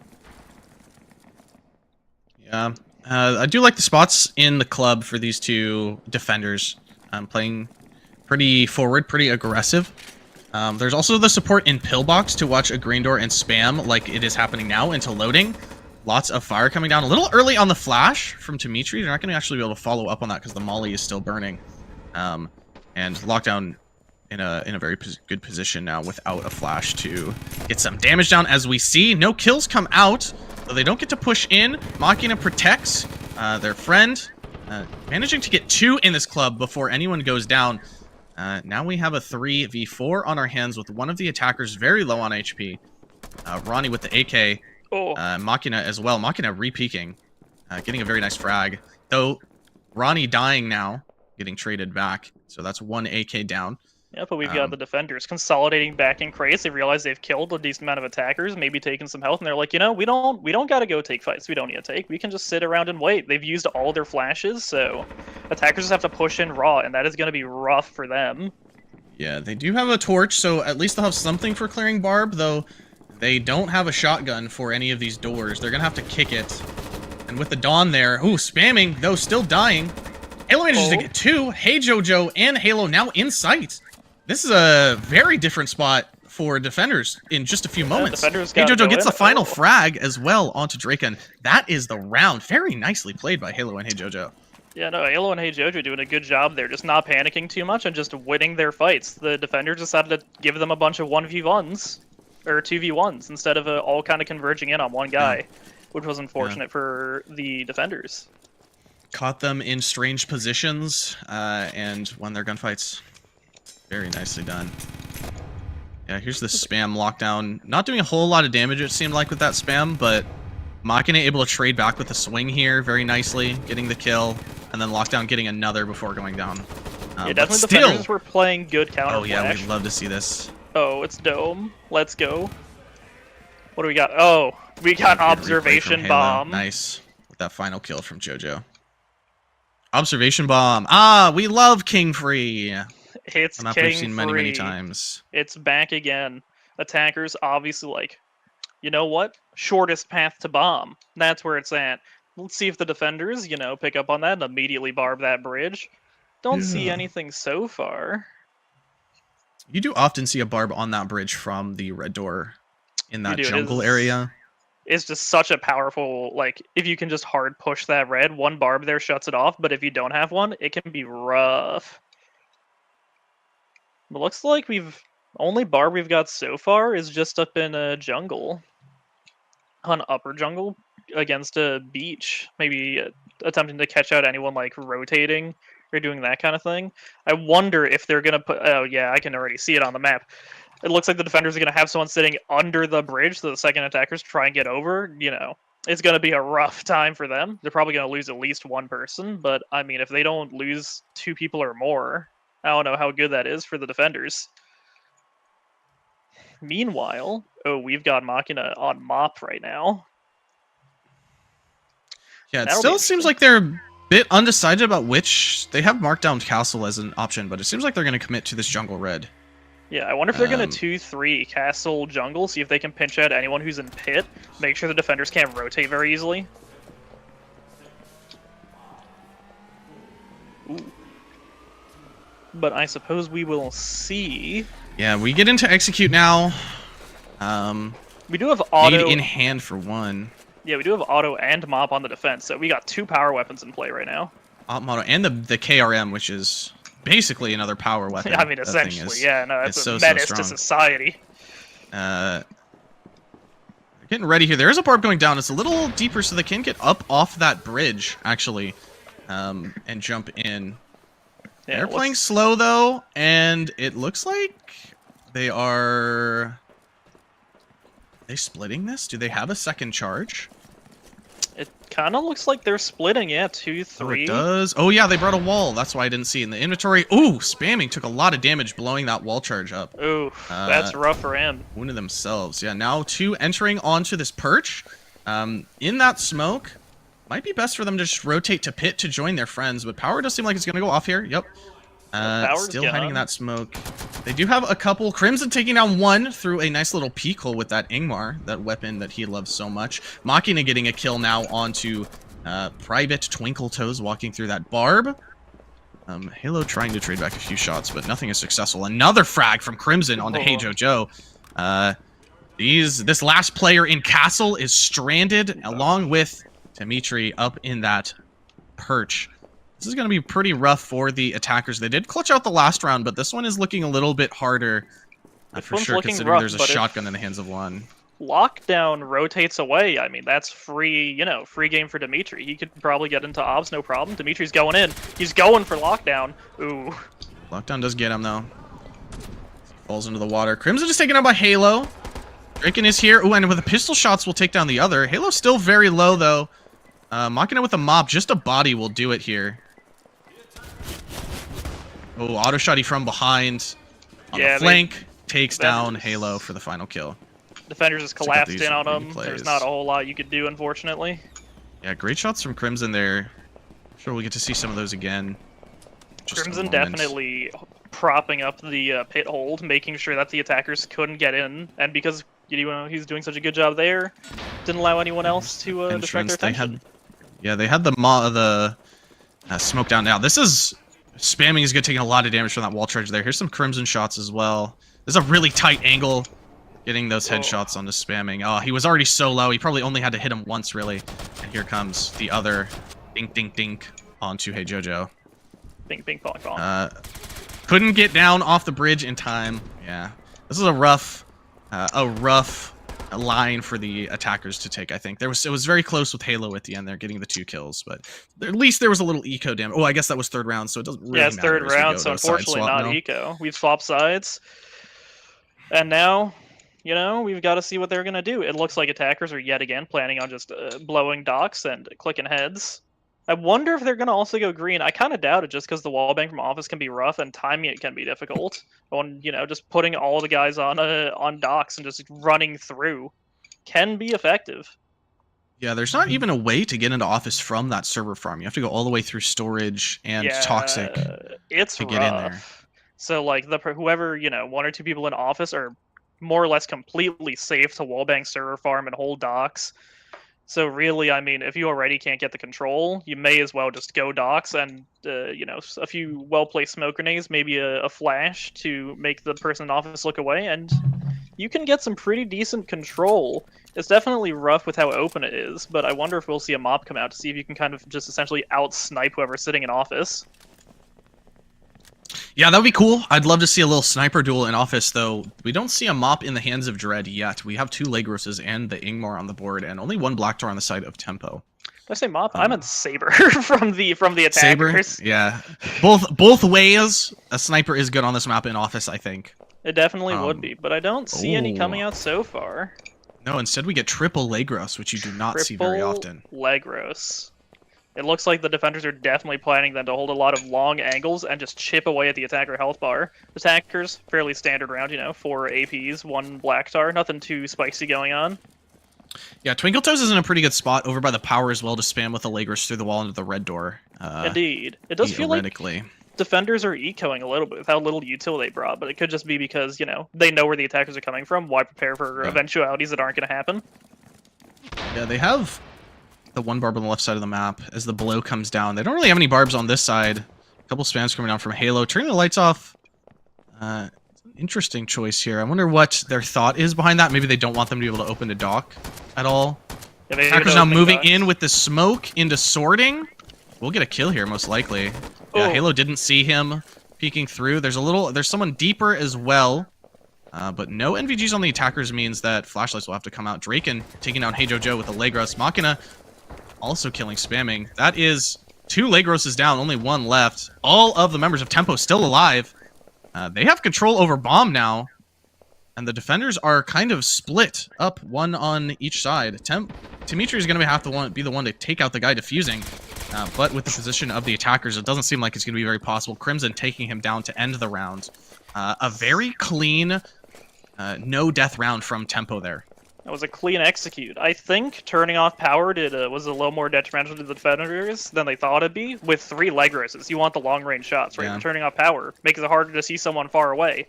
[SPEAKER 5] Yeah, I do like the spots in the club for these 2 defenders. Playing pretty forward, pretty aggressive. There's also the support in Pillbox to watch a green door and spam like it is happening now into loading. Lots of fire coming down a little early on the flash from Dimitri. They're not going to actually be able to follow up on that because the molly is still burning. And lockdown in a very good position now without a flash to get some damage down. As we see, no kills come out, so they don't get to push in. Machina protects their friend. Managing to get 2 in this club before anyone goes down. Now we have a 3v4 on our hands with one of the attackers very low on HP. Ronnie with the AK. Machina as well. Machina re-peeking. Getting a very nice frag. Though, Ronnie dying now. Getting traded back. So that's 1 AK down.
[SPEAKER 6] Yeah, but we've got the defenders consolidating back in crates. They realize they've killed a decent amount of attackers, maybe taken some health, and they're like, you know, we don't gotta go take fights. We don't need to take. We can just sit around and wait. They've used all their flashes, so attackers just have to push in raw, and that is going to be rough for them. Yeah,
[SPEAKER 5] they do have a torch, so at least they'll have something for clearing barb, though they don't have a shotgun for any of these doors. They're gonna have to kick it. And with the Dawn there, spamming, though still dying. Halo manages to get 2. Hey Jojo and Halo now in sight. This is a very different spot for defenders in just a few moments. Hey Jojo gets the final frag as well onto Draken. That is the round. Very nicely played by Halo and Hey Jojo.
[SPEAKER 6] Yeah, no, Halo and Hey Jojo doing a good job there, just not panicking too much and just winning their fights. The defenders decided to give them a bunch of 1v1s, or 2v1s, instead of all kind of converging in on one guy, which was unfortunate for the defenders.
[SPEAKER 5] Caught them in strange positions and won their gunfights. Very nicely done. Yeah, here's the spam lockdown. Not doing a whole lot of damage, it seemed like, with that spam, but Machina able to trade back with the swing here very nicely, getting the kill, and then lockdown getting another before going down.
[SPEAKER 6] Yeah, definitely the defenders were playing good counter flash.
[SPEAKER 5] Oh yeah, we'd love to see this.
[SPEAKER 6] Oh, it's Dome. Let's go. What do we got? Oh, we got Observation Bomb.
[SPEAKER 5] Nice. With that final kill from Jojo. Observation Bomb. Ah, we love King Free.
[SPEAKER 6] It's
[SPEAKER 5] a map we've seen many times.
[SPEAKER 6] It's back again. Attackers obviously like, you know what? Shortest path to bomb. That's where it's at. Let's see if the defenders, pick up on that and immediately barb that bridge. Don't see
[SPEAKER 5] Yeah.
[SPEAKER 6] anything so far.
[SPEAKER 5] You do often see a barb on that bridge from the red door in that
[SPEAKER 6] do, it
[SPEAKER 5] jungle
[SPEAKER 6] is-
[SPEAKER 5] area.
[SPEAKER 6] It's just such a powerful, if you can just hard push that red, one barb there shuts it off, but if you don't have one, it can be rough. It looks like only barb we've got so far is just up in a jungle. On upper jungle against a beach. Maybe attempting to catch out anyone rotating or doing that kind of thing. I wonder if they're going to put... Oh yeah, I can already see it on the map. It looks like the defenders are going to have someone sitting under the bridge so the second attackers try and get over. It's going to be a rough time for them. They're probably going to lose at least one person, but I mean, if they don't lose 2 people or more, I don't know how good that is for the defenders. Meanwhile, we've got Machina on Mop right now.
[SPEAKER 5] Yeah, it
[SPEAKER 6] That'll be
[SPEAKER 5] still seems
[SPEAKER 6] interesting.
[SPEAKER 5] like they're a bit undecided about which. They have marked down Castle as an option, but it seems like they're going to commit to this jungle red.
[SPEAKER 6] Yeah, I wonder if they're going to 2-3 Castle Jungle, see if they can pinch out anyone who's in pit, make sure the defenders can't rotate very easily. Ooh. But I suppose we will see.
[SPEAKER 5] Yeah, we get into execute now.
[SPEAKER 6] We do have auto.
[SPEAKER 5] Need in hand for one.
[SPEAKER 6] Yeah, we do have auto and mop on the defense, so we got 2 power weapons in play right now.
[SPEAKER 5] Op model and the KRM, which is basically another power weapon.
[SPEAKER 6] I mean,
[SPEAKER 5] That thing
[SPEAKER 6] essentially,
[SPEAKER 5] is-
[SPEAKER 6] yeah, no, that's
[SPEAKER 5] it's
[SPEAKER 6] a
[SPEAKER 5] so
[SPEAKER 6] menace to
[SPEAKER 5] strong.
[SPEAKER 6] society.
[SPEAKER 5] They're getting ready here. There is a barb going down. It's a little deeper, so they can get up off that bridge, actually, and jump in.
[SPEAKER 6] Yeah,
[SPEAKER 5] They're playing slow, though, and it looks like they are... Are they splitting this? Do they have a second charge?
[SPEAKER 6] It kind of looks like they're splitting, yeah, 2-3.
[SPEAKER 5] Oh, it does. Oh, yeah, they brought a wall. That's why I didn't see it in the inventory. Ooh, spamming took a lot of damage blowing that wall charge up.
[SPEAKER 6] Ooh, that's rough for him.
[SPEAKER 5] Wounded themselves. Yeah, now 2 entering onto this perch. In that smoke, might be best for them to just rotate to pit to join their friends, but power does seem like it's going to go off here. Yep.
[SPEAKER 6] Power's
[SPEAKER 5] Still
[SPEAKER 6] gone.
[SPEAKER 5] hiding in that smoke. They do have a couple. Crimson taking down 1 through a nice little peek hole with that Ingmar, that weapon that he loves so much. Machina getting a kill now onto Private Twinkle Toes walking through that barb. Halo trying to trade back a few shots, but nothing is successful. Another frag from Crimson onto Hey Jojo. This last player in Castle is stranded along with Dimitri up in that perch. This is going to be pretty rough for the attackers. They did clutch out the last round, but this one is looking a little bit harder
[SPEAKER 6] This
[SPEAKER 5] for
[SPEAKER 6] one's
[SPEAKER 5] sure,
[SPEAKER 6] looking
[SPEAKER 5] considering
[SPEAKER 6] rough,
[SPEAKER 5] there's a
[SPEAKER 6] but if-
[SPEAKER 5] shotgun in the hands of one.
[SPEAKER 6] Lockdown rotates away. I mean, that's free, free game for Dimitri. He could probably get into obs, no problem. Dimitri's going in. He's going for lockdown. Ooh.
[SPEAKER 5] Lockdown does get him, though. Falls into the water. Crimson is taken out by Halo. Draken is here. Ooh, and with the pistol shots, we'll take down the other. Halo's still very low, though. Machina with a mop. Just a body will do it here. Oh, auto shotty from behind. On
[SPEAKER 6] Yeah,
[SPEAKER 5] the flank. Takes
[SPEAKER 6] Defenders-
[SPEAKER 5] down Halo for the final kill.
[SPEAKER 6] Defenders just
[SPEAKER 5] Check out
[SPEAKER 6] collapsed
[SPEAKER 5] these
[SPEAKER 6] in on him.
[SPEAKER 5] replays.
[SPEAKER 6] There's not a whole lot you could do, unfortunately.
[SPEAKER 5] Yeah, great shots from Crimson there. Sure, we'll get to see some of those again. Just a
[SPEAKER 6] Crimson
[SPEAKER 5] moment.
[SPEAKER 6] definitely propping up the pit hold, making sure that the attackers couldn't get in. And because he's doing such a good job there, didn't allow anyone else to distract their attention.
[SPEAKER 5] They had the smoke down now. This is spamming is good, taking a lot of damage from that wall charge there. Here's some Crimson shots as well. This is a really tight angle, getting those headshots onto spamming. Oh, he was already so low. He probably only had to hit him once, really. And here comes the other dink, dink, dink onto Hey Jojo.
[SPEAKER 6] Bing, bing, bong, bong.
[SPEAKER 5] Couldn't get down off the bridge in time. Yeah, this is a rough line for the attackers to take. I think it was very close with Halo at the end there, getting the 2 kills, but at least there was a little eco damage. Oh, I guess that was 3rd round, so it doesn't really
[SPEAKER 6] Yeah, it's
[SPEAKER 5] matter
[SPEAKER 6] 3rd
[SPEAKER 5] as we
[SPEAKER 6] round,
[SPEAKER 5] go
[SPEAKER 6] so
[SPEAKER 5] to a side
[SPEAKER 6] unfortunately
[SPEAKER 5] swap
[SPEAKER 6] not
[SPEAKER 5] now.
[SPEAKER 6] eco. We've swapped sides. And now, we've got to see what they're going to do. It looks like attackers are yet again planning on just blowing docks and clicking heads. I wonder if they're going to also go green. I kind of doubt it just because the wallbang from office can be rough and timing it can be difficult. On, just putting all the guys on docks and just running through can be effective.
[SPEAKER 5] Yeah, there's not even a way to get into office from that server farm. You have to go all the way through storage and toxic.
[SPEAKER 6] It's
[SPEAKER 5] to
[SPEAKER 6] rough.
[SPEAKER 5] get in there.
[SPEAKER 6] So whoever 1 or 2 people in office are more or less completely safe to wallbang server farm and hold docks. So really, I mean, if you already can't get the control, you may as well just go docks and, a few well-placed smoke grenades, maybe a flash to make the person in office look away, and you can get some pretty decent control. It's definitely rough with how open it is, but I wonder if we'll see a mop come out to see if you can kind of just essentially out-snipe whoever's sitting in office.
[SPEAKER 5] Yeah, that would be cool. I'd love to see a little sniper duel in office, though. We don't see a mop in the hands of Dredd yet. We have 2 Lagroses and the Ingmar on the board, and only 1 Blacktar on the side of Tempo.
[SPEAKER 6] Did I say mop? I meant Saber from the attackers.
[SPEAKER 5] Saber, yeah. Both ways, a sniper is good on this map in office, I think.
[SPEAKER 6] It definitely would be, but I don't see any coming out so far.
[SPEAKER 5] No, instead we get triple Lagros, which you do not see very often.
[SPEAKER 6] Lagros. It looks like the defenders are definitely planning then to hold a lot of long angles and just chip away at the attacker health bar. Attackers, fairly standard round, 4 APs, 1 Blacktar, nothing too spicy going on.
[SPEAKER 5] Yeah, Twinkletoes is in a pretty good spot over by the power as well to spam with the Lagros through the wall into the red door.
[SPEAKER 6] Indeed. It does feel like defenders are ecoing a little bit with how little util they brought, but it could just be because, they know where the attackers are coming from. Why prepare for eventualities that aren't going to happen?
[SPEAKER 5] Yeah, they have the 1 barb on the left side of the map as the blow comes down. They don't really have any barbs on this side. A couple spams coming down from Halo. Turning the lights off. Interesting choice here. I wonder what their thought is behind that. Maybe they don't want them to be able to open the dock at all.
[SPEAKER 6] Yeah,
[SPEAKER 5] Attacker's now moving in with the smoke into sorting. We'll get a kill here, most likely. Yeah, Halo didn't see him peeking through. There's someone deeper as well. But no NVGs on the attackers means that flashlights will have to come out. Draken taking down Hey Jojo with a Lagros. Machina also killing Spamming. That is 2 Lagroses down, only 1 left. All of the members of Tempo still alive. They have control over Bomb now. And the defenders are kind of split up, 1 on each side. Dimitri is going to have to be the one to take out the guy defusing. But with the position of the attackers, it doesn't seem like it's going to be very possible. Crimson taking him down to end the round. A very clean, no death round from Tempo there.
[SPEAKER 6] That was a clean execute. I think turning off power was a little more detrimental to the defenders than they thought it'd be. With 3 Lagroses, you want the long-range shots, right? Yeah. Turning off power makes it harder to see someone far away.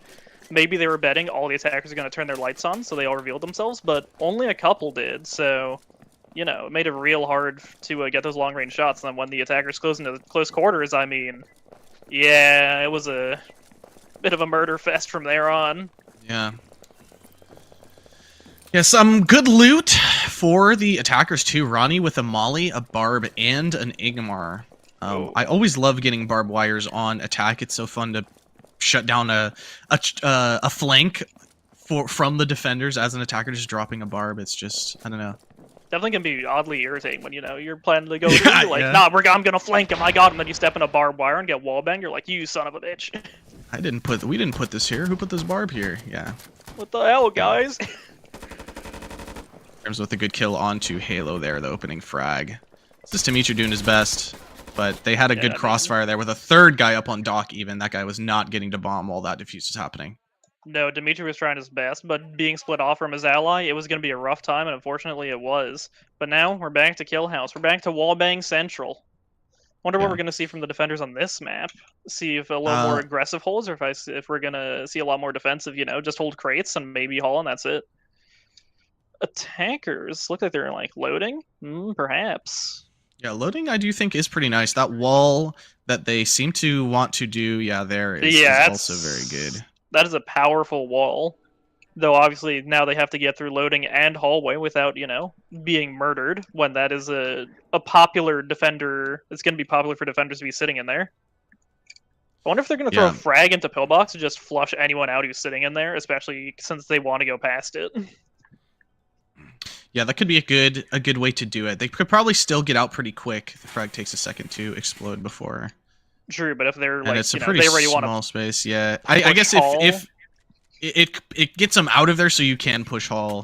[SPEAKER 6] Maybe they were betting all the attackers are going to turn their lights on, so they all revealed themselves, but only a couple did, so, it made it real hard to get those long-range shots. And then when the attackers close into close quarters, I mean, yeah, it was a bit of a murder fest from there on.
[SPEAKER 5] Yeah. Yeah, some good loot for the attackers too. Ronnie with a Molly, a Barb, and an Ingmar. I always love getting barbed wires on attack. It's so fun to shut down a flank from the defenders as an attacker just dropping a barb. It's just, I don't know.
[SPEAKER 6] Definitely can be oddly irritating when, you're planning to go through, you're like, nah, I'm gonna flank him, I got him, then you step in a barbed wire and get wallbanged, you're like, you son of a bitch.
[SPEAKER 5] We didn't put this here. Who put this barb here? Yeah.
[SPEAKER 6] What the hell, guys?
[SPEAKER 5] With a good kill onto Halo there, the opening frag. This is Dimitri doing his best, but they had a good crossfire there with a 3rd guy up on dock even. That guy was not getting to bomb while that defuse was happening.
[SPEAKER 6] No, Dimitri was trying his best, but being split off from his ally, it was going to be a rough time, and unfortunately it was. But now, we're back to Kill House. We're back to Wallbang Central. Wonder what we're going to see from the defenders on this map. See if a little more aggressive holds, or if we're going to see a lot more defensive, just hold crates and maybe haul, and that's it. Attackers look like they're like loading, perhaps.
[SPEAKER 5] Yeah, loading I do think is pretty nice. That wall that they seem to want to do, there is also very good.
[SPEAKER 6] That is a powerful wall, though obviously now they have to get through loading and hallway without being murdered. When that is a popular defender, it's going to be popular for defenders to be sitting in there. I wonder if they're going to throw a frag into pillbox to just flush anyone out who's sitting in there, especially since they want to go past it.
[SPEAKER 5] Yeah, that could be a good way to do it. They could probably still get out pretty quick. The frag takes a second to explode before.
[SPEAKER 6] True, but if they're
[SPEAKER 5] and it's a pretty small space, yeah. I guess if it gets them out of there, so you can push haul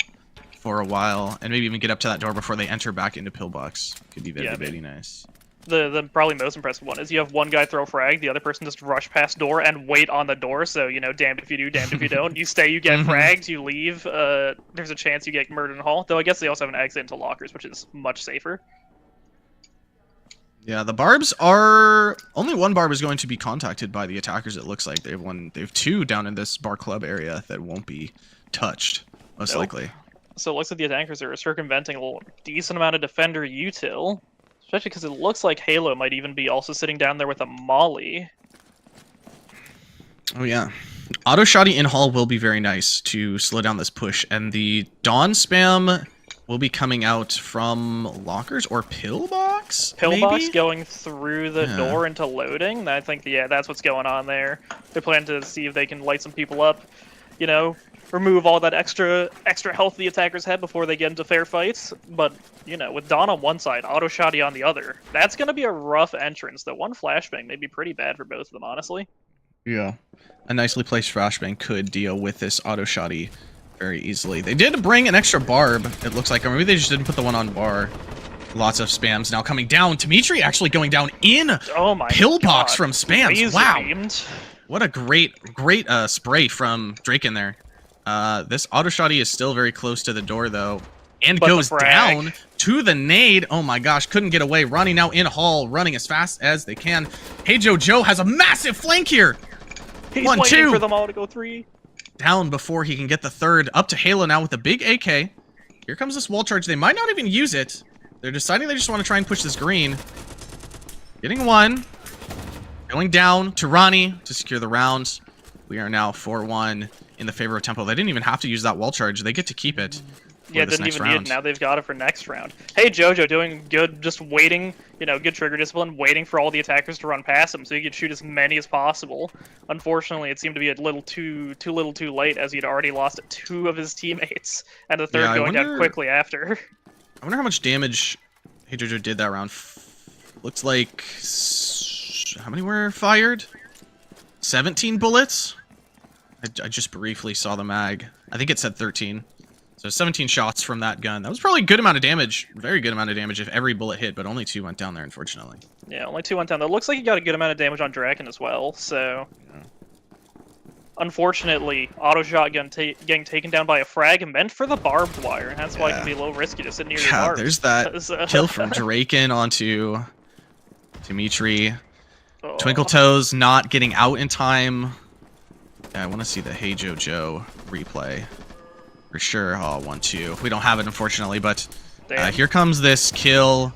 [SPEAKER 5] for a while, and maybe even get up to that door before they enter back into pillbox. Could be very nice.
[SPEAKER 6] The probably most impressive one is you have one guy throw frag, the other person just rush past door and wait on the door, so, damned if you do, damned if you don't. You stay, you get fragged, you leave, there's a chance you get murdered in hall. Though I guess they also have an exit into lockers, which is much safer.
[SPEAKER 5] Yeah, the barbs are... Only 1 barb is going to be contacted by the attackers, it looks like. They have 2 down in this bar club area that won't be touched, most likely.
[SPEAKER 6] So it looks like the attackers are circumventing a little decent amount of defender util. Especially because it looks like Halo might even be also sitting down there with a Molly.
[SPEAKER 5] Oh yeah. Auto shotty in hall will be very nice to slow down this push, and the Dawn spam will be coming out from lockers or pillbox.
[SPEAKER 6] Pillbox going through the
[SPEAKER 5] Yeah.
[SPEAKER 6] door into loading. I think that's what's going on there. They're planning to see if they can light some people up. You know, remove all that extra health the attackers had before they get into fair fights. But you know, with Dawn on one side, Auto shotty on the other, that's gonna be a rough entrance. The one flashbang may be pretty bad for both of them, honestly.
[SPEAKER 5] Yeah. A nicely placed flashbang could deal with this auto shotty very easily. They did bring an extra barb, it looks like, or maybe they just didn't put the one on bar. Lots of spams now coming down. Dimitri actually going down in
[SPEAKER 6] Oh my
[SPEAKER 5] pillbox
[SPEAKER 6] God.
[SPEAKER 5] from spams.
[SPEAKER 6] Laser
[SPEAKER 5] Wow.
[SPEAKER 6] beamed.
[SPEAKER 5] What a great spray from Drake in there. This auto shotty is still very close to the door though. And
[SPEAKER 6] But the
[SPEAKER 5] goes
[SPEAKER 6] frag.
[SPEAKER 5] down to the nade. Oh my gosh, couldn't get away. Ronnie now in hall, running as fast as they can. Hey Joe has a massive flank here.
[SPEAKER 6] He's
[SPEAKER 5] 1,
[SPEAKER 6] waiting
[SPEAKER 5] 2.
[SPEAKER 6] for them all to go 3.
[SPEAKER 5] Down before he can get the third. Up to Halo now with a big AK. Here comes this wall charge. They might not even use it. They're deciding they just want to try and push this green. Getting one. Going down to Ronnie to secure the round. We are now 4-1 in the favor of Tempo. They didn't even have to use that wall charge. They get to keep it.
[SPEAKER 6] Yeah,
[SPEAKER 5] this
[SPEAKER 6] didn't
[SPEAKER 5] next
[SPEAKER 6] even need
[SPEAKER 5] round.
[SPEAKER 6] it. Now they've got it for next round. Hey, Jojo, doing good, just waiting, you know, good trigger discipline, waiting for all the attackers to run past him so he could shoot as many as possible. Unfortunately, it seemed to be a little too late as he'd already lost 2 of his teammates, and the third
[SPEAKER 5] Yeah, I
[SPEAKER 6] going down
[SPEAKER 5] wonder-
[SPEAKER 6] quickly after.
[SPEAKER 5] I wonder how much damage Hey Jojo did that round. Looks like... How many were fired? 17 bullets? I just briefly saw the mag. I think it said 13. So 17 shots from that gun. That was probably a good amount of damage. Very good amount of damage if every bullet hit, but only 2 went down there, unfortunately.
[SPEAKER 6] Yeah, only 2 went down. It looks like he got a good amount of damage on Draken as well, so...
[SPEAKER 5] Yeah.
[SPEAKER 6] Unfortunately, auto shotgun getting taken down by a frag meant for the barbed wire, and that's why it
[SPEAKER 5] Yeah.
[SPEAKER 6] can be a little risky to sit near your
[SPEAKER 5] Yeah,
[SPEAKER 6] barbs.
[SPEAKER 5] there's that
[SPEAKER 6] because,
[SPEAKER 5] kill from Draken onto Dimitri.
[SPEAKER 6] Oh.
[SPEAKER 5] Twinkle Toes not getting out in time. Yeah, I want to see the Hey Jojo replay. For sure. Oh, 1-2. We don't have it, unfortunately, but
[SPEAKER 6] Damn.
[SPEAKER 5] here comes this kill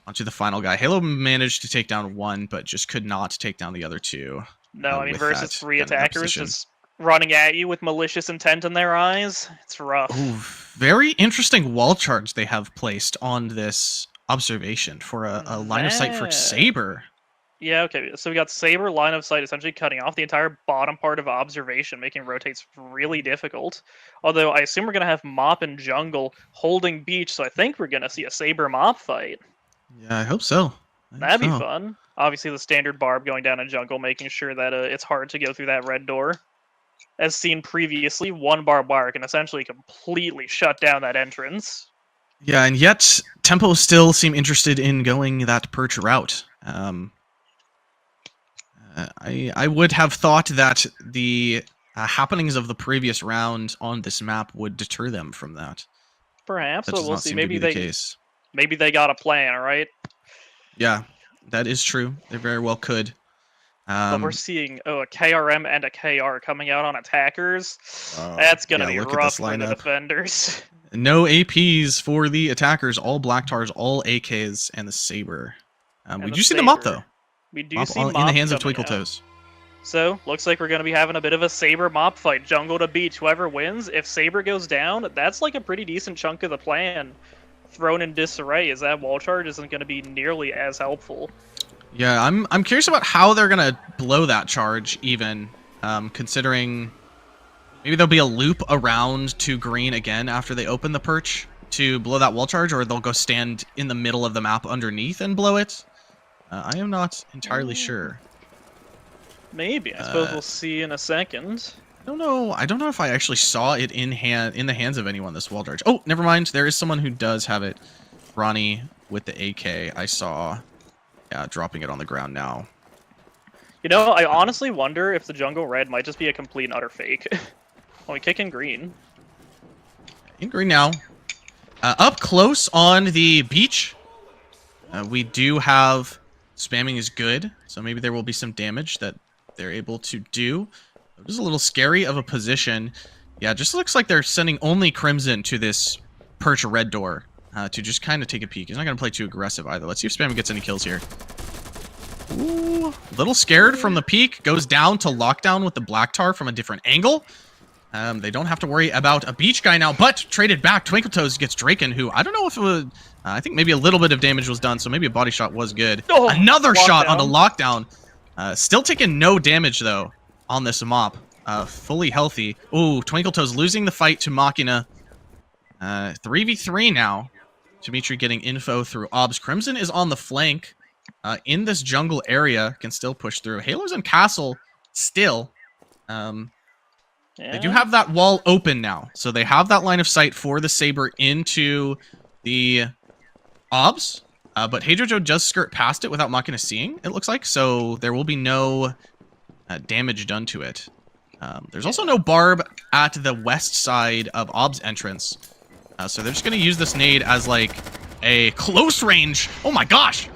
[SPEAKER 5] onto the final guy. Halo managed to take down 1, but just could not take down the other 2.
[SPEAKER 6] No, I mean,
[SPEAKER 5] with
[SPEAKER 6] versus
[SPEAKER 5] that
[SPEAKER 6] 3
[SPEAKER 5] gun in that
[SPEAKER 6] attackers
[SPEAKER 5] position.
[SPEAKER 6] just running at you with malicious intent in their eyes. It's rough.
[SPEAKER 5] Ooh, very interesting wall charge they have placed on this observation for a line of sight for
[SPEAKER 6] That-
[SPEAKER 5] Saber.
[SPEAKER 6] Yeah, okay, so we got Saber line of sight essentially cutting off the entire bottom part of observation, making rotates really difficult. Although I assume we're going to have Mop and Jungle holding beach, so I think we're going to see a Saber Mop fight.
[SPEAKER 5] Yeah, I hope so. I think
[SPEAKER 6] That'd be
[SPEAKER 5] so.
[SPEAKER 6] fun. Obviously, the standard barb going down in jungle, making sure that it's hard to go through that red door. As seen previously, 1 barbed wire can essentially completely shut down that entrance.
[SPEAKER 5] Yeah, and yet Tempo still seem interested in going that perch route. I would have thought that the happenings of the previous round on this map would deter them from that.
[SPEAKER 6] Perhaps,
[SPEAKER 5] That
[SPEAKER 6] but
[SPEAKER 5] does
[SPEAKER 6] we'll
[SPEAKER 5] not
[SPEAKER 6] see.
[SPEAKER 5] seem to be the case.
[SPEAKER 6] Maybe they got a plan, all right?
[SPEAKER 5] Yeah, that is true. They very well could.
[SPEAKER 6] But we're seeing a KRM and a KR coming out on attackers.
[SPEAKER 3] Wow.
[SPEAKER 6] That's gonna
[SPEAKER 5] Yeah,
[SPEAKER 6] be
[SPEAKER 5] look at
[SPEAKER 6] rough
[SPEAKER 5] this
[SPEAKER 6] for the
[SPEAKER 5] lineup.
[SPEAKER 6] defenders.
[SPEAKER 5] No APs for the attackers. All Black Tars, all AKs, and the Saber.
[SPEAKER 6] And
[SPEAKER 5] We
[SPEAKER 6] the
[SPEAKER 5] do see the Mop,
[SPEAKER 6] Saber.
[SPEAKER 5] though.
[SPEAKER 6] We do
[SPEAKER 5] Mop
[SPEAKER 6] see
[SPEAKER 5] in the
[SPEAKER 6] Mop
[SPEAKER 5] hands of
[SPEAKER 6] coming
[SPEAKER 5] Twinkle
[SPEAKER 6] out.
[SPEAKER 5] Toes.
[SPEAKER 6] So, looks like we're going to be having a bit of a Saber Mop fight. Jungle to beach. Whoever wins, if Saber goes down, that's like a pretty decent chunk of the plan thrown in disarray, as that wall charge isn't going to be nearly as helpful.
[SPEAKER 5] Yeah, I'm curious about how they're gonna blow that charge, even considering maybe there'll be a loop around to green again after they open the perch to blow that wall charge, or they'll go stand in the middle of the map underneath and blow it. I am not entirely sure.
[SPEAKER 6] Maybe. I suppose we'll see in a second.
[SPEAKER 5] I don't know. I don't know if I actually saw it in the hands of anyone. This wall charge. Oh, never mind. There is someone who does have it. Ronnie with the AK. I saw. Yeah, dropping it on the ground now.
[SPEAKER 6] You know, I honestly wonder if the jungle red might just be a complete and utter fake. When we kick in green.
[SPEAKER 5] In green now. Up close on the beach. We do have spamming is good, so maybe there will be some damage that they're able to do. It was a little scary of a position. Yeah, just looks like they're sending only Crimson to this perch red door to just kind of take a peek. He's not going to play too aggressive either. Let's see if Spam gets any kills here. Ooh, little scared from the peek. Goes down to lockdown with the Black Tar from a different angle. They don't have to worry about a beach guy now, but traded back. Twinkle Toes gets Draken, who I don't know if it would... I think maybe a little bit of damage was done, so maybe a body shot was good.
[SPEAKER 6] Oh,
[SPEAKER 5] Another shot
[SPEAKER 6] lockdown.
[SPEAKER 5] onto lockdown. Still taking no damage, though, on this mop. Fully healthy. Ooh, Twinkle Toes losing the fight to Machina. 3v3 now. Dimitri getting info through Obs. Crimson is on the flank. In this jungle area, can still push through. Halo's in castle still. They do have that wall open now, so they have that line of sight for the Saber into the Obs. But HeyJojo does skirt past it without Machina seeing, it looks like, so there will be no damage done to it. There's also no barb at the west side of Ob's entrance, so they're just going to use this nade as like a close range. Oh my gosh!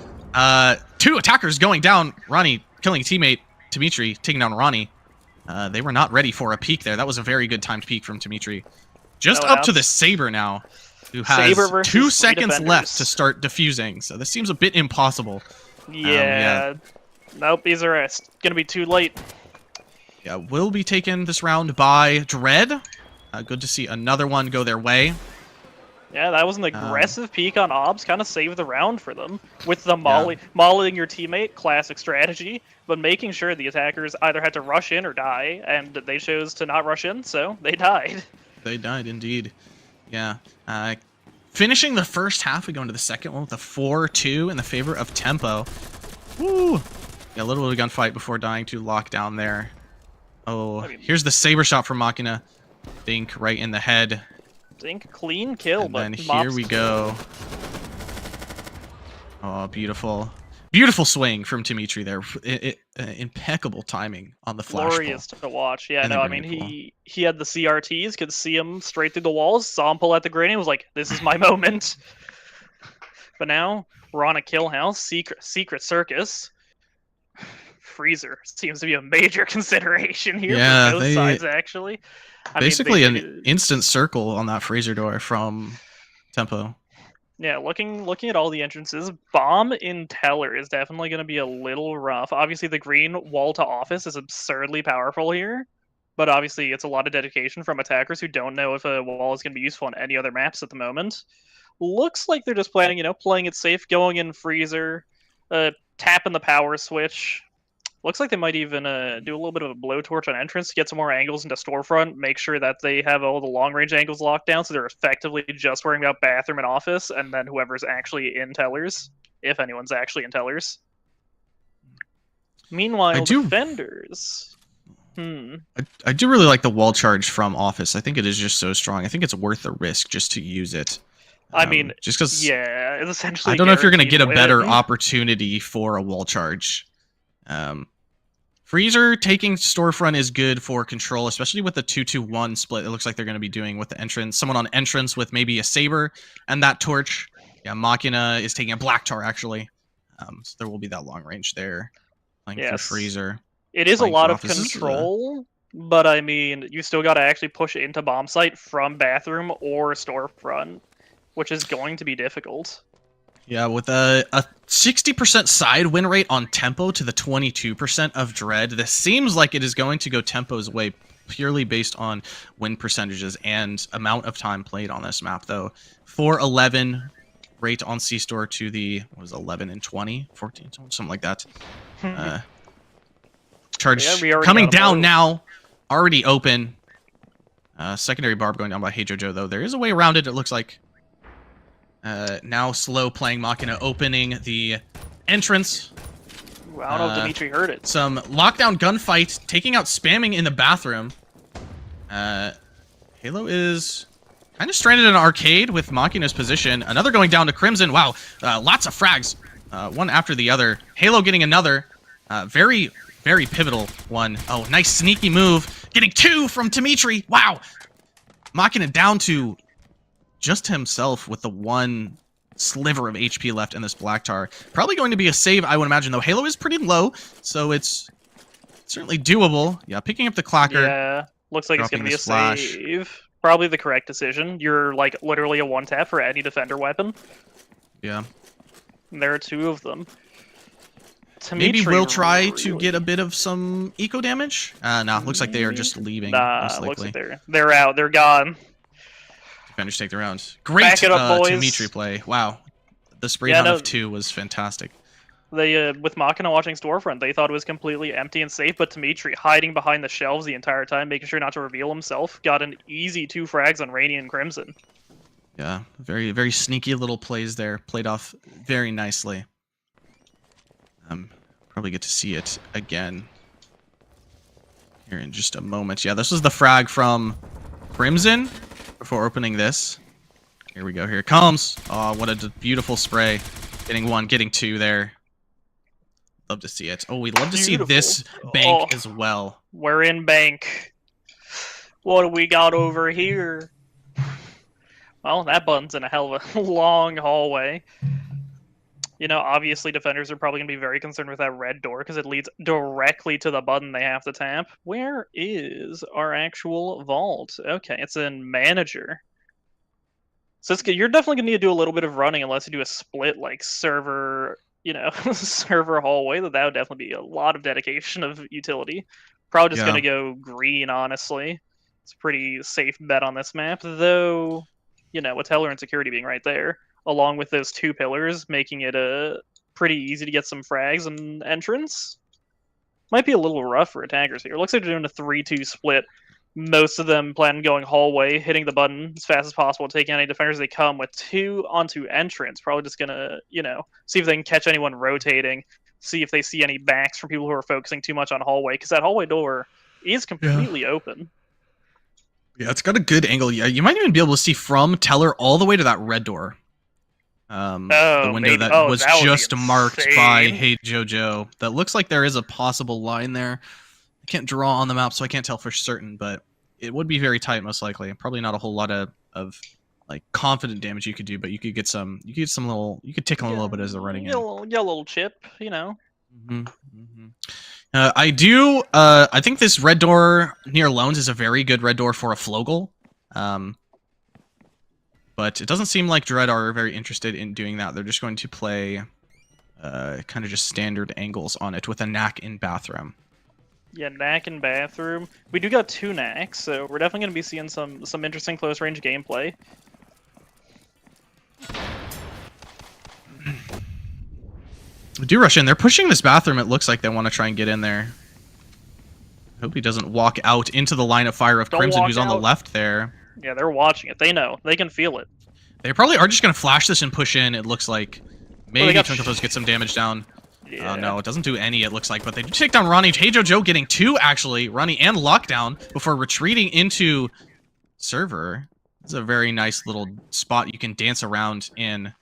[SPEAKER 5] 2 attackers going down. Ronnie killing a teammate. Dimitri taking down Ronnie. They were not ready for a peek there. That was a very good timed peek from Dimitri. Just up to the Saber now, who has 2 seconds left to start defusing. So this seems a bit impossible.
[SPEAKER 6] Yeah. Nope, these are gonna be too late.
[SPEAKER 5] Yeah, will be taken this round by Dredd. Good to see another one go their way.
[SPEAKER 6] Yeah, that was an aggressive peek on Obs, kind of saved the round for them. With the mollying your teammate, classic strategy, but making sure the attackers either had to rush in or die, and they chose to not rush in, so they died.
[SPEAKER 5] They died, indeed. Yeah. Finishing the first half, we go into the second one with a 4-2 in the favor of Tempo. Woo! Yeah, a little bit of gunfight before dying to lockdown there. Oh, here's the Saber shot from Machina. Dink right in the head.
[SPEAKER 6] Dink, clean kill,
[SPEAKER 5] And then
[SPEAKER 6] but
[SPEAKER 5] here we go. Oh, beautiful. Beautiful swing from Dimitri there. Impeccable timing on the flash.
[SPEAKER 6] Glorious to watch. Yeah,
[SPEAKER 5] And
[SPEAKER 6] no,
[SPEAKER 5] the
[SPEAKER 6] I mean,
[SPEAKER 5] grenade
[SPEAKER 6] he had the CRTs, could see him straight through the walls, saw him pull at the grenade, was like, this is my moment. But now, we're on a kill house, secret circus. Freezer seems to be a major consideration here for both sides, actually.
[SPEAKER 5] Basically an instant circle on that freezer door from Tempo.
[SPEAKER 6] Yeah, looking at all the entrances, bomb in Teller is definitely going to be a little rough. Obviously, the green wall to office is absurdly powerful here, but obviously it's a lot of dedication from attackers who don't know if a wall is going to be useful on any other maps at the moment. Looks like they're just planning, playing it safe, going in freezer, tapping the power switch. Looks like they might even do a little bit of a blowtorch on entrance to get some more angles into storefront, make sure that they have all the long-range angles locked down, so they're effectively just worrying about bathroom and office, and then whoever's actually in tellers, if anyone's actually in tellers. Meanwhile, defenders...
[SPEAKER 5] I do really like the wall charge from office. I think it is just so strong. I think it's worth the risk just to use it.
[SPEAKER 6] I mean,
[SPEAKER 5] just because...
[SPEAKER 6] Yeah, it's essentially...
[SPEAKER 5] I don't know if you're going to get a better opportunity for a wall charge. Freezer taking storefront is good for control, especially with the 2-2-1 split. It looks like they're going to be doing with the entrance. Someone on entrance with maybe a Saber and that torch. Yeah, Machina is taking a Black Tar, actually. So there will be that long range there. Playing through Freezer.
[SPEAKER 6] It is a lot of control, but I mean, you still got to actually push into bomb site from bathroom or storefront, which is going to be difficult.
[SPEAKER 5] Yeah, with a 60% side win rate on Tempo to the 22% of Dredd, this seems like it is going to go Tempo's way purely based on win percentages and amount of time played on this map, though. 4-11 rate on C-Store to the, what was it, 11 and 20? 14, something like that. Charge coming down now, already open. Secondary barb going down by HeyJojo, though. There is a way around it, it looks like. Now slow playing Machina opening the entrance.
[SPEAKER 6] I don't know if Dimitri heard it.
[SPEAKER 5] Some lockdown gunfight, taking out spamming in the bathroom. Halo is kind of stranded in an arcade with Machina's position. Another going down to Crimson. Wow, lots of frags. One after the other. Halo getting another. Very, very pivotal one. Oh, nice sneaky move. Getting 2 from Dimitri. Wow. Machina down to just himself with the 1 sliver of HP left in this Black Tar. Probably going to be a save, I would imagine, though. Halo is pretty low, so it's certainly doable. Yeah, picking up the Clacker.
[SPEAKER 6] Yeah. Looks like it's
[SPEAKER 5] Dropping
[SPEAKER 6] going to be a
[SPEAKER 5] this flash.
[SPEAKER 6] save. Probably the correct decision. You're like literally a one tap for any defender weapon.
[SPEAKER 5] Yeah.
[SPEAKER 6] And there are two of them.
[SPEAKER 5] Maybe
[SPEAKER 6] Dimitri
[SPEAKER 5] we'll try to
[SPEAKER 6] really-
[SPEAKER 5] get a bit of some eco damage. No, looks like they are just leaving.
[SPEAKER 6] Nah,
[SPEAKER 5] most
[SPEAKER 6] looks
[SPEAKER 5] likely.
[SPEAKER 6] like they're out. They're gone.
[SPEAKER 5] Defenders take the round. Great
[SPEAKER 6] Back it up, boys.
[SPEAKER 5] Dimitri play. Wow. The spray
[SPEAKER 6] Yeah,
[SPEAKER 5] down
[SPEAKER 6] no-
[SPEAKER 5] of 2 was fantastic.
[SPEAKER 6] They with Machina watching storefront, they thought it was completely empty and safe, but Dimitri hiding behind the shelves the entire time, making sure not to reveal himself, got an easy 2 frags on Rainy and Crimson.
[SPEAKER 5] Yeah, very, very sneaky little plays there. Played off very nicely. Probably get to see it again here in just a moment. Yeah, this was the frag from Crimson before opening this. Here we go. Here it comes. Oh, what a beautiful spray. Getting 1, getting 2 there. Love to see it. Oh, we'd love to see
[SPEAKER 6] Beautiful.
[SPEAKER 5] this bank
[SPEAKER 6] Oh.
[SPEAKER 5] as well.
[SPEAKER 6] We're in bank. What do we got over here? Well, that button's in a hell of a long hallway. You know, obviously defenders are probably going to be very concerned with that red door because it leads directly to the button they have to tap. Where is our actual vault? Okay, it's in manager. So you're definitely going to need to do a little bit of running unless you do a split, like, server, server hallway. That would definitely be a lot of dedication of utility. Probably just
[SPEAKER 5] Yeah.
[SPEAKER 6] going to go green, honestly. It's a pretty safe bet on this map, though, with Teller and security being right there, along with those 2 pillars, making it pretty easy to get some frags and entrance. Might be a little rough for attackers here. It looks like they're doing a 3-2 split. Most of them plan on going hallway, hitting the button as fast as possible, taking any defenders they come with 2 onto entrance. Probably just gonna, see if they can catch anyone rotating, see if they see any backs from people who are focusing too much on hallway, because that hallway door is completely open.
[SPEAKER 5] Yeah, it's got a good angle. Yeah, you might even be able to see from Teller all the way to that red door. The window
[SPEAKER 6] maybe.
[SPEAKER 5] that
[SPEAKER 6] Oh,
[SPEAKER 5] was
[SPEAKER 6] that would be
[SPEAKER 5] just marked by
[SPEAKER 6] insane.
[SPEAKER 5] Hey Jojo. That looks like there is a possible line there. I can't draw on the map, so I can't tell for certain, but it would be very tight, most likely. Probably not a whole lot of like confident damage you could do, but you could get some. You could get some little. You could tickle a little bit as they're running in.
[SPEAKER 6] Yeah, a little chip,
[SPEAKER 5] I do. I think this red door near Loans is a very good red door for a Flogel. But it doesn't seem like Dredd are very interested in doing that. They're just going to play kind of just standard angles on it with a knack in bathroom.
[SPEAKER 6] Yeah, knack in bathroom. We do got 2 knacks, so we're definitely going to be seeing some interesting close range gameplay.
[SPEAKER 5] We do rush in. They're pushing this bathroom. It looks like they want to try and get in there. Hope he doesn't walk out into the line of fire of
[SPEAKER 6] Don't
[SPEAKER 5] Crimson,
[SPEAKER 6] walk
[SPEAKER 5] who's on the
[SPEAKER 6] out.
[SPEAKER 5] left there.
[SPEAKER 6] Yeah, they're watching it. They know. They can feel it.
[SPEAKER 5] They probably are just going to flash this and push in. It looks like maybe
[SPEAKER 6] got
[SPEAKER 5] Twinklefoes get some damage down.
[SPEAKER 6] Yeah.
[SPEAKER 5] No, it doesn't do any, it looks like, but they do take down Ronnie. Hey Jojo getting 2, actually. Ronnie and Lockdown before retreating into server. This is a very nice little spot you can dance around in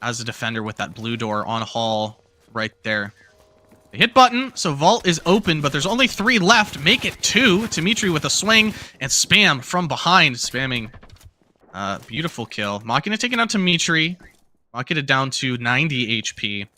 [SPEAKER 5] as a defender with that blue door on hall right there. They hit button, so vault is open, but there's only 3 left. Make it 2. Dimitri with a swing and spam from behind, spamming. Beautiful kill. Machina taking out Dimitri. Machina down to 90 HP.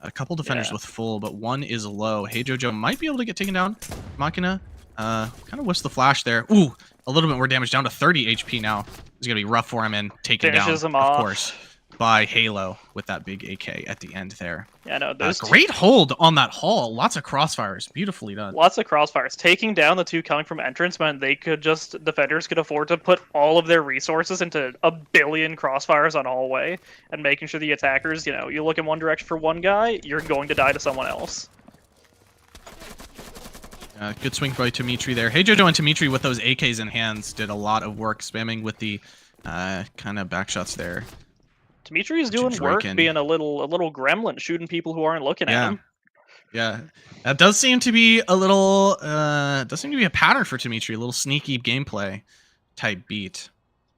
[SPEAKER 5] A couple defenders with full, but 1 is low. Hey Jojo might be able to get taken down. Machina kind of whiffs the flash there. Ooh, a little bit more damage, down to 30 HP now. It's going to be rough for him and taken
[SPEAKER 6] Finishes
[SPEAKER 5] down,
[SPEAKER 6] him
[SPEAKER 5] of
[SPEAKER 6] off.
[SPEAKER 5] course, by Halo with that big AK at the end there.
[SPEAKER 6] Yeah, no, those
[SPEAKER 5] Great hold on that hall. Lots of crossfires. Beautifully done.
[SPEAKER 6] lots of crossfires. Taking down the 2 coming from entrance meant defenders could afford to put all of their resources into a billion crossfires on hallway and making sure the attackers, you look in one direction for one guy, you're going to die to someone else.
[SPEAKER 5] Good swing by Dimitri there. Hey Jojo and Dimitri with those AKs in hands did a lot of work spamming with the kind of backshots there.
[SPEAKER 6] Dimitri's doing work,
[SPEAKER 5] Draken.
[SPEAKER 6] being a little gremlin, shooting people who aren't looking at him.
[SPEAKER 5] Yeah, that does seem to be a little, does seem to be a pattern for Dimitri, a little sneaky gameplay type beat.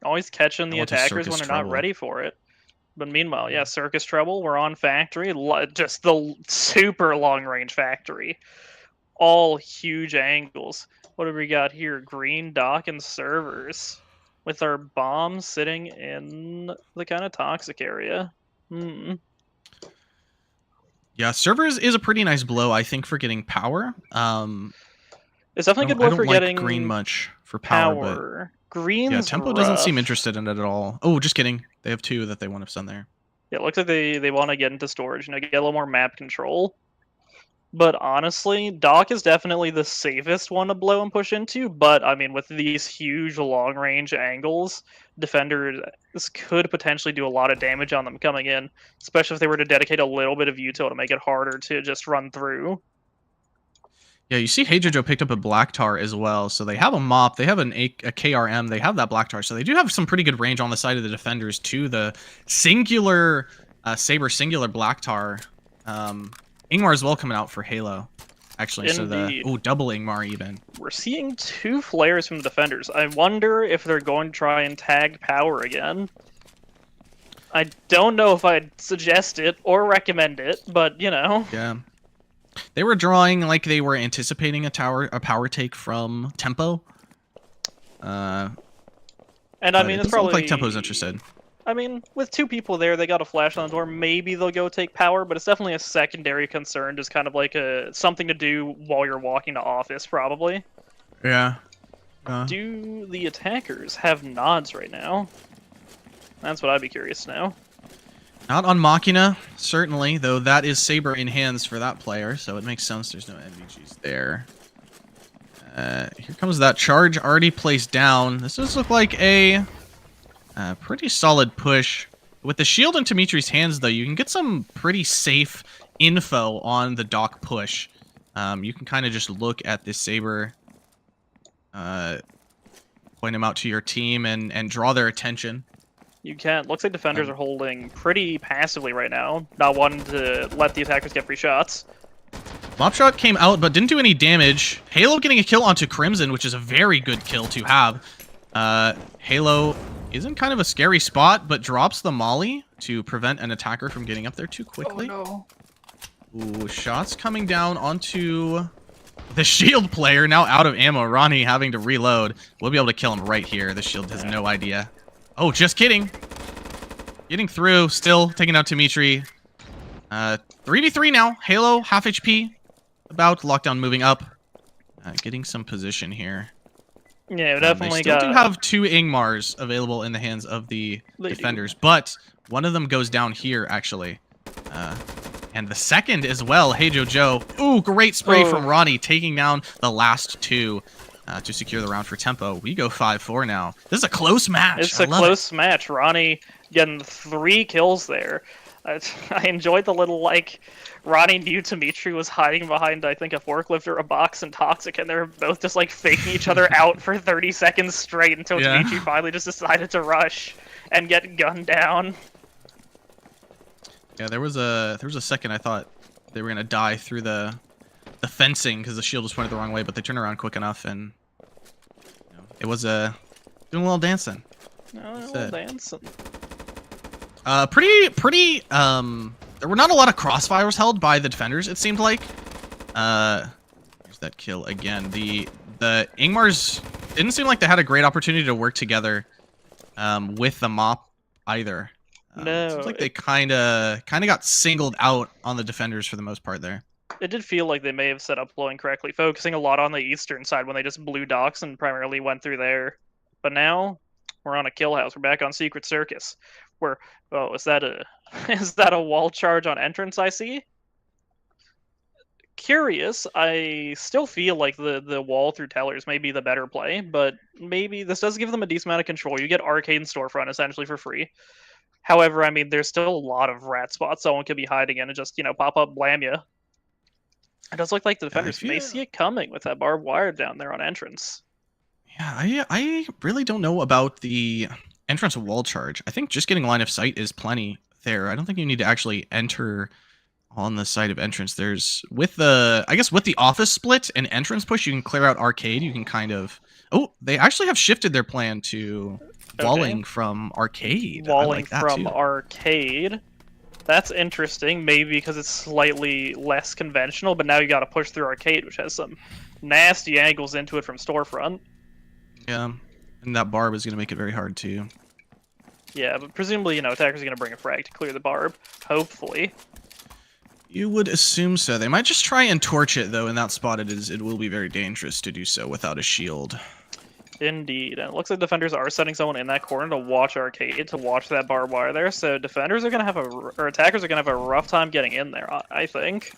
[SPEAKER 6] Always catching the
[SPEAKER 5] I want to
[SPEAKER 6] attackers when
[SPEAKER 5] Circus
[SPEAKER 6] they're
[SPEAKER 5] Trouble.
[SPEAKER 6] not ready for it. But meanwhile, yeah, Circus Trouble, we're on Factory, just the super long-range Factory. All huge angles. What do we got here? Green, dock, and servers. With our bombs sitting in the kind of toxic area.
[SPEAKER 5] Yeah, servers is a pretty nice blow, I think, for getting power.
[SPEAKER 6] It's definitely a good
[SPEAKER 5] I
[SPEAKER 6] look
[SPEAKER 5] don't
[SPEAKER 6] for
[SPEAKER 5] like
[SPEAKER 6] getting
[SPEAKER 5] green much for power, but
[SPEAKER 6] power. Green's
[SPEAKER 5] yeah, Tempo doesn't seem
[SPEAKER 6] rough.
[SPEAKER 5] interested in it at all. Oh, just kidding. They have 2 that they want to send there.
[SPEAKER 6] Yeah, it looks like they want to get into storage, get a little more map control. But honestly, Doc is definitely the safest one to blow and push into. But I mean, with these huge long range angles, defenders could potentially do a lot of damage on them coming in, especially if they were to dedicate a little bit of util to make it harder to just run through.
[SPEAKER 5] Yeah, you see Hey Jojo picked up a Black Tar as well, so they have a Mop, they have a KRM, they have that Black Tar, so they do have some pretty good range on the side of the defenders too. The singular Saber singular Black Tar, Ingmar as well coming out for Halo, actually.
[SPEAKER 6] Indeed.
[SPEAKER 5] So the double Ingmar even.
[SPEAKER 6] We're seeing 2 flares from the defenders. I wonder if they're going to try and tag power again. I don't know if I'd suggest it or recommend it, but
[SPEAKER 5] Yeah. They were drawing like they were anticipating a power take from Tempo.
[SPEAKER 6] And I mean, it's
[SPEAKER 5] doesn't
[SPEAKER 6] probably
[SPEAKER 5] look like Tempo's interested.
[SPEAKER 6] I mean, with 2 people there, they got a flash on the door. Maybe they'll go take power, but it's definitely a secondary concern, just kind of like something to do while you're walking to office, probably.
[SPEAKER 5] Yeah.
[SPEAKER 6] Do the attackers have nods right now? That's what I'd be curious to know.
[SPEAKER 5] Not on Machina, certainly, though that is Saber in hands for that player, so it makes sense there's no NVGs there. Here comes that charge already placed down. This does look like a pretty solid push. With the shield in Dimitri's hands, though, you can get some pretty safe info on the Doc push. You can kind of just look at this Saber, point him out to your team, and draw their attention.
[SPEAKER 6] You can. Looks like defenders are holding pretty passively right now, not wanting to let the attackers get free shots.
[SPEAKER 5] Mop Shot came out, but didn't do any damage. Halo getting a kill onto Crimson, which is a very good kill to have. Halo is in kind of a scary spot, but drops the Molly to prevent an attacker from getting up there too quickly.
[SPEAKER 6] Oh, no.
[SPEAKER 5] Ooh, shots coming down onto the shield player, now out of ammo. Ronnie having to reload. We'll be able to kill him right here. The shield has no idea. Oh, just kidding. Getting through, still taking out Dimitri. 3v3 now. Halo, half HP. About lockdown moving up. Getting some position here.
[SPEAKER 6] Yeah, definitely
[SPEAKER 5] they still do have 2 Ingmars available in the hands of the defenders, but one of them goes down here, actually. And the second as well, Hey Jojo. Ooh, great spray from Ronnie, taking down the last 2. To secure the round for Tempo. We go 5-4 now. This is a close match.
[SPEAKER 6] It's a close match. Ronnie getting 3 kills there. I enjoyed the little, Ronnie knew Dimitri was hiding behind, I think, a forklift or a box in Toxic, and they were both just, faking each other out for 30 seconds straight until Dimitri finally just decided to rush and get gunned down.
[SPEAKER 5] Yeah, there was a second I thought they were going to die through the fencing because the shield was pointed the wrong way, but they turned around quick enough, and it was doing a little dancing.
[SPEAKER 6] Dancing.
[SPEAKER 5] Pretty there were not a lot of crossfires held by the defenders, it seemed like. Here's that kill again. The Ingmars didn't seem like they had a great opportunity to work together with the Mop either.
[SPEAKER 6] No,
[SPEAKER 5] it seems like they kind of got singled out on the defenders for the most part there.
[SPEAKER 6] It did feel like they may have set up blowing correctly, focusing a lot on the eastern side when they just blew docks and primarily went through there. But now we're on a kill house. We're back on Secret Circus. Is that a wall charge on entrance? I see. Curious. I still feel like the wall through tellers may be the better play, but maybe this does give them a decent amount of control. You get arcade and storefront essentially for free. However, I mean, there's still a lot of rat spots someone could be hiding in and just pop up, blam you. It does look like the defenders may see it coming with that barbed wire down there on entrance.
[SPEAKER 5] Yeah, I really don't know about the entrance wall charge. I think just getting line of sight is plenty there. I don't think you need to actually enter on the side of entrance. There's with the office split and entrance push, you can clear out arcade. You can kind of they actually have shifted their plan to walling from arcade.
[SPEAKER 6] Walling from arcade. That's interesting, maybe because it's slightly less conventional, but now you got to push through arcade, which has some nasty angles into it from storefront.
[SPEAKER 5] Yeah, and that barb is going to make it very hard too.
[SPEAKER 6] Yeah, but presumably, attackers are going to bring a frag to clear the barb, hopefully.
[SPEAKER 5] You would assume so. They might just try and torch it, though. In that spot, it will be very dangerous to do so without a shield.
[SPEAKER 6] Indeed, and it looks like defenders are setting someone in that corner to watch Arcade, to watch that barbed wire there. So defenders are gonna have or attackers are gonna have a rough time getting in there. I think.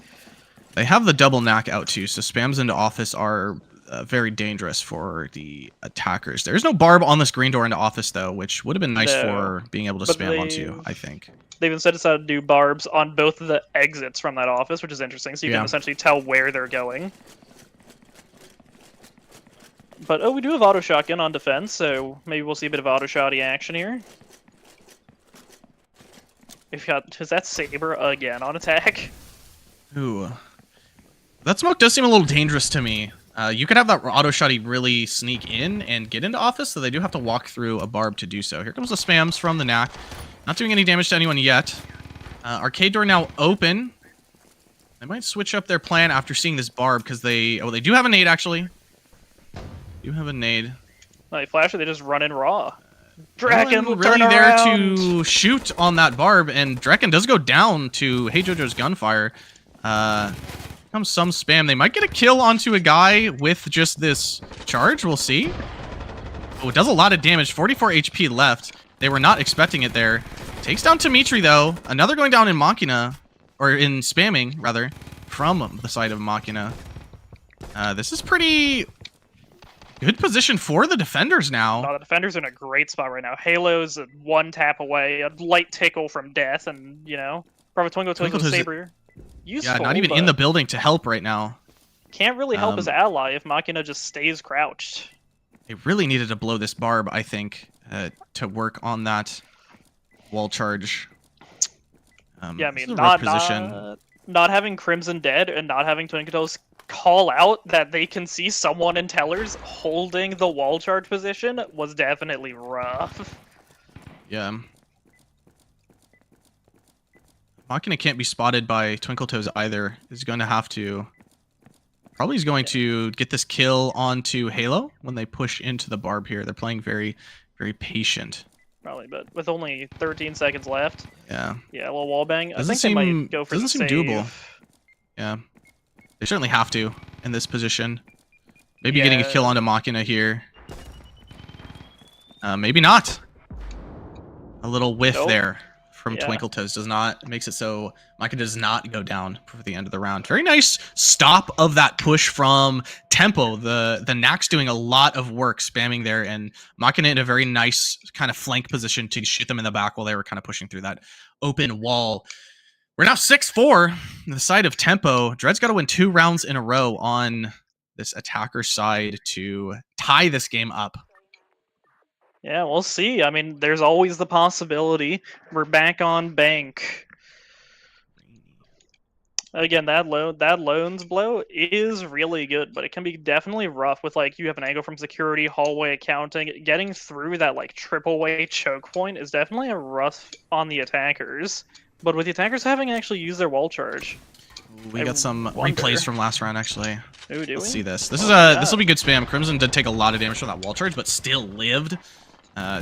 [SPEAKER 5] They have the double knack out too, so spams into office are very dangerous for the attackers. There's no barb on this green door into office though, which would have been nice for being able to spam onto, I think.
[SPEAKER 6] They've instead decided to do barbs on both of the exits from that office, which is interesting, so you can essentially tell where they're going. But, oh, we do have auto shotgun on defense, so maybe we'll see a bit of auto shotty action here. We've got, is that Saber again on attack?
[SPEAKER 5] Ooh. That smoke does seem a little dangerous to me. You could have that auto shotty really sneak in and get into office, so they do have to walk through a barb to do so. Here comes the spams from the knack. Not doing any damage to anyone yet. Arcade door now open. They might switch up their plan after seeing this barb, because they do have a nade, actually. You have a nade.
[SPEAKER 6] They flash it, they just run in raw. Draken will
[SPEAKER 5] really
[SPEAKER 6] turn
[SPEAKER 5] there
[SPEAKER 6] around.
[SPEAKER 5] to shoot on that barb, and Draken does go down to Hey Jojo's gunfire. Comes some spam. They might get a kill onto a guy with just this charge. We'll see. Oh, it does a lot of damage. 44 HP left. They were not expecting it there. Takes down Dimitri, though. Another going down in Machina. Or in spamming, rather. From the side of Machina. This is pretty good position for the defenders now.
[SPEAKER 6] Oh, the defenders are in a great spot right now. Halo's one tap away, a light tickle from death, and, you know, probably Twinkle Saber. Useful,
[SPEAKER 5] yeah, not even in the building to help right now.
[SPEAKER 6] Can't really help his ally if Machina just stays crouched.
[SPEAKER 5] They really needed to blow this barb, I think, to work on that wall charge.
[SPEAKER 6] Yeah, I mean, not having Crimson dead and not having Twinkle's call out that they can see someone in Tellers holding the wall charge position was definitely rough.
[SPEAKER 5] Yeah. Machina can't be spotted by Twinkletoes either. He's going to have to... Probably he's going to get this kill onto Halo when they push into the barb here. They're playing very, very patient.
[SPEAKER 6] Probably, but with only 13 seconds left.
[SPEAKER 5] Yeah.
[SPEAKER 6] Yeah, a little wallbang. I
[SPEAKER 5] Doesn't
[SPEAKER 6] think they might go for the
[SPEAKER 5] seem
[SPEAKER 6] save.
[SPEAKER 5] doable. Yeah. They certainly have to in this position. Maybe getting a kill onto Machina here. Maybe not. A little whiff there from Twinkletoes makes it so Machina does not go down for the end of the round. Very nice stop of that push from Tempo. The Knack's doing a lot of work spamming there, and Machina in a very nice kind of flank position to shoot them in the back while they were kind of pushing through that open wall. We're now 6-4 on the side of Tempo. Dredd's got to win 2 rounds in a row on this attacker side to tie this game up.
[SPEAKER 6] Yeah, we'll see. I mean, there's always the possibility. We're back on bank. Again, that loans blow is really good, but it can be definitely rough with, like, you have an angle from security, hallway accounting. Getting through that, like, triple way choke point is definitely a rough on the attackers. But with the attackers having actually used their wall charge.
[SPEAKER 5] We got some replays from last round, actually.
[SPEAKER 6] Ooh, do
[SPEAKER 5] Let's
[SPEAKER 6] we?
[SPEAKER 5] see this. This will be good spam. Crimson did take a lot of damage from that wall charge, but still lived.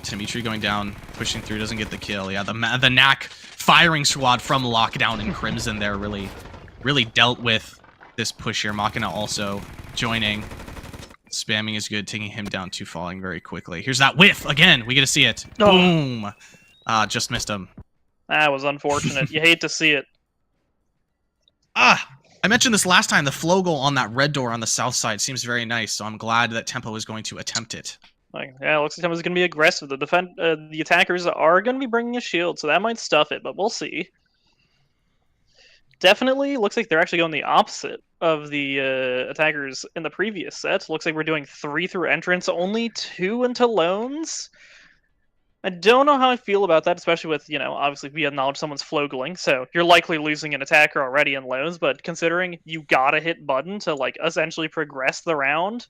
[SPEAKER 5] Dimitri going down, pushing through, doesn't get the kill. Yeah, the Knack firing squad from Lockdown and Crimson there really dealt with this push here. Machina also joining. Spamming is good, taking him down to falling very quickly. Here's that whiff again. We get to see it.
[SPEAKER 6] Oh.
[SPEAKER 5] Boom. Just missed him.
[SPEAKER 6] That was unfortunate. You hate to see it.
[SPEAKER 5] I mentioned this last time. The flow goal on that red door on the south side seems very nice, so I'm glad that Tempo is going to attempt it.
[SPEAKER 6] Yeah, it looks like Tempo's going to be aggressive. The attackers are going to be bringing a shield, so that might stuff it, but we'll see. Definitely looks like they're actually going the opposite of the attackers in the previous set. Looks like we're doing 3 through entrance, only 2 into loans. I don't know how I feel about that, especially with, you know, obviously we acknowledge someone's flogling, so you're likely losing an attacker already in loans, but considering you gotta hit button to, like, essentially progress the round,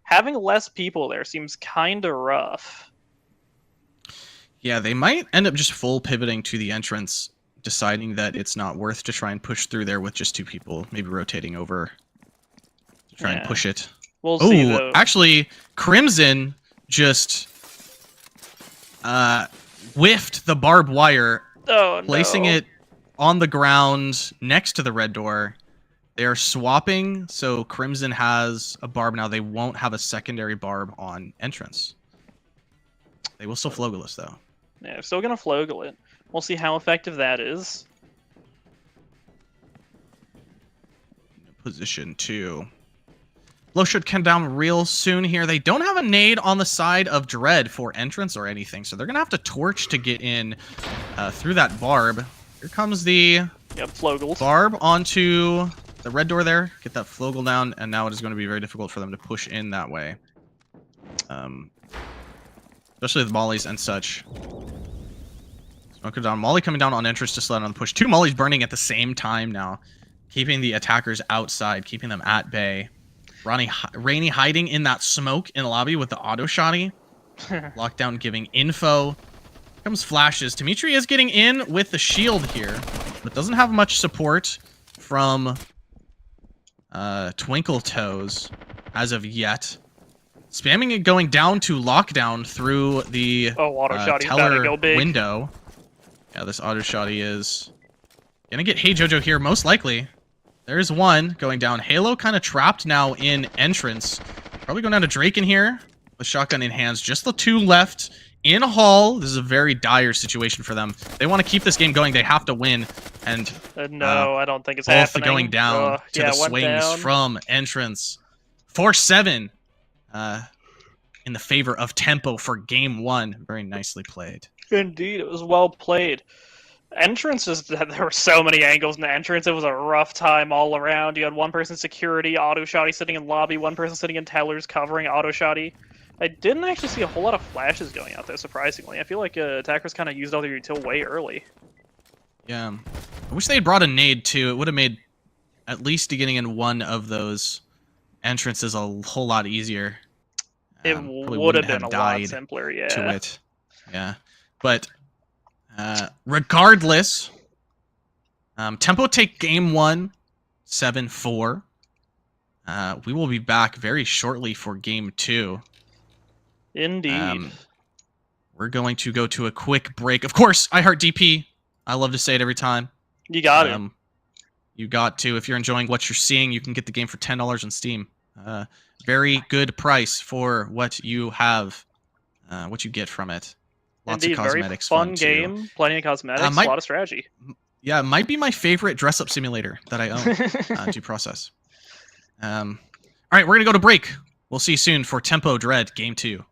[SPEAKER 6] having less people there seems kinda rough.
[SPEAKER 5] Yeah, they might end up just full pivoting to the entrance, deciding that it's not worth to try and push through there with just 2 people, maybe rotating over to try and push it.
[SPEAKER 6] We'll see, though.
[SPEAKER 5] Actually, Crimson just whiffed the barbed wire, placing it on the ground next to the red door. They are swapping, so Crimson has a barb now. They won't have a secondary barb on entrance. They will still Flogulus, though.
[SPEAKER 6] Yeah, they're still gonna Floggle it. We'll see how effective that is.
[SPEAKER 5] Position 2. Blow should come down real soon here. They don't have a nade on the side of Dredd for entrance or anything, so they're going to have to torch to get in through that barb. Here comes the
[SPEAKER 6] Floggle.
[SPEAKER 5] barb onto the red door there. Get that Floggle down, and now it is going to be very difficult for them to push in that way. Especially with mollies and such. Smoker down. Molly coming down on entrance to slow down the push. 2 mollies burning at the same time now. Keeping the attackers outside, keeping them at bay. Rainy hiding in that smoke in the lobby with the auto shotty. Lockdown giving info. Here comes flashes. Dimitri is getting in with the shield here, but doesn't have much support from Twinkle Toes as of yet. Spamming it going down to lockdown through the
[SPEAKER 6] auto shotty
[SPEAKER 5] teller
[SPEAKER 6] go big.
[SPEAKER 5] window. Yeah, this auto shotty is gonna get Hey Jojo here, most likely. There's one going down. Halo kind of trapped now in entrance. Probably going down to Drake in here with shotgun in hands. Just the 2 left in hall. This is a very dire situation for them. They want to keep this game going. They have to win. And
[SPEAKER 6] no, I don't think it's
[SPEAKER 5] both
[SPEAKER 6] happening.
[SPEAKER 5] going down to the swings from entrance. 4-7 in the favor of tempo for game 1. Very nicely played.
[SPEAKER 6] Indeed, it was well played. Entrances, there were so many angles in the entrance. It was a rough time all around. You had one person security, auto shotty sitting in lobby, one person sitting in tellers covering auto shotty. I didn't actually see a whole lot of flashes going out there, surprisingly. I feel like attackers kind of used all their util way early.
[SPEAKER 5] Yeah. I wish they had brought a nade, too. It would have made at least getting in one of those entrances a whole lot easier.
[SPEAKER 6] It would have been a lot simpler, yeah.
[SPEAKER 5] To it. Yeah. But regardless, Tempo take game 1, 7-4. We will be back very shortly for game 2.
[SPEAKER 6] Indeed.
[SPEAKER 5] We're going to go to a quick break. Of course, I heart DP. I love to say it every time.
[SPEAKER 6] You got it.
[SPEAKER 5] You got to. If you're enjoying what you're seeing, you can get the game for $10 on Steam. Very good price for what you have, what you get from it. Lots
[SPEAKER 6] Indeed,
[SPEAKER 5] of cosmetics.
[SPEAKER 6] Very fun game. Plenty of cosmetics. A lot of strategy.
[SPEAKER 5] Yeah, it might be my favorite dress-up simulator that I own. Due process. All right, we're gonna go to break. We'll see you soon for Tempo Dredd Game 2.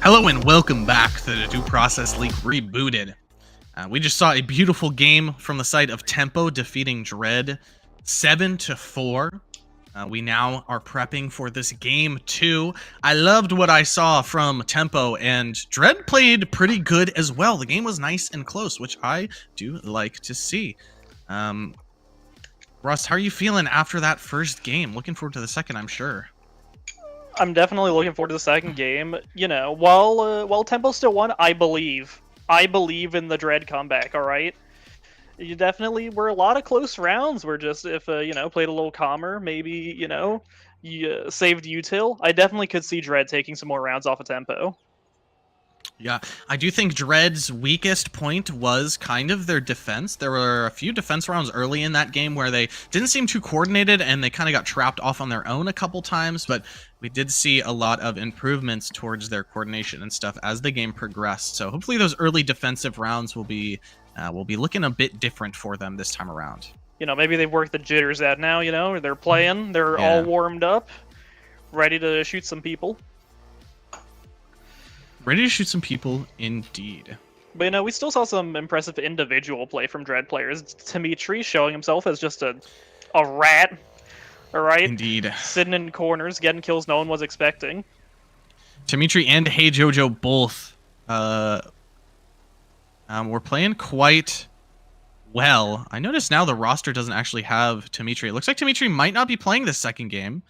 [SPEAKER 5] Hello and welcome back to the Due Process League Rebooted. We just saw a beautiful game from the side of Tempo defeating Dredd 7-4. We now are prepping for this game 2. I loved what I saw from Tempo, and Dredd played pretty good as well. The game was nice and close, which I do like to see. Rust, how are you feeling after that first game? Looking forward to the second, I'm sure.
[SPEAKER 6] I'm definitely looking forward to the second game. You know, while Tempo still won, I believe in the Dredd comeback. All right, you definitely were a lot of close rounds. Were just if you know, played a little calmer, maybe you know, you saved util. I definitely could see Dredd taking some more rounds off of Tempo.
[SPEAKER 5] Yeah, I do think Dredd's weakest point was kind of their defense. There were a few defense rounds early in that game where they didn't seem too coordinated and they kind of got trapped off on their own a couple times, but we did see a lot of improvements towards their coordination and stuff as the game progressed. So hopefully those early defensive rounds will be looking a bit different for them this time around.
[SPEAKER 6] You know, maybe they've worked the jitters out now, you know, they're playing, they're all warmed up, ready to shoot some people.
[SPEAKER 5] Ready to shoot some people, indeed.
[SPEAKER 6] But, you know, we still saw some impressive individual play from Dredd players. Dimitri showing himself as just a rat, alright?
[SPEAKER 5] Indeed.
[SPEAKER 6] Sitting in corners, getting kills no one was expecting.
[SPEAKER 5] Dimitri and Hey Jojo both were playing quite well. I notice now the roster doesn't actually have Dimitri. It looks like Dimitri might not be playing this second game.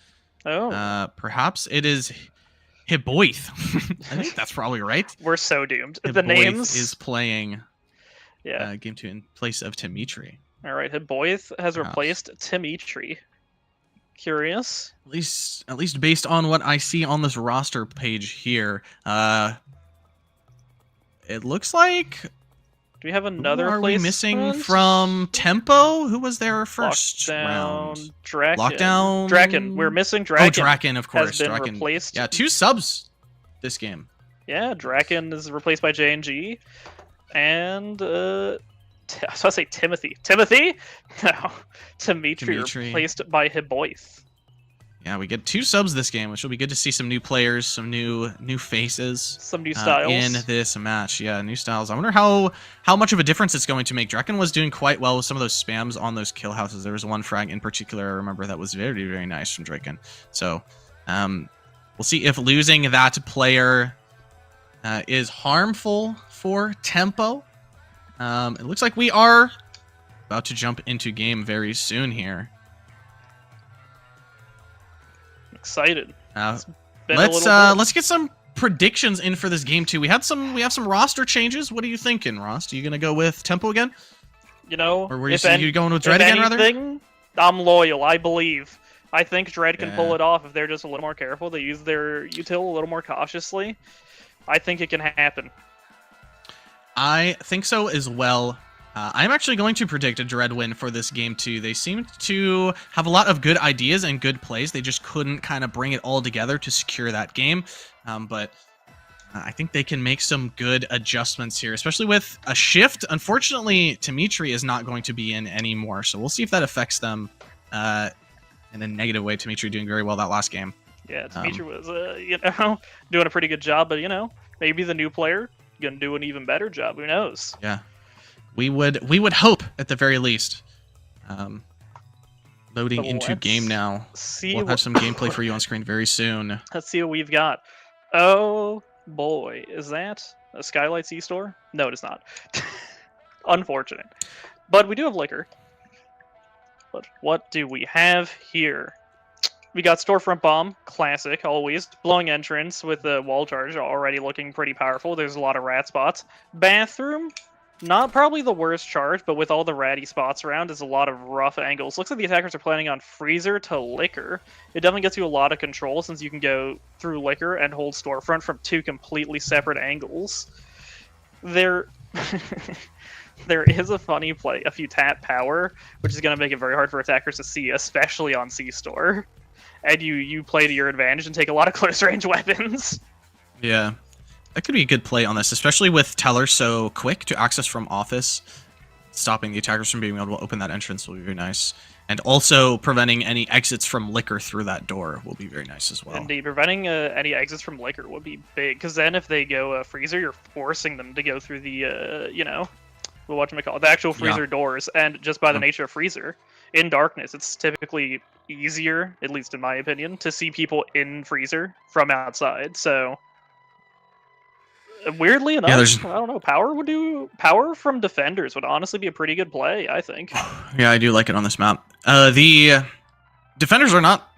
[SPEAKER 6] Oh.
[SPEAKER 5] Perhaps it is Hiboith. I think that's probably right.
[SPEAKER 6] We're so doomed.
[SPEAKER 5] Hiboith
[SPEAKER 6] the names
[SPEAKER 5] is playing
[SPEAKER 6] game
[SPEAKER 5] 2 in place of Dimitri.
[SPEAKER 6] Alright, Hiboith has replaced Dimitri. Curious.
[SPEAKER 5] At least based on what I see on this roster page here. It looks like...
[SPEAKER 6] Do we have another
[SPEAKER 5] Who are we missing
[SPEAKER 6] placement?
[SPEAKER 5] from Tempo? Who was there first
[SPEAKER 6] Lockdown,
[SPEAKER 5] round?
[SPEAKER 6] Draken.
[SPEAKER 5] Lockdown.
[SPEAKER 6] Draken. We're missing Draken.
[SPEAKER 5] Oh, Draken, of course.
[SPEAKER 6] Has been
[SPEAKER 5] Draken.
[SPEAKER 6] replaced.
[SPEAKER 5] Yeah, 2 subs this game.
[SPEAKER 6] Yeah, Draken is replaced by J&G. And, I was about to say Timothy. Timothy? No. Dimitri replaced by Hiboith.
[SPEAKER 5] Yeah, we get 2 subs this game, which will be good to see some new players, some new faces.
[SPEAKER 6] Some new styles.
[SPEAKER 5] In this match. Yeah, new styles. I wonder how much of a difference it's going to make. Draken was doing quite well with some of those spams on those kill houses. There was one frag in particular I remember that was very, very nice from Draken. So, we'll see if losing that player is harmful for Tempo. It looks like we are about to jump into game very soon here.
[SPEAKER 6] Excited.
[SPEAKER 5] Let's get some predictions in for this game 2. We have some roster changes. What are you thinking, Ross? Are you gonna go with Tempo again?
[SPEAKER 6] You know,
[SPEAKER 5] or were you going with Dredd again, rather?
[SPEAKER 6] I'm loyal. I believe. I think Dredd can pull it off if they're just a little more careful. They use their util a little more cautiously. I think it can happen.
[SPEAKER 5] I think so as well. I'm actually going to predict a Dredd win for this game 2. They seem to have a lot of good ideas and good plays. They just couldn't kind of bring it all together to secure that game. But I think they can make some good adjustments here, especially with a shift. Unfortunately, Dimitri is not going to be in anymore, so we'll see if that affects them in a negative way. Dimitri doing very well that last game.
[SPEAKER 6] Yeah, Dimitri was, you know, doing a pretty good job, but, you know, maybe the new player gonna do an even better job. Who knows?
[SPEAKER 5] Yeah. We would hope at the very least. Loading into game now. We'll have some gameplay for you on screen very soon.
[SPEAKER 6] Let's see what we've got. Oh boy, is that a Skylight C-store? No, it is not. Unfortunate. But we do have liquor. But what do we have here? We got Storefront Bomb, classic, always. Blowing entrance with the wall charge, already looking pretty powerful. There's a lot of rat spots. Bathroom, not probably the worst charge, but with all the ratty spots around, there's a lot of rough angles. Looks like the attackers are planning on Freezer to Liquor. It definitely gets you a lot of control, since you can go through Liquor and hold Storefront from 2 completely separate angles. There is a funny play, if you tap power, which is going to make it very hard for attackers to see, especially on C-Store. And you play to your advantage and take a lot of close-range weapons.
[SPEAKER 5] Yeah. That could be a good play on this, especially with Teller so quick to access from office. stopping the attackers from being able to open that entrance will be very nice. And also preventing any exits from Liquor through that door will be very nice as well.
[SPEAKER 6] Indeed, preventing any exits from Liquor would be big, because then if they go Freezer, you're forcing them to go through the, you know, whatchamacallit, the actual Freezer doors, and just by the nature of Freezer, in darkness, it's typically easier, at least in my opinion, to see people in Freezer from outside, so... Weirdly enough, I don't know, Power from Defenders would honestly be a pretty good play, I think.
[SPEAKER 5] Yeah, I do like it on this map. The Defenders are not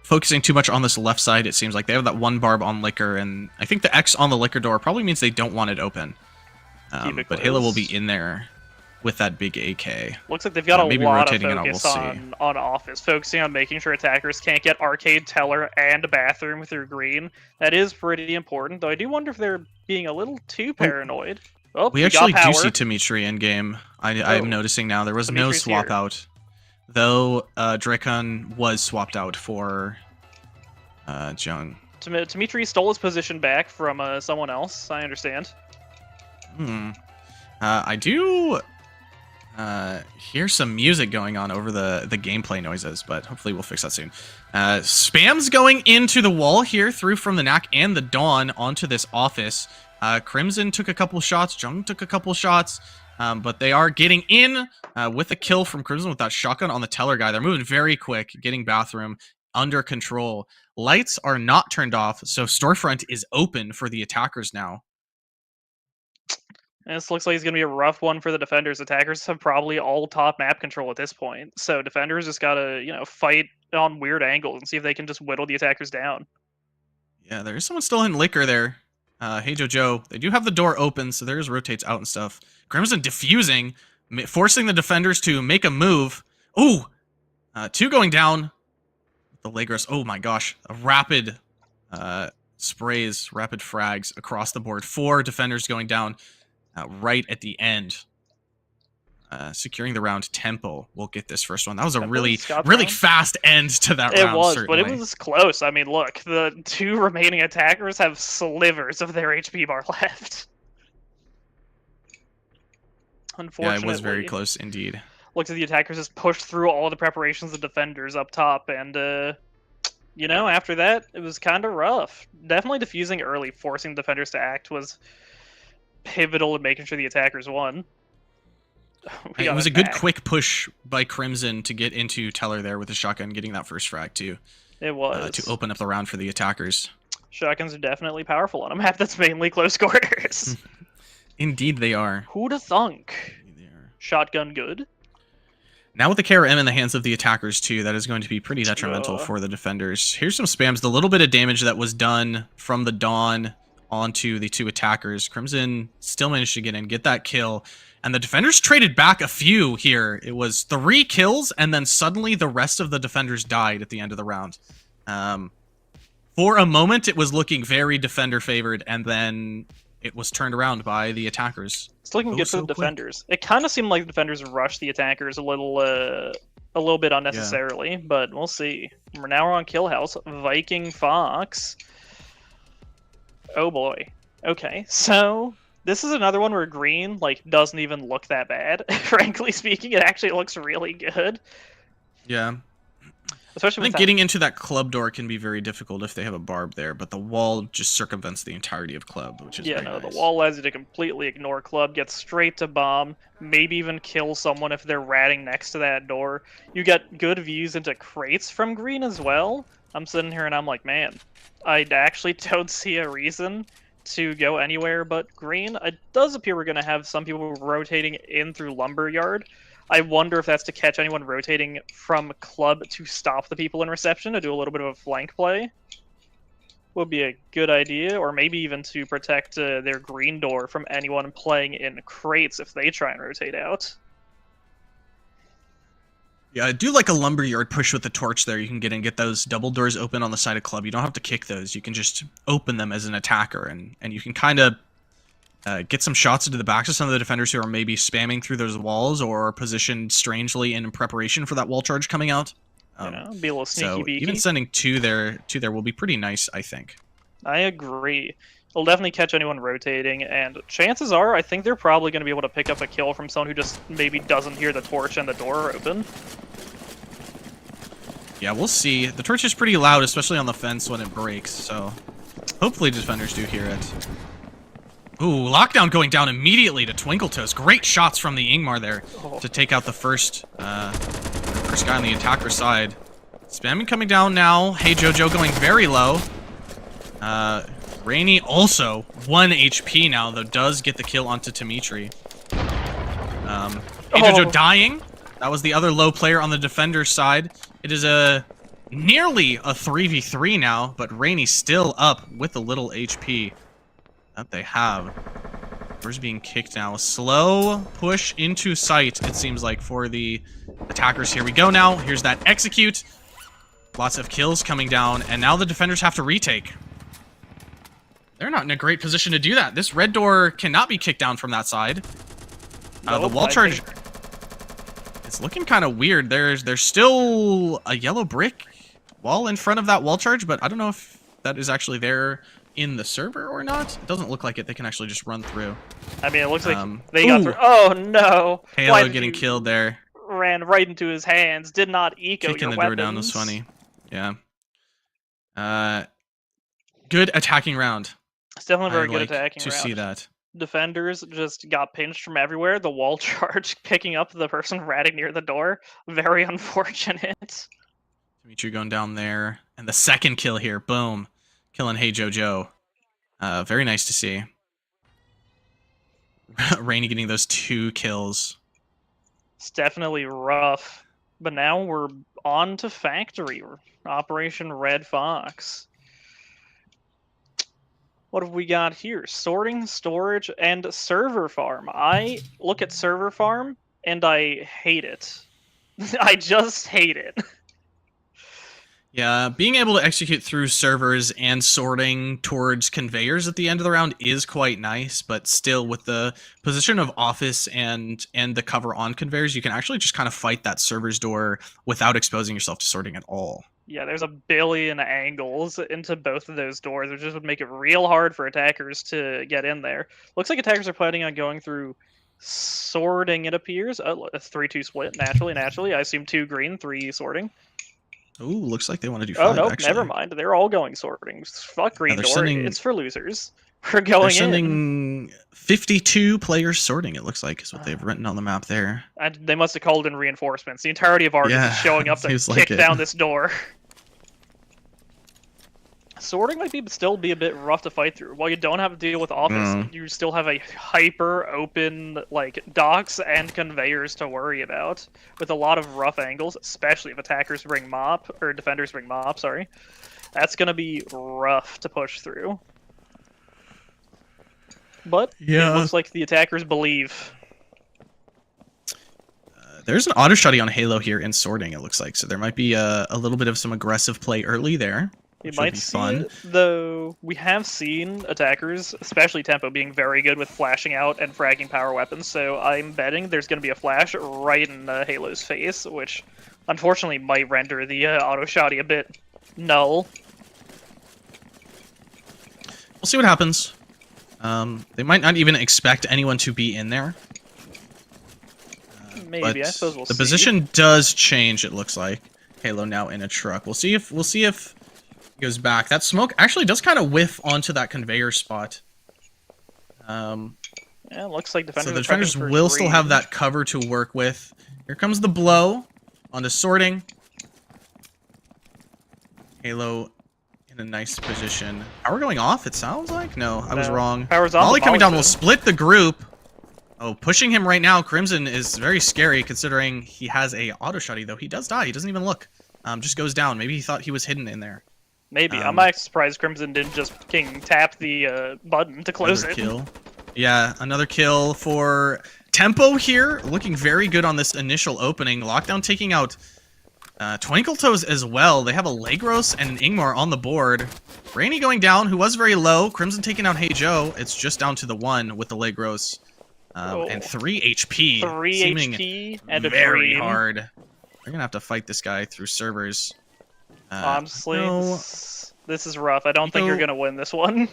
[SPEAKER 5] focusing too much on this left side, it seems like. They have that one barb on Liquor, and I think the X on the Liquor door probably means they don't want it open. But Halo will be in there with that big AK.
[SPEAKER 6] Looks like they've got a lot of focus
[SPEAKER 5] on
[SPEAKER 6] Office, focusing on making sure attackers can't get Arcade, Teller, and Bathroom through Green. That is pretty important, though I do wonder if they're being a little too paranoid. Oh,
[SPEAKER 5] we actually do see Dimitri in game. I'm noticing now there was
[SPEAKER 6] Dimitri's
[SPEAKER 5] no swap
[SPEAKER 6] here.
[SPEAKER 5] out, though. Drakon was swapped out for Jung.
[SPEAKER 6] Dimitri stole his position back from someone else. I understand.
[SPEAKER 5] I do hear some music going on over the gameplay noises, but hopefully we'll fix that soon. Spam's going into the wall here, through from the Knack and the Dawn onto this Office. Crimson took a couple shots, Jung took a couple shots, but they are getting in with a kill from Crimson with that shotgun on the Teller guy. They're moving very quick, getting Bathroom under control. Lights are not turned off, so Storefront is open for the attackers now.
[SPEAKER 6] And this looks like it's going to be a rough one for the Defenders. Attackers have probably all top map control at this point. So Defenders just got to, you know, fight on weird angles and see if they can just whittle the attackers down.
[SPEAKER 5] Yeah, there's someone still in Liquor there. Hey Jojo, they do have the door open, so there's rotates out and stuff. Crimson diffusing, forcing the Defenders to make a move. Ooh! 2 going down. The Lagros, oh my gosh. A rapid sprays, rapid frags across the board. 4 Defenders going down. Right at the end, securing the round. Tempo will get this first one. That was a really fast end to that round.
[SPEAKER 6] It was,
[SPEAKER 5] certainly.
[SPEAKER 6] but it was close. I mean, look, the 2 remaining attackers have slivers of their HP bar left. Unfortunately.
[SPEAKER 5] Yeah, it was very close indeed.
[SPEAKER 6] Looks like the attackers just pushed through all the preparations of Defenders up top, and, you know, after that, it was kind of rough. Definitely defusing early, forcing Defenders to act was pivotal in making sure the attackers won.
[SPEAKER 5] It was a good quick push by Crimson to get into Teller there with the shotgun, getting that first frag too.
[SPEAKER 6] It was.
[SPEAKER 5] To open up the round for the attackers.
[SPEAKER 6] Shotguns are definitely powerful on a map that's mainly close quarters.
[SPEAKER 5] Indeed they are.
[SPEAKER 6] Who'da thunk? Shotgun good?
[SPEAKER 5] Now with the KRM in the hands of the attackers too, that is going to be pretty detrimental for the Defenders. Here's some spams. The little bit of damage that was done from the Dawn onto the 2 attackers. Crimson still managed to get in, get that kill, and the Defenders traded back a few here. It was 3 kills, and then suddenly the rest of the Defenders died at the end of the round. For a moment, it was looking very Defender favored, and then it was turned around by the attackers.
[SPEAKER 6] It's looking good for the Defenders. It kind of seemed like the Defenders rushed the attackers a little bit unnecessarily, but we'll see. We're now on Kill House. Viking Fox. Oh boy. Okay, so this is another one where Green doesn't even look that bad. Frankly speaking, it actually looks really good.
[SPEAKER 5] Yeah.
[SPEAKER 6] Especially
[SPEAKER 5] I think getting into that club door can be very difficult if they have a barb there, but the wall just circumvents the entirety of club, which is very nice.
[SPEAKER 6] The wall allows you to completely ignore club, get straight to bomb, maybe even kill someone if they're ratting next to that door. You get good views into crates from Green as well. I'm sitting here and I'm like, man, I actually don't see a reason to go anywhere but Green. It does appear we're going to have some people rotating in through Lumberyard. I wonder if that's to catch anyone rotating from club to stop the people in reception, to do a little bit of a flank play. Would be a good idea, or maybe even to protect their green door from anyone playing in crates if they try and rotate out.
[SPEAKER 5] Yeah, I do like a Lumberyard push with the torch there. You can get in, get those double doors open on the side of club. You don't have to kick those. You can just open them as an attacker, and you can kind of get some shots into the backs of some of the defenders who are maybe spamming through those walls or positioned strangely in preparation for that wall charge coming out.
[SPEAKER 6] Be a little sneaky beaky.
[SPEAKER 5] Even sending two there will be pretty nice, I think.
[SPEAKER 6] I agree. It'll definitely catch anyone rotating, and chances are, I think they're probably going to be able to pick up a kill from someone who just maybe doesn't hear the torch and the door open.
[SPEAKER 5] Yeah, we'll see. The torch is pretty loud, especially on the fence when it breaks, so hopefully defenders do hear it. Ooh, lockdown going down immediately to Twinkletoes. Great shots from the Ingmar there to take out the first guy on the attacker side. Spamming coming down now. Hey Jojo going very low. Rainy also 1 HP now, though does get the kill onto Dimitri. Hey Jojo dying. That was the other low player on the defender's side. It is nearly a 3v3 now, but Rainy still up with a little HP that they have. Doors being kicked now. A slow push into sight, it seems like, for the attackers. Here we go now. Here's that execute. Lots of kills coming down, and now the defenders have to retake. They're not in a great position to do that. This red door cannot be kicked down from that side. The wall charge... It's looking kind of weird. There's still a yellow brick wall in front of that wall charge, but I don't know if that is actually there in the server or not. It doesn't look like it. They can actually just run through.
[SPEAKER 6] I mean, it looks like they got through. Oh no!
[SPEAKER 5] Halo getting killed there.
[SPEAKER 6] Ran right into his hands. Did not eco
[SPEAKER 5] Kicking
[SPEAKER 6] your
[SPEAKER 5] the door down was funny. Yeah. Good attacking round.
[SPEAKER 6] It's definitely a very good
[SPEAKER 5] I'd like
[SPEAKER 6] attacking
[SPEAKER 5] to
[SPEAKER 6] round.
[SPEAKER 5] see that.
[SPEAKER 6] Defenders just got pinched from everywhere. The wall charge picking up the person ratting near the door. Very unfortunate.
[SPEAKER 5] Dimitri going down there. And the second kill here. Boom. Killing Hey Jojo. Very nice to see. Rainy getting those 2 kills.
[SPEAKER 6] It's definitely rough. But now we're on to Factory. Operation Red Fox. What have we got here? Sorting, storage, and server farm. I look at server farm, and I hate it. I just hate it.
[SPEAKER 5] Yeah, being able to execute through servers and sorting towards conveyors at the end of the round is quite nice, but still with the position of office and the cover on conveyors, you can actually just kind of fight that server's door without exposing yourself to sorting at all.
[SPEAKER 6] Yeah, there's a billion angles into both of those doors, which just would make it real hard for attackers to get in there. Looks like attackers are planning on going through sorting, it appears. Oh, a 3-2 split, naturally. I assume 2 green, 3 sorting.
[SPEAKER 5] Ooh, looks like they want to do 5,
[SPEAKER 6] Oh, no,
[SPEAKER 5] actually.
[SPEAKER 6] never mind. They're all going sorting. Fuck green door.
[SPEAKER 5] Sending...
[SPEAKER 6] It's for losers. We're going
[SPEAKER 5] They're sending 52 players sorting, it looks like, is what they've written on the map there.
[SPEAKER 6] And they must have called in reinforcements. The entirety of Argus is showing up to kick down this door. Sorting might still be a bit rough to fight through. While you don't have to deal with office, you still have a hyper open docks and conveyors to worry about, with a lot of rough angles, especially if attackers bring defenders bring mop. Sorry, that's gonna be rough to push through. But it looks like the attackers believe.
[SPEAKER 5] There's an auto shotty on Halo here in sorting, it looks like, so there might be a little bit of some aggressive play early there.
[SPEAKER 6] You might see it, though we have seen attackers, especially Tempo, being very good with flashing out and fragging power weapons, so I'm betting there's going to be a flash right in Halo's face, which unfortunately might render the auto shotty a bit null.
[SPEAKER 5] We'll see what happens. They might not even expect anyone to be in there.
[SPEAKER 6] Maybe, I suppose we'll see.
[SPEAKER 5] The position does change, it looks like. Halo now in a truck. We'll see if it goes back. That smoke actually does kind of whiff onto that conveyor spot.
[SPEAKER 6] Yeah, it looks like defenders.
[SPEAKER 5] So the defenders will still have that cover to work with. Here comes the blow onto sorting. Halo in a nice position. Power going off, it sounds like? No, I was wrong.
[SPEAKER 6] Power's on.
[SPEAKER 5] Molly coming down will split the group. Oh, pushing him right now. Crimson is very scary considering he has a auto shotty, though he does die. He doesn't even look. Just goes down. Maybe he thought he was hidden in there.
[SPEAKER 6] Maybe. I'm actually surprised Crimson didn't just tap the button to close it.
[SPEAKER 5] Kill. Yeah, another kill for Tempo here. Looking very good on this initial opening. Lockdown taking out Twinkletoes as well. They have a Legros and an Ingmar on the board. Rainy going down, who was very low. Crimson taking out Hey Joe. It's just down to the 1 with the Legros. And 3 HP.
[SPEAKER 6] 3 HP and a
[SPEAKER 5] very
[SPEAKER 6] dream.
[SPEAKER 5] hard. They're going to have to fight this guy through servers.
[SPEAKER 6] Honestly, this is rough. I don't think you're going to win this one.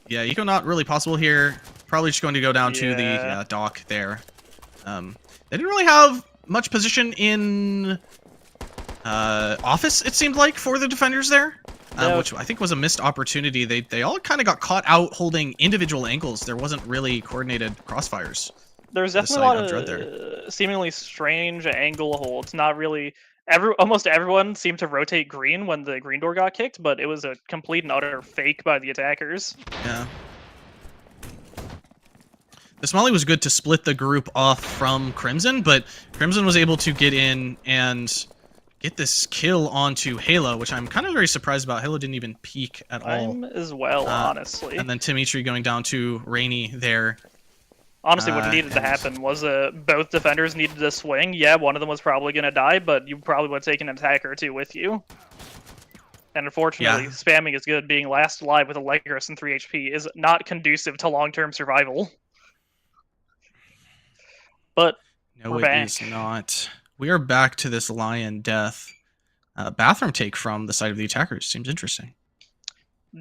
[SPEAKER 5] Yeah, eco not really possible here. Probably just going to go down to the
[SPEAKER 6] Yeah.
[SPEAKER 5] dock there. They didn't really have much position in office, it seemed like, for the defenders there.
[SPEAKER 6] No.
[SPEAKER 5] Which I think was a missed opportunity. They all kind of got caught out holding individual angles. There wasn't really coordinated crossfires.
[SPEAKER 6] There's
[SPEAKER 5] the
[SPEAKER 6] definitely a lot
[SPEAKER 5] side of
[SPEAKER 6] of seemingly strange angle holds. Not really. Almost everyone seemed to rotate green when the green door got kicked, but it was a complete and utter fake by the attackers.
[SPEAKER 5] Yeah. The Molly was good to split the group off from Crimson, but Crimson was able to get in and get this kill onto Halo, which I'm kind of very surprised about. Halo didn't even peek at all.
[SPEAKER 6] I'm as well, honestly.
[SPEAKER 5] And then Dimitri going down to Rainy there.
[SPEAKER 6] Honestly, what needed to happen was both defenders needed to swing. Yeah, one of them was probably going to die, but you probably would have taken an attacker or two with you. And unfortunately, spamming is good. Being last alive with a Legris and 3 HP is not conducive to long-term survival. But
[SPEAKER 5] No,
[SPEAKER 6] we're
[SPEAKER 5] it
[SPEAKER 6] back.
[SPEAKER 5] is not. We are back to this lion death bathroom take from the side of the attackers. Seems interesting.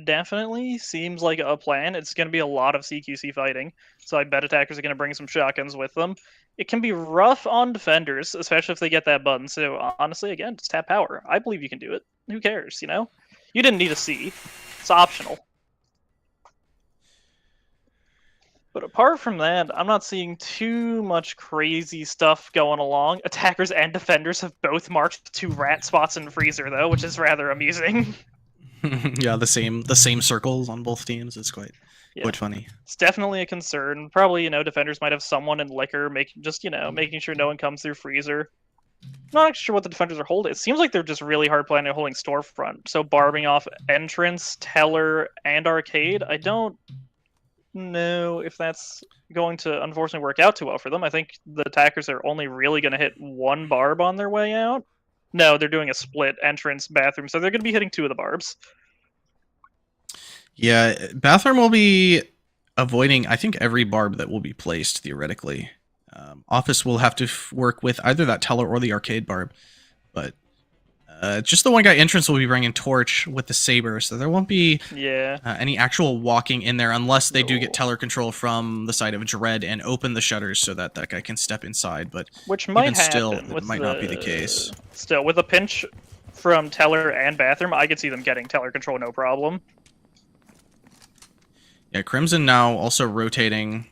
[SPEAKER 6] Definitely seems like a plan. It's going to be a lot of CQC fighting, so I bet attackers are going to bring some shotguns with them. It can be rough on defenders, especially if they get that button. So honestly, again, just tap power. I believe you can do it. Who cares, you know? You didn't need a C. It's optional. But apart from that, I'm not seeing too much crazy stuff going along. Attackers and defenders have both marked 2 rat spots in freezer, though, which is rather amusing.
[SPEAKER 5] Yeah, the same circles on both teams. It's quite funny.
[SPEAKER 6] It's definitely a concern. Probably, defenders might have someone in liquor, making sure no one comes through freezer. I'm not actually sure what the defenders are holding. It seems like they're just really hard planning on holding storefront. So barbing off entrance, teller, and arcade. I don't know if that's going to unfortunately work out too well for them. I think the attackers are only really going to hit 1 barb on their way out. No, they're doing a split entrance bathroom, so they're going to be hitting 2 of the barbs.
[SPEAKER 5] Yeah, bathroom will be avoiding, I think, every barb that will be placed, theoretically. Office will have to work with either that teller or the arcade barb. But just the one guy entrance will be bringing torch with the saber, so there won't be any actual walking in there unless they do get teller control from the side of Dredd and open the shutters so that that guy can step inside. But
[SPEAKER 6] which might happen.
[SPEAKER 5] Still, it might not be the case.
[SPEAKER 6] Still, with a pinch from teller and bathroom, I could see them getting teller control no problem.
[SPEAKER 5] Yeah, Crimson now also rotating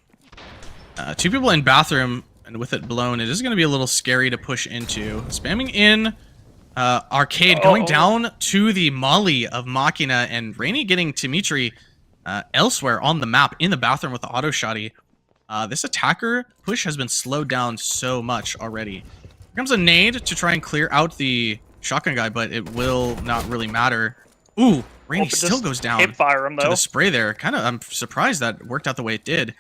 [SPEAKER 5] 2 people in bathroom, and with it blown, it is going to be a little scary to push into. Spamming in arcade, going down to the molly of Machina, and Rainy getting Dimitri elsewhere on the map in the bathroom with the auto shotty. This attacker push has been slowed down so much already. Here comes a nade to try and clear out the shotgun guy, but it will not really matter. Ooh, Rainy still goes down
[SPEAKER 6] fire him, though.
[SPEAKER 5] to the spray there. I'm surprised that worked out the way it did.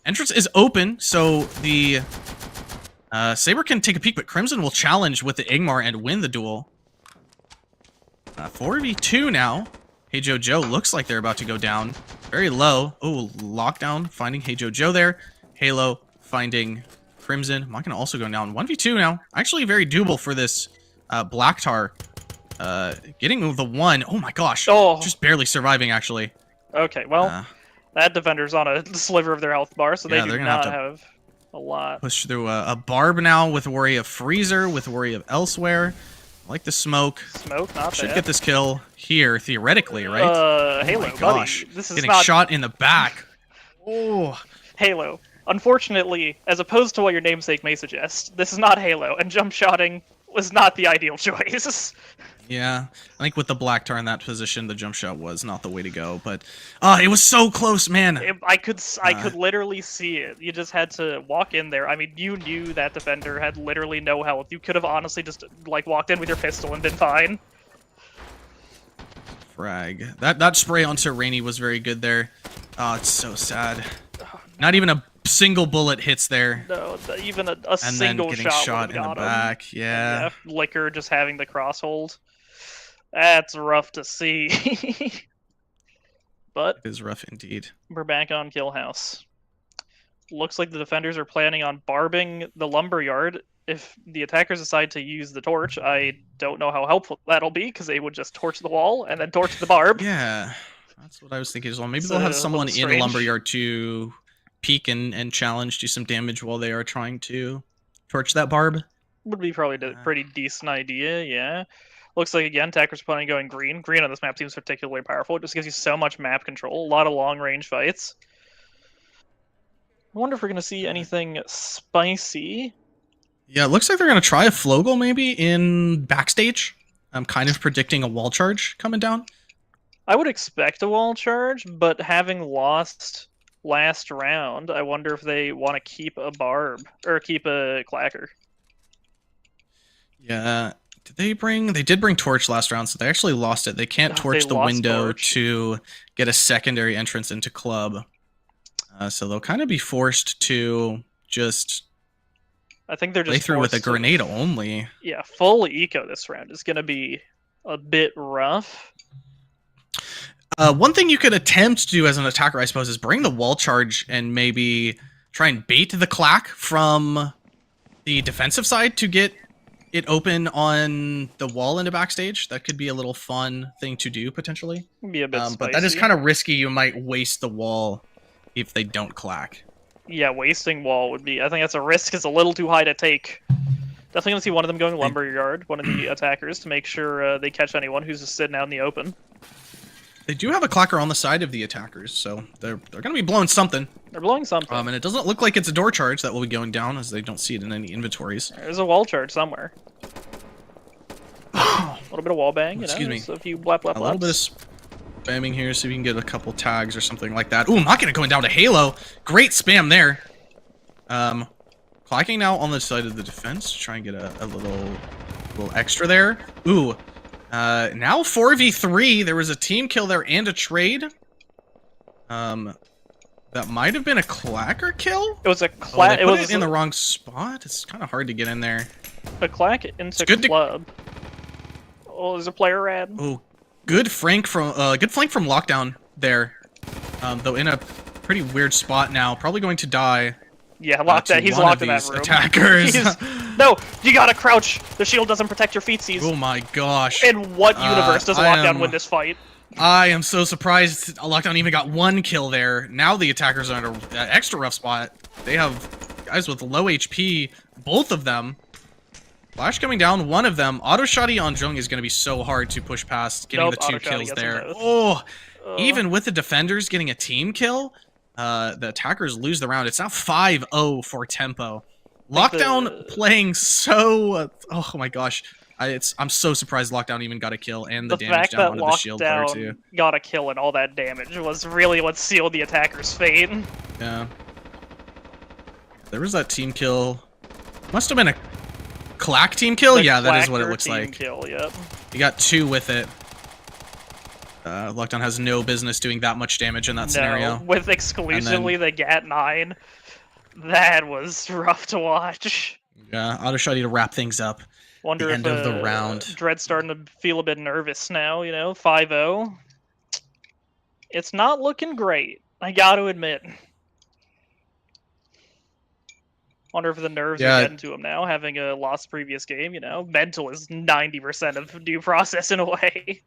[SPEAKER 5] Entrance is open, so the Saber can take a peek, but Crimson will challenge with the Igmar and win the duel. 4v2 now. Hey Joe looks like they're about to go down. Very low. Oh, lockdown finding Hey Joe there. Halo finding Crimson. Machina also going down. 1v2 now. Actually very doable for this Blacktar. Getting the 1. Oh my gosh. Just barely surviving, actually.
[SPEAKER 6] Okay, well, that defender's on a sliver of their health bar, so they do not have a lot.
[SPEAKER 5] Push through a barb now with worry of freezer, with worry of elsewhere. I like the smoke.
[SPEAKER 6] Smoke, not
[SPEAKER 5] Should
[SPEAKER 6] bad.
[SPEAKER 5] get this kill here, theoretically, right?
[SPEAKER 6] Halo,
[SPEAKER 5] oh my gosh.
[SPEAKER 6] buddy. This is
[SPEAKER 5] Getting
[SPEAKER 6] not
[SPEAKER 5] shot in the back. Oh.
[SPEAKER 6] Halo. Unfortunately, as opposed to what your namesake may suggest, this is not Halo, and jump shotting was not the ideal choice.
[SPEAKER 5] Yeah, I think with the Blacktar in that position, the jump shot was not the way to go. But it was so close, man.
[SPEAKER 6] I could literally see it. You just had to walk in there. I mean, you knew that defender had literally no health. You could have honestly just walked in with your pistol and been fine.
[SPEAKER 5] Frag. That spray onto Rainy was very good there. Oh, it's so sad. Not even a single bullet hits there.
[SPEAKER 6] No, even a
[SPEAKER 5] and
[SPEAKER 6] single
[SPEAKER 5] then getting shot in the back. Yeah.
[SPEAKER 6] Liquor just having the crosshold. That's rough to see. But
[SPEAKER 5] it is rough indeed.
[SPEAKER 6] We're back on Kill House. Looks like the defenders are planning on barbing the lumberyard. If the attackers decide to use the torch, I don't know how helpful that'll be, because they would just torch the wall and then torch the barb.
[SPEAKER 5] Yeah. That's what I was thinking as well. Maybe
[SPEAKER 6] It's
[SPEAKER 5] they'll
[SPEAKER 6] a
[SPEAKER 5] have someone
[SPEAKER 6] little
[SPEAKER 5] in
[SPEAKER 6] strange.
[SPEAKER 5] Lumberyard to peek and challenge, do some damage while they are trying to torch that barb.
[SPEAKER 6] Would be probably a pretty decent idea, yeah. Looks like, again, Attacker's planning going green. Green on this map seems particularly powerful. It just gives you so much map control. A lot of long-range fights. I wonder if we're going to see anything spicy.
[SPEAKER 5] Yeah, it looks like they're going to try a Flogel maybe in backstage. I'm kind of predicting a wall charge coming down.
[SPEAKER 6] I would expect a wall charge, but having lost last round, I wonder if they want to keep a barb, or keep a clacker.
[SPEAKER 5] Yeah. They did bring Torch last round, so they actually lost it. They can't
[SPEAKER 6] Oh,
[SPEAKER 5] torch
[SPEAKER 6] they
[SPEAKER 5] the
[SPEAKER 6] lost
[SPEAKER 5] window
[SPEAKER 6] Torch.
[SPEAKER 5] to get a secondary entrance into club. So they'll kind of be forced to just
[SPEAKER 6] I think they're
[SPEAKER 5] play
[SPEAKER 6] just
[SPEAKER 5] through with a
[SPEAKER 6] forced to-
[SPEAKER 5] grenade only.
[SPEAKER 6] Yeah, full eco this round is going to be a bit rough.
[SPEAKER 5] One thing you could attempt to do as an attacker, I suppose, is bring the wall charge and maybe try and bait the clack from the defensive side to get it open on the wall into backstage. That could be a little fun thing to do, potentially.
[SPEAKER 6] Be a bit spicy.
[SPEAKER 5] But that is kind of risky. You might waste the wall if they don't clack.
[SPEAKER 6] Yeah, wasting wall would be... I think that's a risk. It's a little too high to take. Definitely going to see one of them going Lumberyard, one of the attackers, to make sure they catch anyone who's just sitting out in the open.
[SPEAKER 5] They do have a clacker on the side of the attackers, so they're going to be blowing something.
[SPEAKER 6] They're blowing something.
[SPEAKER 5] And it doesn't look like it's a door charge that will be going down, as they don't see it in any inventories.
[SPEAKER 6] There's a wall charge somewhere. A little bit of wall bang, you know?
[SPEAKER 5] Excuse me.
[SPEAKER 6] Just a few blap blap
[SPEAKER 5] A little bit of
[SPEAKER 6] blaps.
[SPEAKER 5] spamming here, see if we can get a couple tags or something like that. Ooh, Machina going down to Halo. Great spam there. Clacking now on the side of the defense to try and get a little extra there. Ooh. Now 4v3. There was a team kill there and a trade. That might have been a clacker kill.
[SPEAKER 6] It was a
[SPEAKER 5] They
[SPEAKER 6] clack.
[SPEAKER 5] put
[SPEAKER 6] It was
[SPEAKER 5] it in the wrong spot. It's kind of hard to get in there.
[SPEAKER 6] a clack into
[SPEAKER 5] good to-
[SPEAKER 6] club. Oh, there's a player rad.
[SPEAKER 5] Oh, good flank from Lockdown there. Though in a pretty weird spot now, probably going to die.
[SPEAKER 6] Yeah, locked
[SPEAKER 5] to
[SPEAKER 6] that. He's
[SPEAKER 5] one
[SPEAKER 6] locked
[SPEAKER 5] of
[SPEAKER 6] in that
[SPEAKER 5] these
[SPEAKER 6] room.
[SPEAKER 5] attackers.
[SPEAKER 6] No, you gotta crouch. The shield doesn't protect your feetsies.
[SPEAKER 5] Oh my gosh!
[SPEAKER 6] In what universe does
[SPEAKER 5] I
[SPEAKER 6] Lockdown
[SPEAKER 5] am-
[SPEAKER 6] win this fight?
[SPEAKER 5] I am so surprised Lockdown even got one kill there. Now the attackers are in an extra rough spot. They have guys with low HP, both of them. Flash coming down, one of them. Auto shotty on Jung is going to be so hard to push past, getting
[SPEAKER 6] Nope,
[SPEAKER 5] the two
[SPEAKER 6] auto shotty
[SPEAKER 5] kills
[SPEAKER 6] gets them
[SPEAKER 5] there.
[SPEAKER 6] both.
[SPEAKER 5] Oh, even with the defenders getting a team kill, the attackers lose the round. It's now 5-0 for Tempo. Lockdown playing so... oh my gosh. I'm so surprised Lockdown even got a kill and the damage
[SPEAKER 6] fact
[SPEAKER 5] down
[SPEAKER 6] that
[SPEAKER 5] onto the shield player too.
[SPEAKER 6] Lockdown got a kill and all that damage was really what sealed the attacker's fate.
[SPEAKER 5] Yeah. There was that team kill. Must have been a clack team kill?
[SPEAKER 6] The
[SPEAKER 5] Yeah, that is what it
[SPEAKER 6] Clacker
[SPEAKER 5] looks
[SPEAKER 6] team
[SPEAKER 5] like.
[SPEAKER 6] Kill, yep.
[SPEAKER 5] You got two with it. Lockdown has no business doing that much damage in that scenario.
[SPEAKER 6] With exclusively the GAT-9, that was rough to watch.
[SPEAKER 5] Yeah, auto shotty to wrap things up.
[SPEAKER 6] Wonder
[SPEAKER 5] The
[SPEAKER 6] if
[SPEAKER 5] end of the round.
[SPEAKER 6] Dredd's starting to feel a bit nervous now, you know, 5-0. It's not looking great, I gotta admit. Wonder if the nerves are getting to him now, having a lost previous game, you know. Mental is 90% of due process in a way.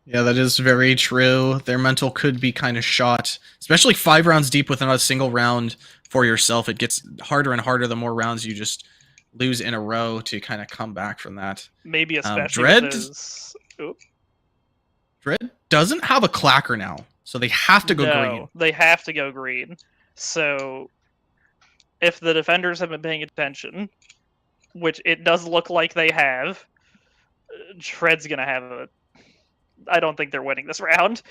[SPEAKER 5] Yeah, that is very true. Their mental could be kind of shot, especially 5 rounds deep within a single round for yourself. It gets harder and harder the more rounds you just lose in a row to kind of come back from that.
[SPEAKER 6] Maybe especially
[SPEAKER 5] Dredd,
[SPEAKER 6] with his...
[SPEAKER 5] Dredd doesn't have a clacker now, so they have to go green.
[SPEAKER 6] They have to go green. So, if the defenders have been paying attention, which it does look like they have, Dredd's gonna have a... I don't think they're winning this round.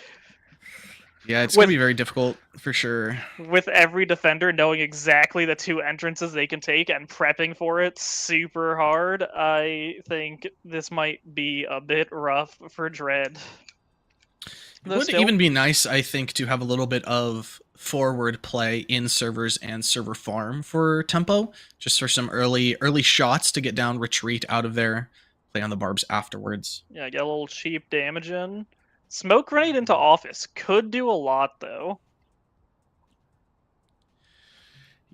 [SPEAKER 5] Yeah, it's going to be very difficult, for sure.
[SPEAKER 6] With every defender knowing exactly the 2 entrances they can take and prepping for it super hard, I think this might be a bit rough for Dredd.
[SPEAKER 5] It would even be nice, I think, to have a little bit of forward play in servers and server farm for Tempo, just for some early shots to get down, retreat out of there, play on the barbs afterwards.
[SPEAKER 6] Yeah, get a little cheap damage in. Smoke grenade into office could do a lot, though.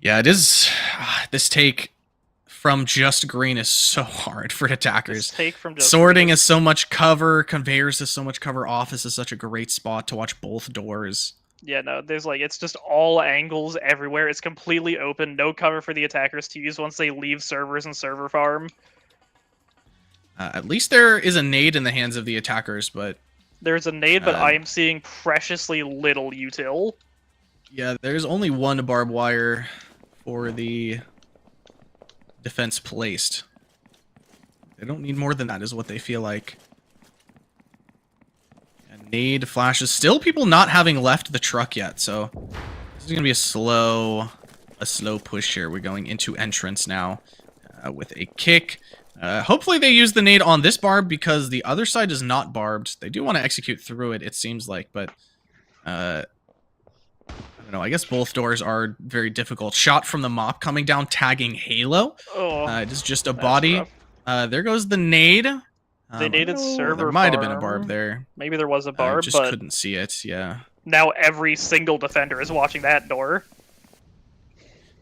[SPEAKER 5] Yeah, it is. This take from just green is so hard for attackers.
[SPEAKER 6] Just take from just
[SPEAKER 5] Sorting
[SPEAKER 6] green.
[SPEAKER 5] is so much cover, conveyors is so much cover, office is such a great spot to watch both doors.
[SPEAKER 6] Yeah, no, there's like, it's just all angles everywhere. It's completely open, no cover for the attackers to use once they leave servers and server farm.
[SPEAKER 5] At least there is a nade in the hands of the attackers, but
[SPEAKER 6] There's a nade, but I am seeing preciously little util.
[SPEAKER 5] yeah, there's only one barbed wire for the defense placed. They don't need more than that, is what they feel like. And nade flashes. Still people not having left the truck yet, so this is going to be a slow push here. We're going into entrance now with a kick. Hopefully they use the nade on this barb because the other side is not barbed. They do want to execute through it, it seems like, but I don't know. I guess both doors are very difficult. Shot from the mop coming down, tagging Halo.
[SPEAKER 6] Oh,
[SPEAKER 5] It is just a
[SPEAKER 6] that's
[SPEAKER 5] body.
[SPEAKER 6] rough.
[SPEAKER 5] There goes the nade.
[SPEAKER 6] They naded server
[SPEAKER 5] There might have been a
[SPEAKER 6] farm.
[SPEAKER 5] barb there.
[SPEAKER 6] Maybe there was a barb,
[SPEAKER 5] Just
[SPEAKER 6] but
[SPEAKER 5] couldn't see it. Yeah.
[SPEAKER 6] now every single defender is watching that door.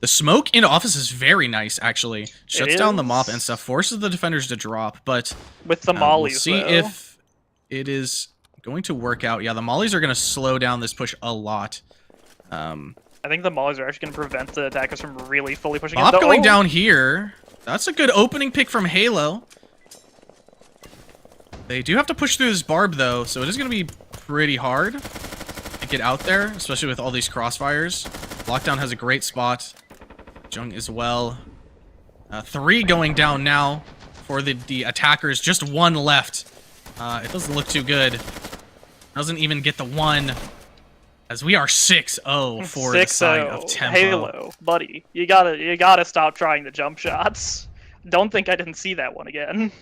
[SPEAKER 5] The smoke in office is very nice, actually. Shuts down the mop
[SPEAKER 6] is.
[SPEAKER 5] and stuff, forces the defenders to drop, but
[SPEAKER 6] With the
[SPEAKER 5] we'll
[SPEAKER 6] mollies,
[SPEAKER 5] see
[SPEAKER 6] though.
[SPEAKER 5] if it is going to work out. Yeah, the mollies are going to slow down this push a lot.
[SPEAKER 6] I think the mollies are actually going to prevent the attackers from really fully pushing
[SPEAKER 5] Mop
[SPEAKER 6] in.
[SPEAKER 5] going
[SPEAKER 6] Oh!
[SPEAKER 5] down here. That's a good opening pick from Halo. They do have to push through this barb, though, so it is going to be pretty hard to get out there, especially with all these crossfires. Lockdown has a great spot. Jung as well. 3 going down now for the attackers. Just 1 left. It doesn't look too good. Doesn't even get the 1. As we are 6-0 for the side of Tempo.
[SPEAKER 6] Halo, buddy, you gotta stop trying the jump shots. Don't think I didn't see that one again.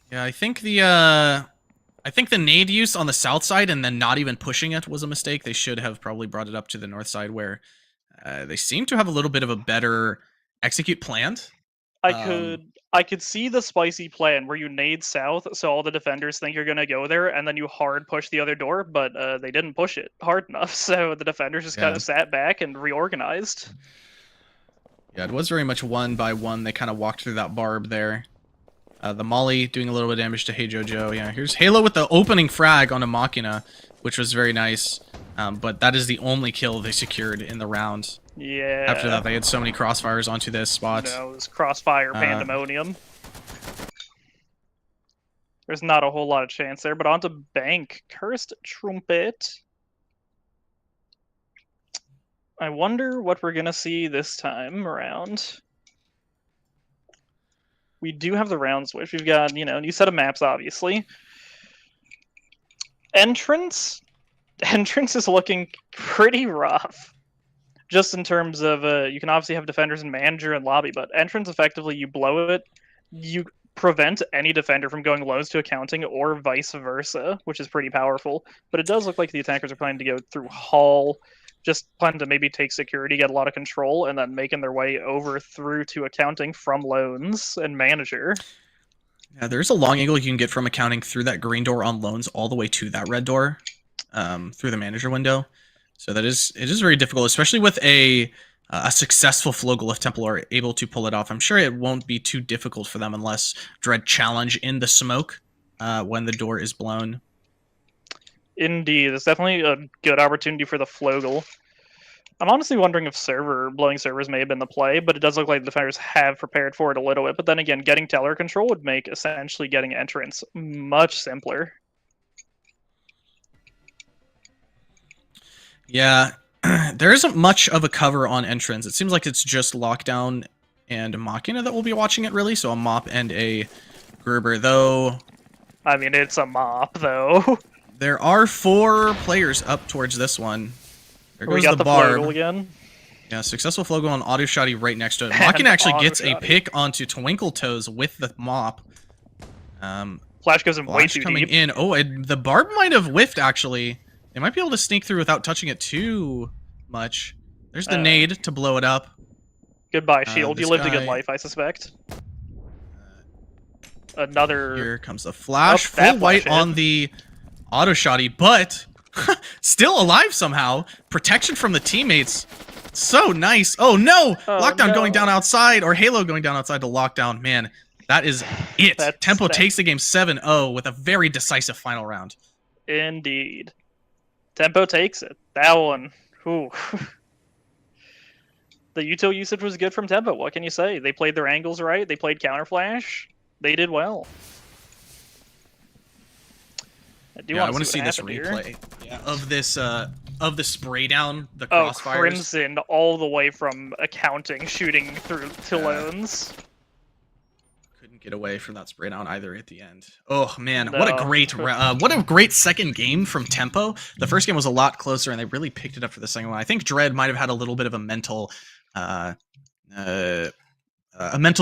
[SPEAKER 5] Yeah, I think the nade use on the south side and then not even pushing it was a mistake. They should have probably brought it up to the north side where they seem to have a little bit of a better execute planned.
[SPEAKER 6] I could see the spicy plan where you nade south, so all the defenders think you're gonna go there, and then you hard push the other door, but they didn't push it hard enough, so the defenders just kind
[SPEAKER 5] Yeah.
[SPEAKER 6] of sat back and reorganized.
[SPEAKER 5] Yeah, it was very much 1 by 1. They kind of walked through that barb there. The Molly doing a little bit of damage to Hey Jojo. Yeah, here's Halo with the opening frag on a Machina, which was very nice. But that is the only kill they secured in the round.
[SPEAKER 6] Yeah.
[SPEAKER 5] After that, they had so many crossfires onto this spot.
[SPEAKER 6] No, it was crossfire pandemonium. There's not a whole lot of chance there, but onto Bank. Cursed Trumpet. I wonder what we're gonna see this time around. We do have the round switch. We've got, new set of maps, obviously. Entrance is looking pretty rough. Just in terms of, you can obviously have defenders and manager and lobby, but entrance, effectively, you blow it, you prevent any defender from going lows to accounting or vice versa, which is pretty powerful. But it does look like the attackers are planning to go through Hall, just planning to maybe take security, get a lot of control, and then making their way over through to accounting from loans and manager.
[SPEAKER 5] Yeah, there's a long angle you can get from accounting through that green door on loans all the way to that red door, through the manager window. So it is very difficult, especially with a successful flow goal if Temple are able to pull it off. I'm sure it won't be too difficult for them unless Dredd challenge in the smoke when the door is blown.
[SPEAKER 6] Indeed, it's definitely a good opportunity for the Flogel. I'm honestly wondering if blowing servers may have been the play, but it does look like the defenders have prepared for it a little bit. But then again, getting teller control would make essentially getting entrance much simpler.
[SPEAKER 5] Yeah, there isn't much of a cover on entrance. It seems like it's just Lockdown and Machina that will be watching it, really. So a Mop and a Gerber, though.
[SPEAKER 6] I mean, it's a mop, though.
[SPEAKER 5] There are 4 players up towards this one. There
[SPEAKER 6] We
[SPEAKER 5] goes
[SPEAKER 6] got
[SPEAKER 5] the
[SPEAKER 6] the
[SPEAKER 5] barb.
[SPEAKER 6] Flogel again.
[SPEAKER 5] Yeah, Successful flow goal on Auto Shotty right next to it.
[SPEAKER 6] And
[SPEAKER 5] Machina actually
[SPEAKER 6] Auto
[SPEAKER 5] gets a
[SPEAKER 6] Shotty.
[SPEAKER 5] pick onto Twinkle Toes with the mop.
[SPEAKER 6] Flash goes in way
[SPEAKER 5] Flash
[SPEAKER 6] too
[SPEAKER 5] coming
[SPEAKER 6] deep.
[SPEAKER 5] in. Oh, the barb might have whiffed, actually. They might be able to sneak through without touching it too much. There's the nade to blow it up.
[SPEAKER 6] Goodbye, Shield. You
[SPEAKER 5] this
[SPEAKER 6] lived a good
[SPEAKER 5] guy-
[SPEAKER 6] life, I suspect. Another...
[SPEAKER 5] Here comes the flash.
[SPEAKER 6] Oh, that
[SPEAKER 5] Full white
[SPEAKER 6] flash hit.
[SPEAKER 5] on the Auto Shotty, but still alive somehow. Protection from the teammates. So nice. Oh no!
[SPEAKER 6] Oh,
[SPEAKER 5] Lockdown going
[SPEAKER 6] no.
[SPEAKER 5] down outside, or Halo going down outside to lockdown. Man, that is it. Tempo takes the game 7-0 with a very decisive final round.
[SPEAKER 6] Indeed. Tempo takes it. That one. Ooh. The util usage was good from Tempo. What can you say? They played their angles right. They played counterflash. They did well.
[SPEAKER 5] I want to see this replay of this of the spray down, the crossfires.
[SPEAKER 6] Oh, Crimson all the way from accounting, shooting through Tylones.
[SPEAKER 5] Couldn't get away from that spray down either at the end. Oh man, what a great second game from Tempo. The first game was a lot closer, and they really picked it up for the second one. I think Dredd might have had a little bit of a mental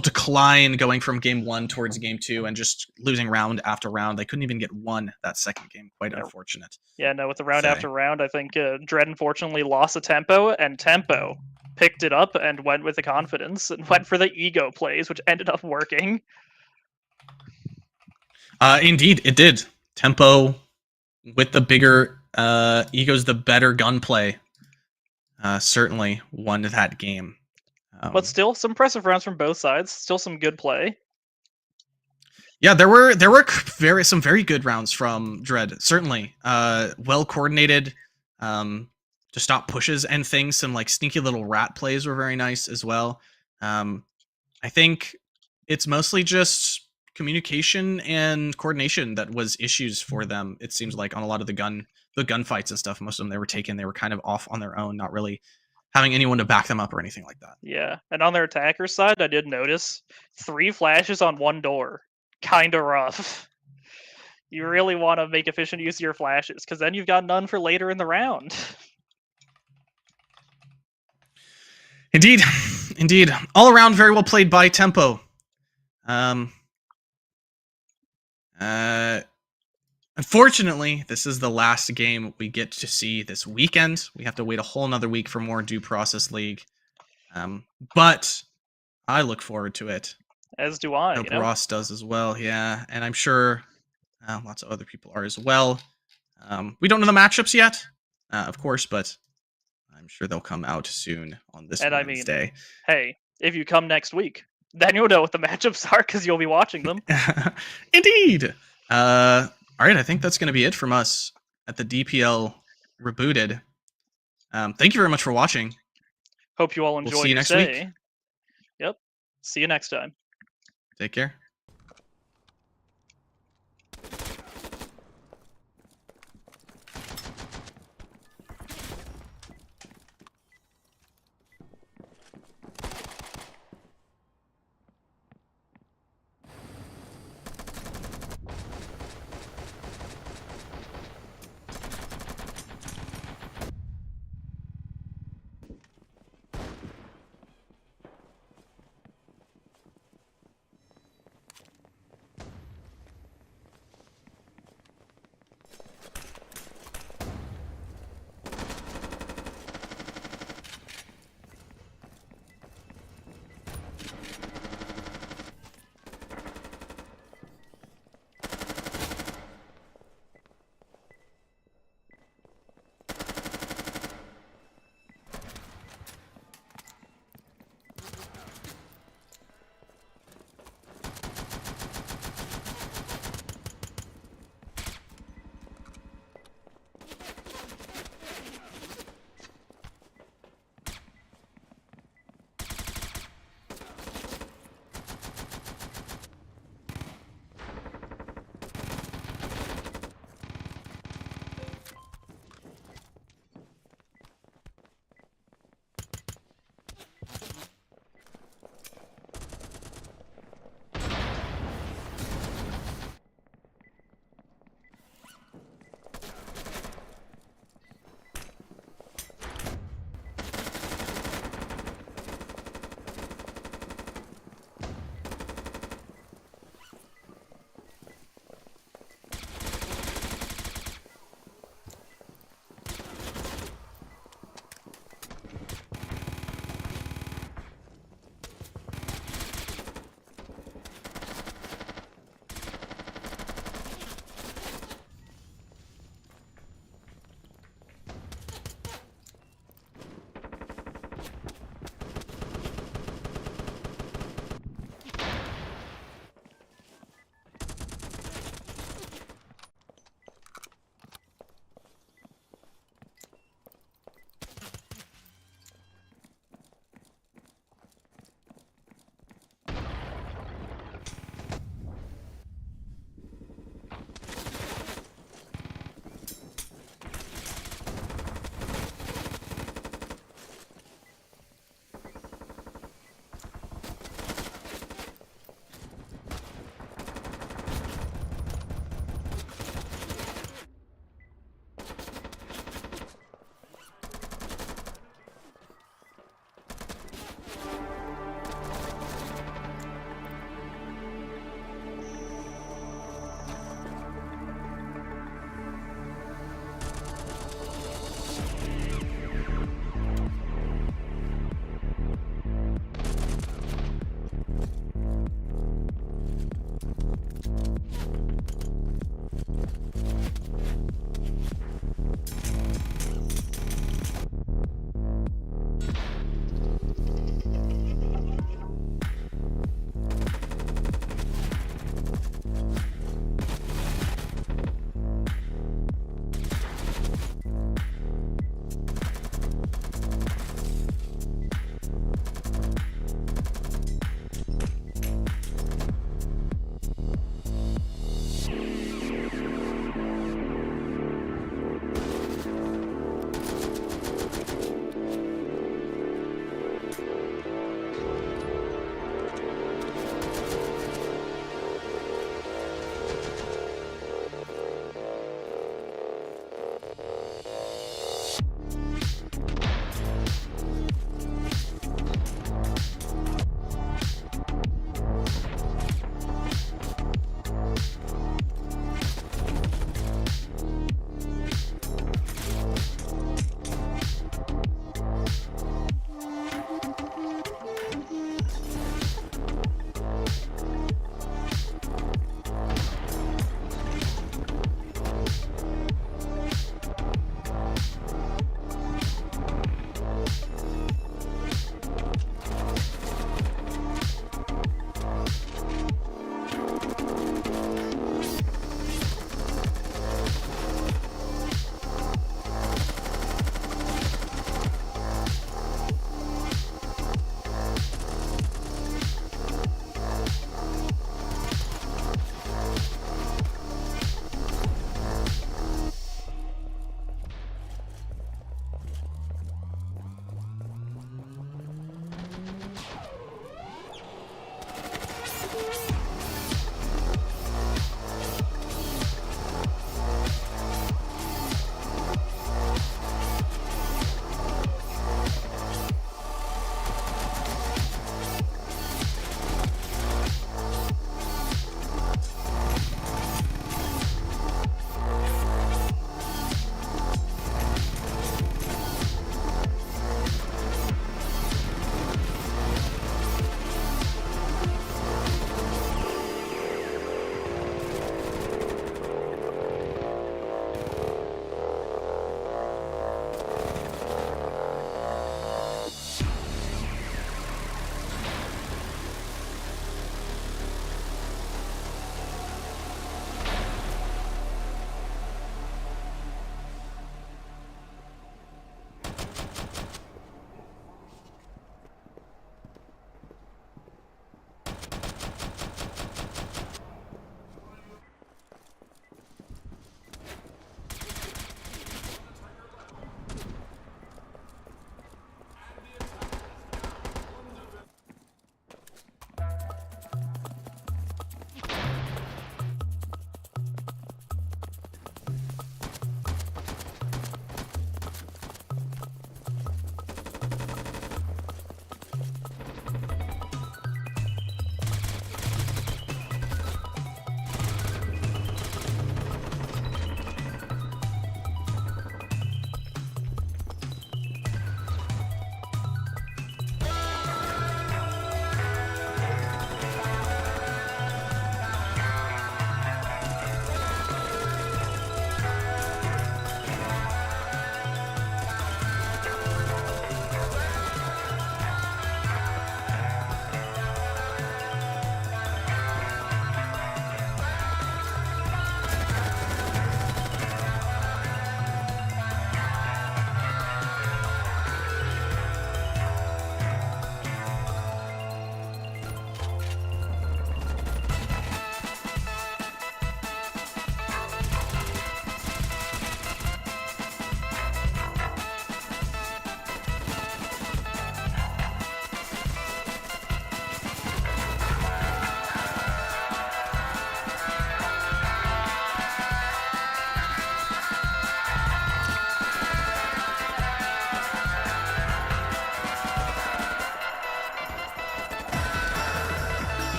[SPEAKER 5] decline going from game 1 towards game 2 and just losing round after round. They couldn't even get one that second game. Quite unfortunate.
[SPEAKER 6] Yeah, no, with the round after round, I think Dredd unfortunately lost a Tempo, and Tempo picked it up and went with the confidence and went for the ego plays, which ended up working.
[SPEAKER 5] Indeed, it did. Tempo with the bigger egos, the better gunplay, certainly won that game.
[SPEAKER 6] But still, some impressive rounds from both sides. Still some good play.
[SPEAKER 5] Yeah, there were some very good rounds from Dredd. Certainly, well coordinated to stop pushes and things. Some like sneaky little rat plays were very nice as well. I think it's mostly just communication and coordination that was issues for them. It seems like on a lot of the gunfights and stuff. Most of them they were kind of off on their own, not really having anyone to back them up or anything like that.
[SPEAKER 6] Yeah, and on their attacker side, I did notice 3 flashes on 1 door. Kind of rough. You really want to make efficient use of your flashes, because then you've got none for later in the round.
[SPEAKER 5] Indeed. Indeed. All around, very well played by Tempo. Unfortunately, this is the last game we get to see this weekend. We have to wait a whole nother week for more Due Process League. But I look forward to it.
[SPEAKER 6] As do I.
[SPEAKER 5] I hope Ross does as well, yeah. And I'm sure lots of other people are as well. We don't know the matchups yet, of course, but I'm sure they'll come out soon on this Wednesday.
[SPEAKER 6] Hey, if you come next week, then you'll know what the matchups are because you'll be watching them.
[SPEAKER 5] Indeed. All right, I think that's going to be it from us at the DPL Rebooted. Thank you very much for watching.
[SPEAKER 6] Hope you all enjoyed
[SPEAKER 5] We'll see you next week.
[SPEAKER 6] Yep. See you next time.
[SPEAKER 5] Take care.